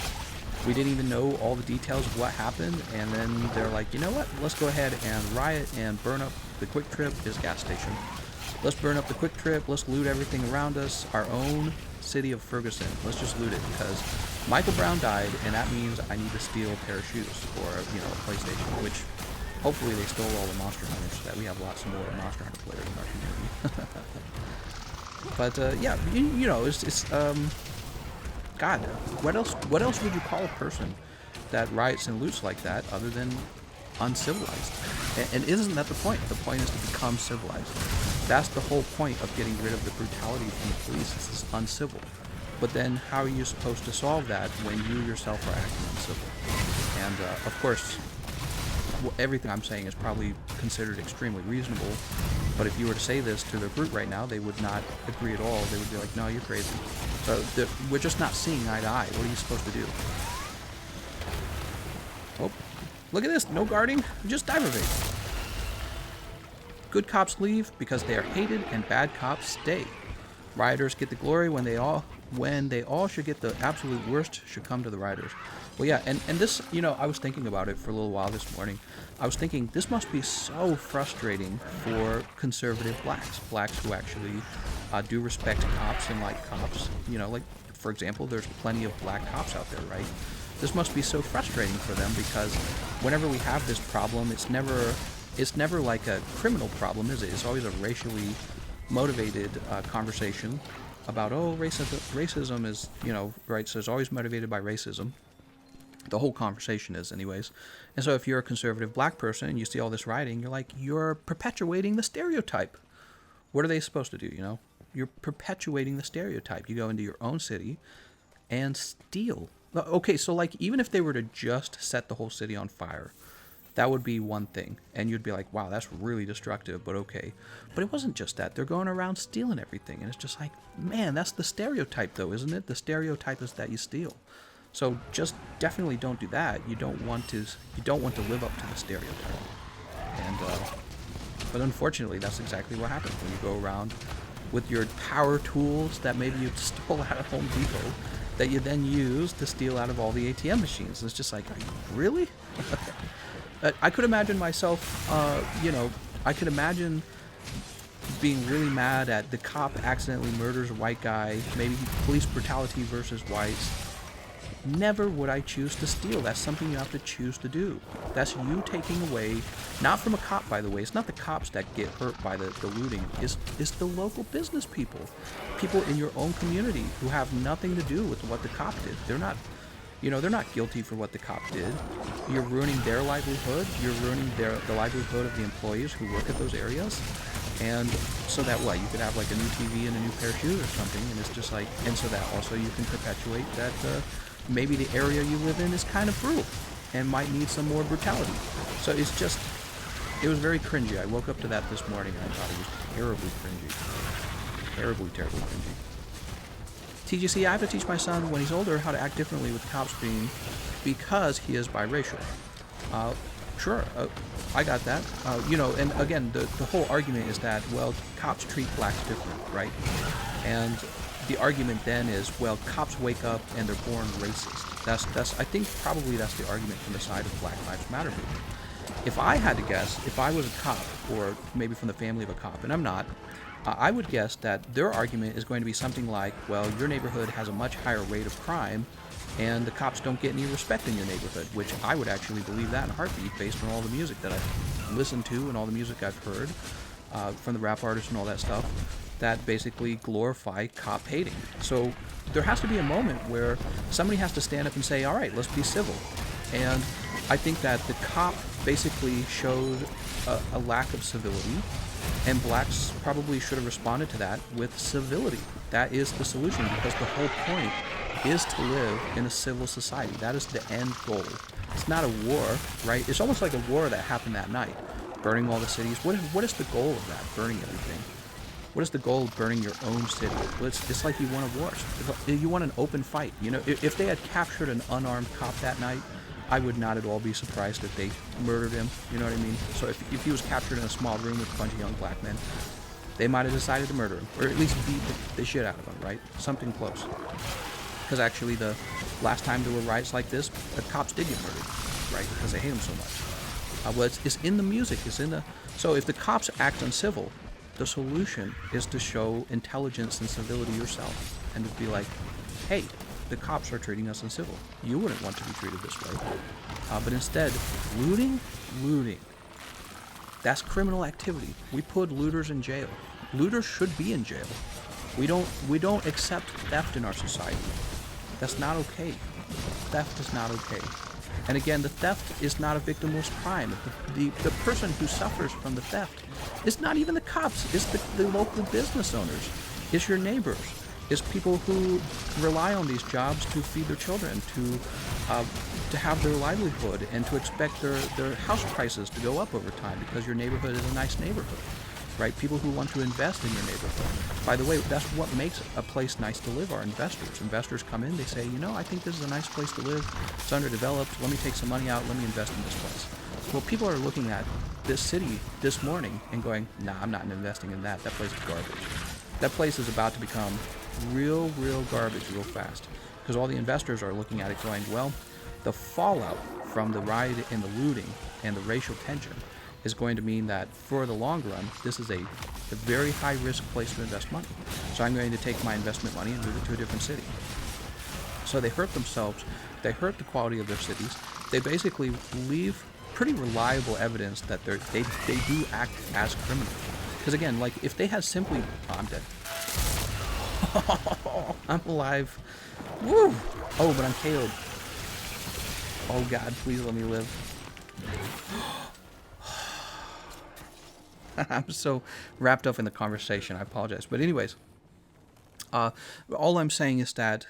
We didn't even know all the details of what happened, and then they're like, you know what, let's go ahead and riot and burn up the Quick Trip, his gas station. Let's burn up the Quick Trip, let's loot everything around us, our own city of Ferguson. Let's just loot it, because Michael Brown died, and that means I need to steal a pair of shoes or, a PlayStation, which hopefully they stole all the Monster Hunters so that we have lots more Monster Hunter players in our community. But, yeah, it's God, what else would you call a person that riots and loots like that other than uncivilized? And isn't that the point? The point is to become civilized. That's the whole point of getting rid of the brutality from the police. It's uncivil. But then how are you supposed to solve that when you yourself are acting uncivil? And of course, everything I'm saying is probably considered extremely reasonable. But if you were to say this to their group right now, they would not agree at all. They would be like, no, you're crazy. So we're just not seeing eye to eye. What are you supposed to do? Oh, look at this. No guarding. Just dive evade. Good cops leave because they are hated, and bad cops stay. Rioters get the glory when they all should get the absolute worst should come to the rioters. Well, yeah, and this, I was thinking about it for a little while this morning. I was thinking this must be so frustrating for conservative blacks who actually do respect cops and like cops. Like, for example, there's plenty of black cops out there, right? This must be so frustrating for them, because whenever we have this problem, it's never like a criminal problem, is it? It's always a racially motivated conversation about, racism is, right, so it's always motivated by racism. The whole conversation is, anyways. And so if you're a conservative black person and you see all this rioting, you're like, you're perpetuating the stereotype. What are they supposed to do, You're perpetuating the stereotype. You go into your own city and steal. Okay, so like, even if they were to just set the whole city on fire, that would be one thing, and you'd be like, wow, that's really destructive, but okay. But it wasn't just that. They're going around stealing everything, and it's just like, man, that's the stereotype, though, isn't it? The stereotype is that you steal. So just definitely don't do that. You don't want to live up to the stereotype. And but unfortunately, that's exactly what happens when you go around with your power tools that maybe you stole out of Home Depot, that you then use to steal out of all the ATM machines. It's just like, are you really? I could imagine myself, I could imagine being really mad at the cop accidentally murders a white guy, maybe police brutality versus whites, Never would I choose to steal. That's something you have to choose to do. That's you taking away, not from a cop, by the way. It's not the cops that get hurt by the looting. It's the local business people. People in your own community who have nothing to do with what the cop did. They're not, they're not guilty for what the cop did. You're ruining their livelihood. You're ruining the livelihood of the employees who work at those areas. And so that what, you could have like a new TV and a new pair of shoes or something, and it's just like, and so that also you can perpetuate that maybe the area you live in is kind of brutal and might need some more brutality. So it was very cringy. I woke up to that this morning and I thought it was terribly cringy. Terribly, terribly cringy. TGC, I have to teach my son when he's older how to act differently with the cops because he is biracial. Sure, I got that. And again, the whole argument is that, well, cops treat blacks different, right? And the argument then is, well, cops wake up and they're born racist. That's I think probably that's the argument from the side of Black Lives Matter movement. If I had to guess, if I was a cop, or maybe from the family of a cop, and I'm not, I would guess that their argument is going to be something like, well, your neighborhood has a much higher rate of crime, and the cops don't get any respect in your neighborhood, which I would actually believe that in a heartbeat based on all the music that I've listened to and all the music I've heard from the rap artists and all that stuff that basically glorify cop hating. So there has to be a moment where somebody has to stand up and say, all right, let's be civil. And I think that the cop basically showed a lack of civility, and blacks probably should have responded to that with civility. That is the solution, because the whole point is to live in a civil society. That is the end goal. It's not a war, right? It's almost like a war that happened that night, burning all the cities. What is the goal of that, burning everything? What is the goal of burning your own city? Well, it's like you want a war. You want an open fight. If they had captured an unarmed cop that night, I would not at all be surprised if they murdered him. You know what I mean? So if he was captured in a small room with a bunch of young black men, they might have decided to murder him, or at least beat the shit out of him, right? Something close. Because actually, the last time there were riots like this, the cops did get murdered, right? Because they hate him so much. Well, it's in the music. So if the cops act uncivil, the solution is to show intelligence and civility yourself, and to be like, hey, the cops are treating us uncivil. You wouldn't want to be treated this way. But instead, looting, that's criminal activity. We put looters in jail. Looters should be in jail. We don't accept theft in our society. That's not okay. Theft is not okay. And again, the theft is not a victimless crime. The person who suffers from the theft is not even the cops. It's the local business owners. It's your neighbors. It's people who rely on these jobs to feed their children, to have their livelihood, and to expect their house prices to go up over time because your neighborhood is a nice neighborhood. Right? People who want to invest in your neighborhood. By the way, that's what makes a place nice to live, are investors. Investors come in, they say, I think this is a nice place to live. It's underdeveloped. Let me take some money out. Let me invest in this place. Well, people are looking at this city this morning and going, nah, I'm not investing in that. That place is garbage. That place is about to become real garbage real fast. Because all the investors are looking at it going, well, the fallout from the riot and the looting and the racial tension is going to mean that for the long run, this is a very high-risk place to invest money. So I'm going to take my investment money and move it to a different city. So they hurt themselves. They hurt the quality of their cities. They basically leave pretty reliable evidence that they do act as criminals. Because again, like if they had simply... Oh, I'm dead. I'm alive. Woo! Oh, but I'm KO'd. Oh God, please let me live. I'm so wrapped up in the conversation. I apologize. But anyways, all I'm saying is that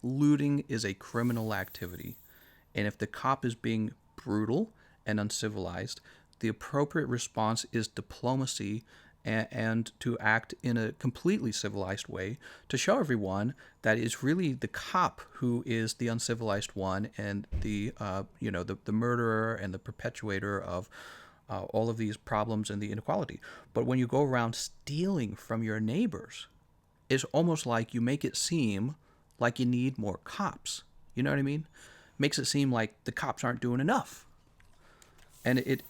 looting is a criminal activity. And if the cop is being brutal and uncivilized, the appropriate response is diplomacy and to act in a completely civilized way to show everyone that it's really the cop who is the uncivilized one and the murderer and the perpetuator of all of these problems and the inequality. But when you go around stealing from your neighbors, it's almost like you make it seem like you need more cops. You know what I mean? Makes it seem like the cops aren't doing enough. And it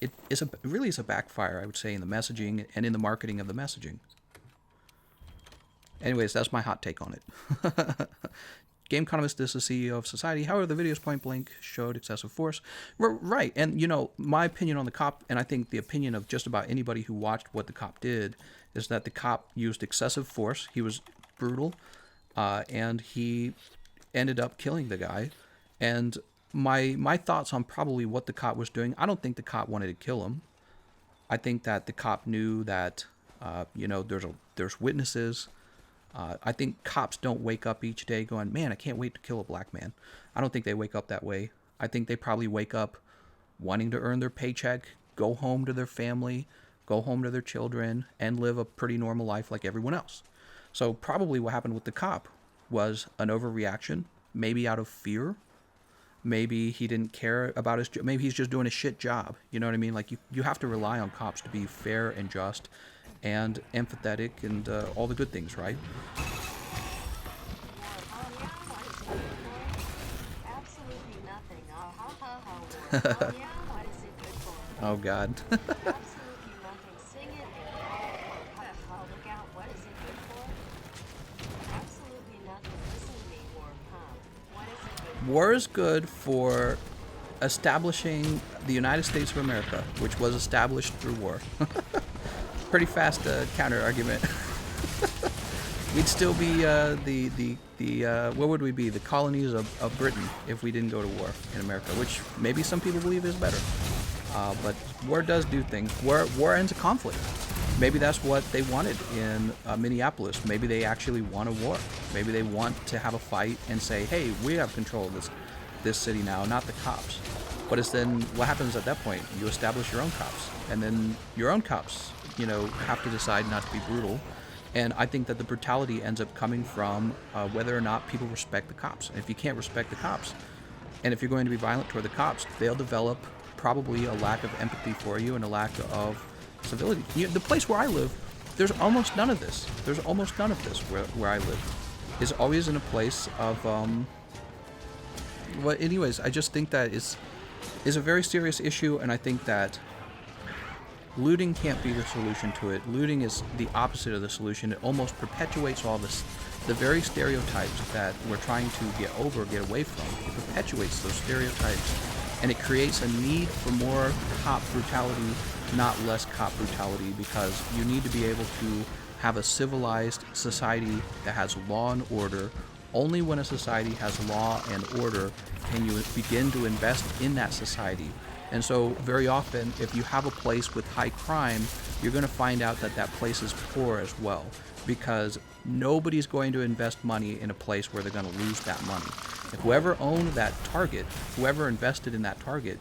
really is a backfire, I would say, in the messaging and in the marketing of the messaging. Anyways, that's my hot take on it. Gameconomist is the CEO of society. However, the videos point blank showed excessive force. Right, and you know, my opinion on the cop, and I think the opinion of just about anybody who watched what the cop did, is that the cop used excessive force. He was brutal, and he ended up killing the guy. And my thoughts on probably what the cop was doing, I don't think the cop wanted to kill him. I think that the cop knew that, you know, there's witnesses. I think cops don't wake up each day going, man, I can't wait to kill a black man. I don't think they wake up that way. I think they probably wake up wanting to earn their paycheck, go home to their family, go home to their children, and live a pretty normal life like everyone else. So probably what happened with the cop was an overreaction, maybe out of fear. Maybe he didn't care about his job. Maybe he's just doing a shit job. You know what I mean? Like, you have to rely on cops to be fair and just and empathetic and all the good things, right? Absolutely nothing. What is it good for? Oh, God. Absolutely nothing. Sing it. Look out. What is it good for? Absolutely nothing. Listen to me, War. What is it good for? War is good for establishing the United States of America, which was established through war. Pretty fast counter argument. We'd still be what would we be? The colonies of Britain if we didn't go to war in America, which maybe some people believe is better. But war does do things. War ends a conflict. Maybe that's what they wanted in Minneapolis. Maybe they actually want a war. Maybe they want to have a fight and say, hey, we have control of this city now, not the cops. But it's then what happens at that point? You establish your own cops, and then your own cops, you know, have to decide not to be brutal. And I think that the brutality ends up coming from whether or not people respect the cops. And if you can't respect the cops, and if you're going to be violent toward the cops, they'll develop probably a lack of empathy for you and a lack of civility. The place where I live, there's almost none of this. There's almost none of this where I live. It's always in a place of, well, anyways, I just think that is a very serious issue, and I think that looting can't be the solution to it. Looting is the opposite of the solution. It almost perpetuates all this, the very stereotypes that we're trying to get away from. It perpetuates those stereotypes, and it creates a need for more cop brutality, not less cop brutality, because you need to be able to have a civilized society that has law and order. Only when a society has law and order can you begin to invest in that society. And so very often, if you have a place with high crime, you're going to find out that that place is poor as well, because nobody's going to invest money in a place where they're going to lose that money. If whoever owned that target, whoever invested in that target,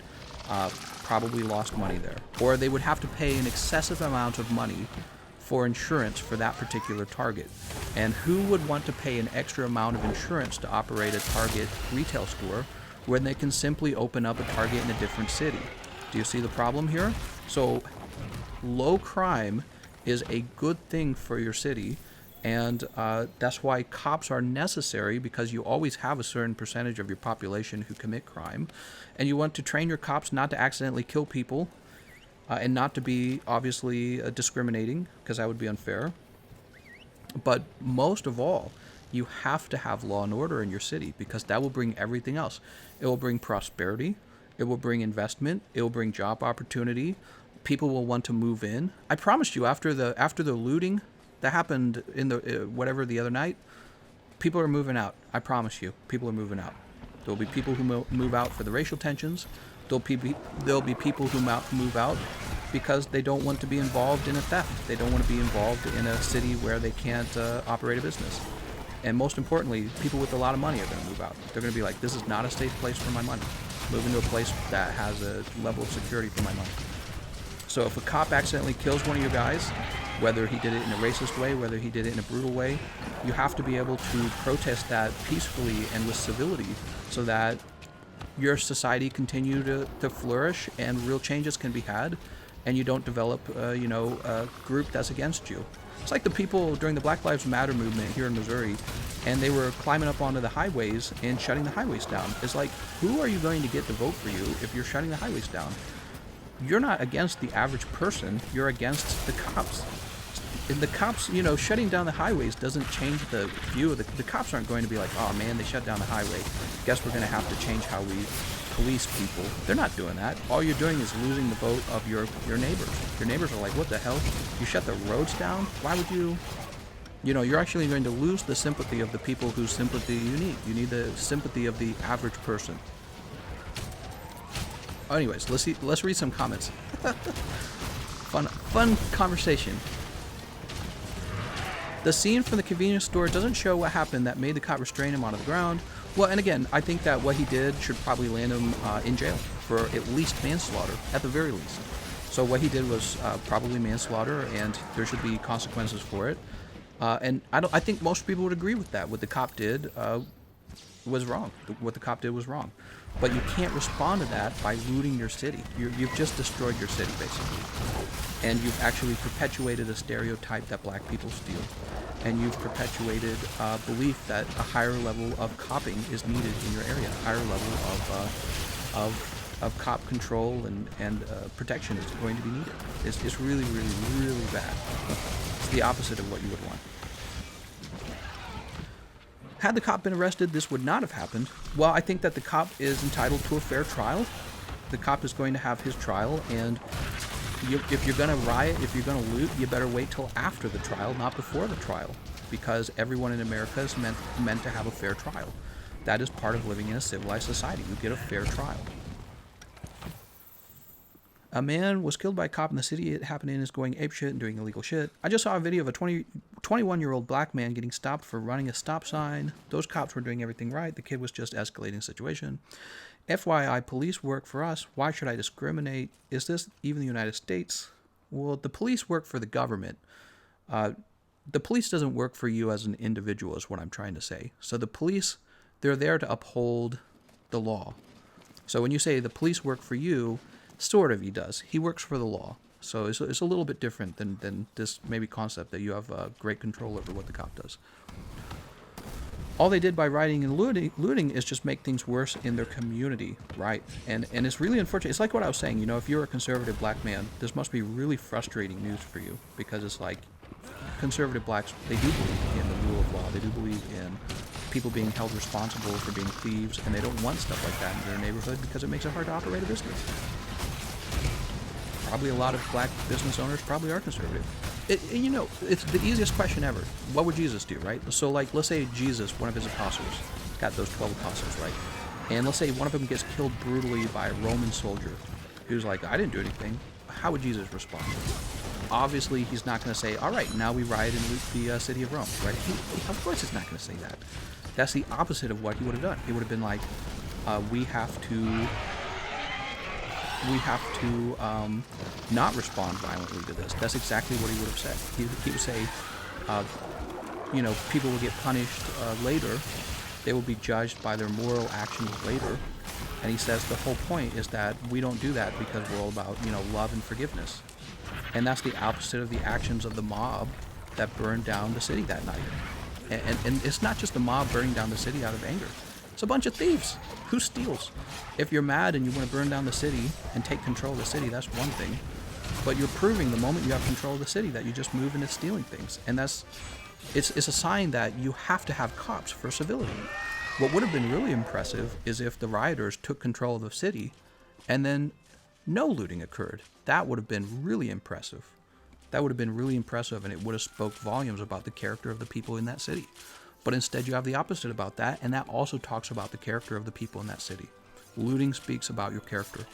probably lost money there. Or they would have to pay an excessive amount of money for insurance for that particular target. And who would want to pay an extra amount of insurance to operate a Target retail store when they can simply open up a Target in a different city? Do you see the problem here? So low crime is a good thing for your city, and that's why cops are necessary, because you always have a certain percentage of your population who commit crime, and you want to train your cops not to accidentally kill people, and not to be obviously discriminating, because that would be unfair. But most of all, you have to have law and order in your city, because that will bring everything else. It will bring prosperity, it will bring investment, it will bring job opportunity. People will want to move in. I promised you, after the looting that happened in the whatever the other night, people are moving out. I promise you, people are moving out. There will be people who move out for the racial tensions. There'll be people who move out because they don't want to be involved in a theft. They don't want to be involved in a city where they can't operate a business. And most importantly, people with a lot of money are going to move out. They're going to be like, this is not a safe place for my money. Move into a place that has a level of security for my money. So if a cop accidentally kills one of your guys, whether he did it in a racist way, whether he did it in a brutal way, you have to be able to protest that peacefully and with civility, so that your society continue to flourish and real changes can be had, and you don't develop a group that's against you. It's like the people during the Black Lives Matter movement here in Missouri, and they were climbing up onto the highways and shutting the highways down. It's like, who are you going to get to vote for you if you're shutting the highways down? You're not against the average person, you're against the cops. And the cops, you know, shutting down the highways doesn't change the view of the cops aren't going to be like, oh man, they shut down the highway. Guess we're going to have to change how we police people. They're not doing that. All you're doing is losing the vote of your neighbors. Your neighbors are like, what the hell? You shut the roads down? Why would you? You know, you're actually going to lose the sympathy of the people whose sympathy you need. You need the sympathy of the average person. Anyways, let's read some comments. Fun conversation. The scene from the convenience store doesn't show what happened that made the cop restrain him onto the ground. Well, and again, I think that what he did should probably land him in jail for at least manslaughter, at the very least. So what he did was probably manslaughter, and there should be consequences for it. And I think most people would agree with that. What the cop did was wrong. What the cop did was wrong. But you can't respond to that by looting your city. You've just destroyed your city, basically. And you've actually perpetuated a stereotype that black people steal. And you've perpetuated a belief that a higher level of copping is needed in your area. A higher level of cop control and protection is going to be needed. It's really, really, really bad. It's the opposite of what you would want. Had the cop been arrested, this would not have happened. Well, I think that the cop is entitled to a fair trial. The cop is going to have his trial, and if you're going to riot, if you're going to loot, you better wait till after the trial, not before the trial, because everyone in America is meant to have a fair trial. That is part of living in a civilized society. You get a fair trial. A man was killed by a cop in the city it happened in is going apeshit and doing illegal shit. I just saw a video of a 21-year-old black man getting stopped for running a stop sign. Those cops were doing everything right. The kid was just escalating the situation. FYI, police work for us. Why should I discriminate? Is this even the United States? Well, the police work for the government. The police doesn't work for you as an individual is what I'm trying to say. So the police, they're there to uphold the law. So when you say the police work for you, sort of he does. He works for the law. So it's a little bit different than this maybe concept that you have great control over what the cop does. All they did by rioting and looting is just make things worse in their community, right? And it's really unfortunate. It's like what I was saying, you know, if you're a conservative black man, this must be really frustrating news for you, because it's like conservative blacks, they do believe in the rule of law. They do believe in people being held responsible for being thieves, and they don't want stuff like that in their neighborhood because it makes it hard to operate a business. Probably a lot of black business owners probably are conservative. You know, it's the easiest question ever. What would Jesus do, right? So, like, let's say Jesus, one of his apostles, got those 12 apostles, right? And let's say one of them gets killed brutally by a Roman soldier who's like, I didn't do anything. How would Jesus respond? Obviously, he's not going to say, all right, now we riot and loot the city of Rome, right? Of course he's not going to say that. That's the opposite of what he would have done. He would have been like, we have to not respond violently to this. That's exactly what he would have said. He would say, you know, people will get punished later. They will be judged by their moral actions later. And he says the whole point is that we don't do that because we're all about, you know, love and forgiveness. And that's the opposite of the actions of the mob that burned down the city that night. And it's not just the mob burning down the city out of anger. It's a bunch of thieves. Who steals? If you're mad and you want to burn down the city and take control of the city, that's one thing. But you're proving the moment you have control of the city that you just move into stealing things. And it's a sign that you have to have cops for civility. What would have been really impressive is if the rioters took control of the city and then no looting occurred. That would have been really impressive. That would have been really impressive, and it would have spoke volumes about the character of the people in that city. But instead you have the opposite about that, and that also talks about the character of the people in that city. Looting speaks about your character.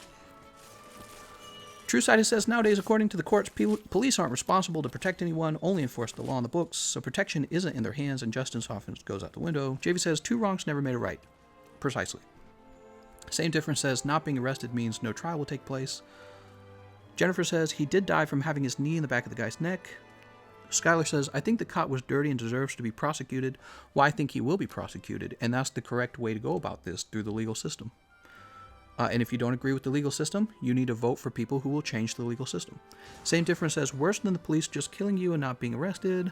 True Sighted says, nowadays, according to the courts, police aren't responsible to protect anyone, only enforce the law in the books, so protection isn't in their hands, and justice often goes out the window. JV says, two wrongs never made a right. Precisely. Same difference says, not being arrested means no trial will take place. Jennifer says, he did die from having his knee in the back of the guy's neck. Skylar says, I think the cop was dirty and deserves to be prosecuted. Well, I think he will be prosecuted, and that's the correct way to go about this, through the legal system. And if you don't agree with the legal system, you need to vote for people who will change the legal system. Same difference says, worse than the police just killing you and not being arrested.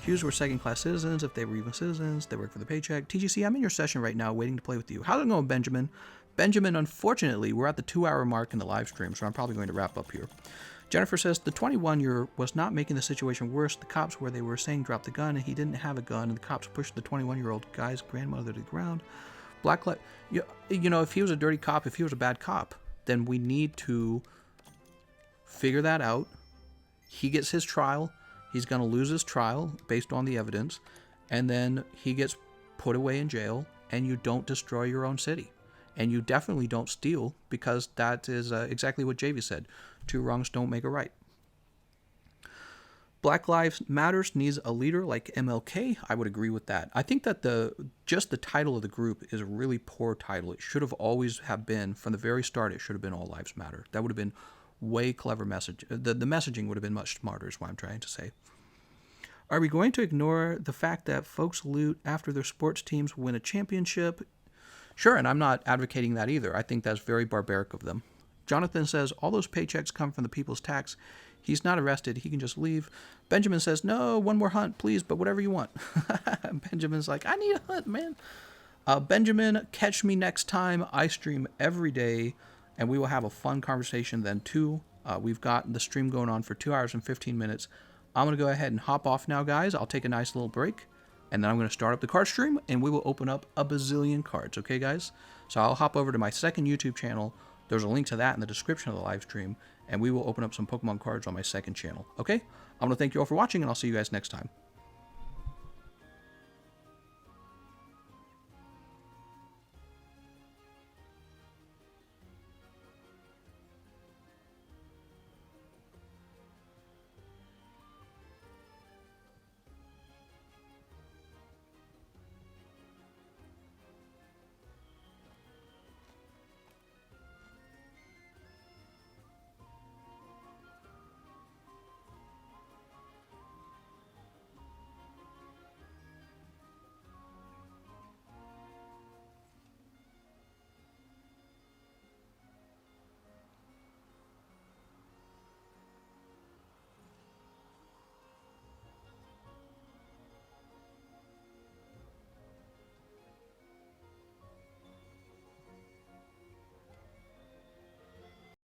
Jews were second-class citizens if they were even citizens. They work for the paycheck. TGC, I'm in your session right now waiting to play with you. How's it going, Benjamin? Benjamin, unfortunately, we're at the 2-hour mark in the live stream, so I'm probably going to wrap up here. Jennifer says the 21-year was not making the situation worse. The cops where they were saying drop the gun and he didn't have a gun, and the cops pushed the 21-year-old guy's grandmother to the ground. Blacklight, you know, if he was a dirty cop, if he was a bad cop, then we need to figure that out. He gets his trial. He's going to lose his trial based on the evidence, and then he gets put away in jail, and you don't destroy your own city. And you definitely don't steal, because that is exactly what JV said. 2 wrongs don't make a right. Black Lives Matters needs a leader like MLK. I would agree with that. I think that just the title of the group is a really poor title. It should have always have been, from the very start, it should have been All Lives Matter. That would have been way clever message. The messaging would have been much smarter is what I'm trying to say. Are we going to ignore the fact that folks loot after their sports teams win a championship? Sure, and I'm not advocating that either. I think that's very barbaric of them. Jonathan says, all those paychecks come from the people's tax. He's not arrested. He can just leave. Benjamin says, no, one more hunt, please, but whatever you want. Benjamin's like, I need a hunt, man. Benjamin, catch me next time. I stream every day, and we will have a fun conversation then, too. We've got the stream going on for 2 hours and 15 minutes. I'm going to go ahead and hop off now, guys. I'll take a nice little break, and then I'm going to start up the card stream, and we will open up a bazillion cards, okay, guys? So I'll hop over to my second YouTube channel. There's a link to that in the description of the live stream, and we will open up some Pokemon cards on my second channel, okay? I'm going to thank you all for watching, and I'll see you guys next time.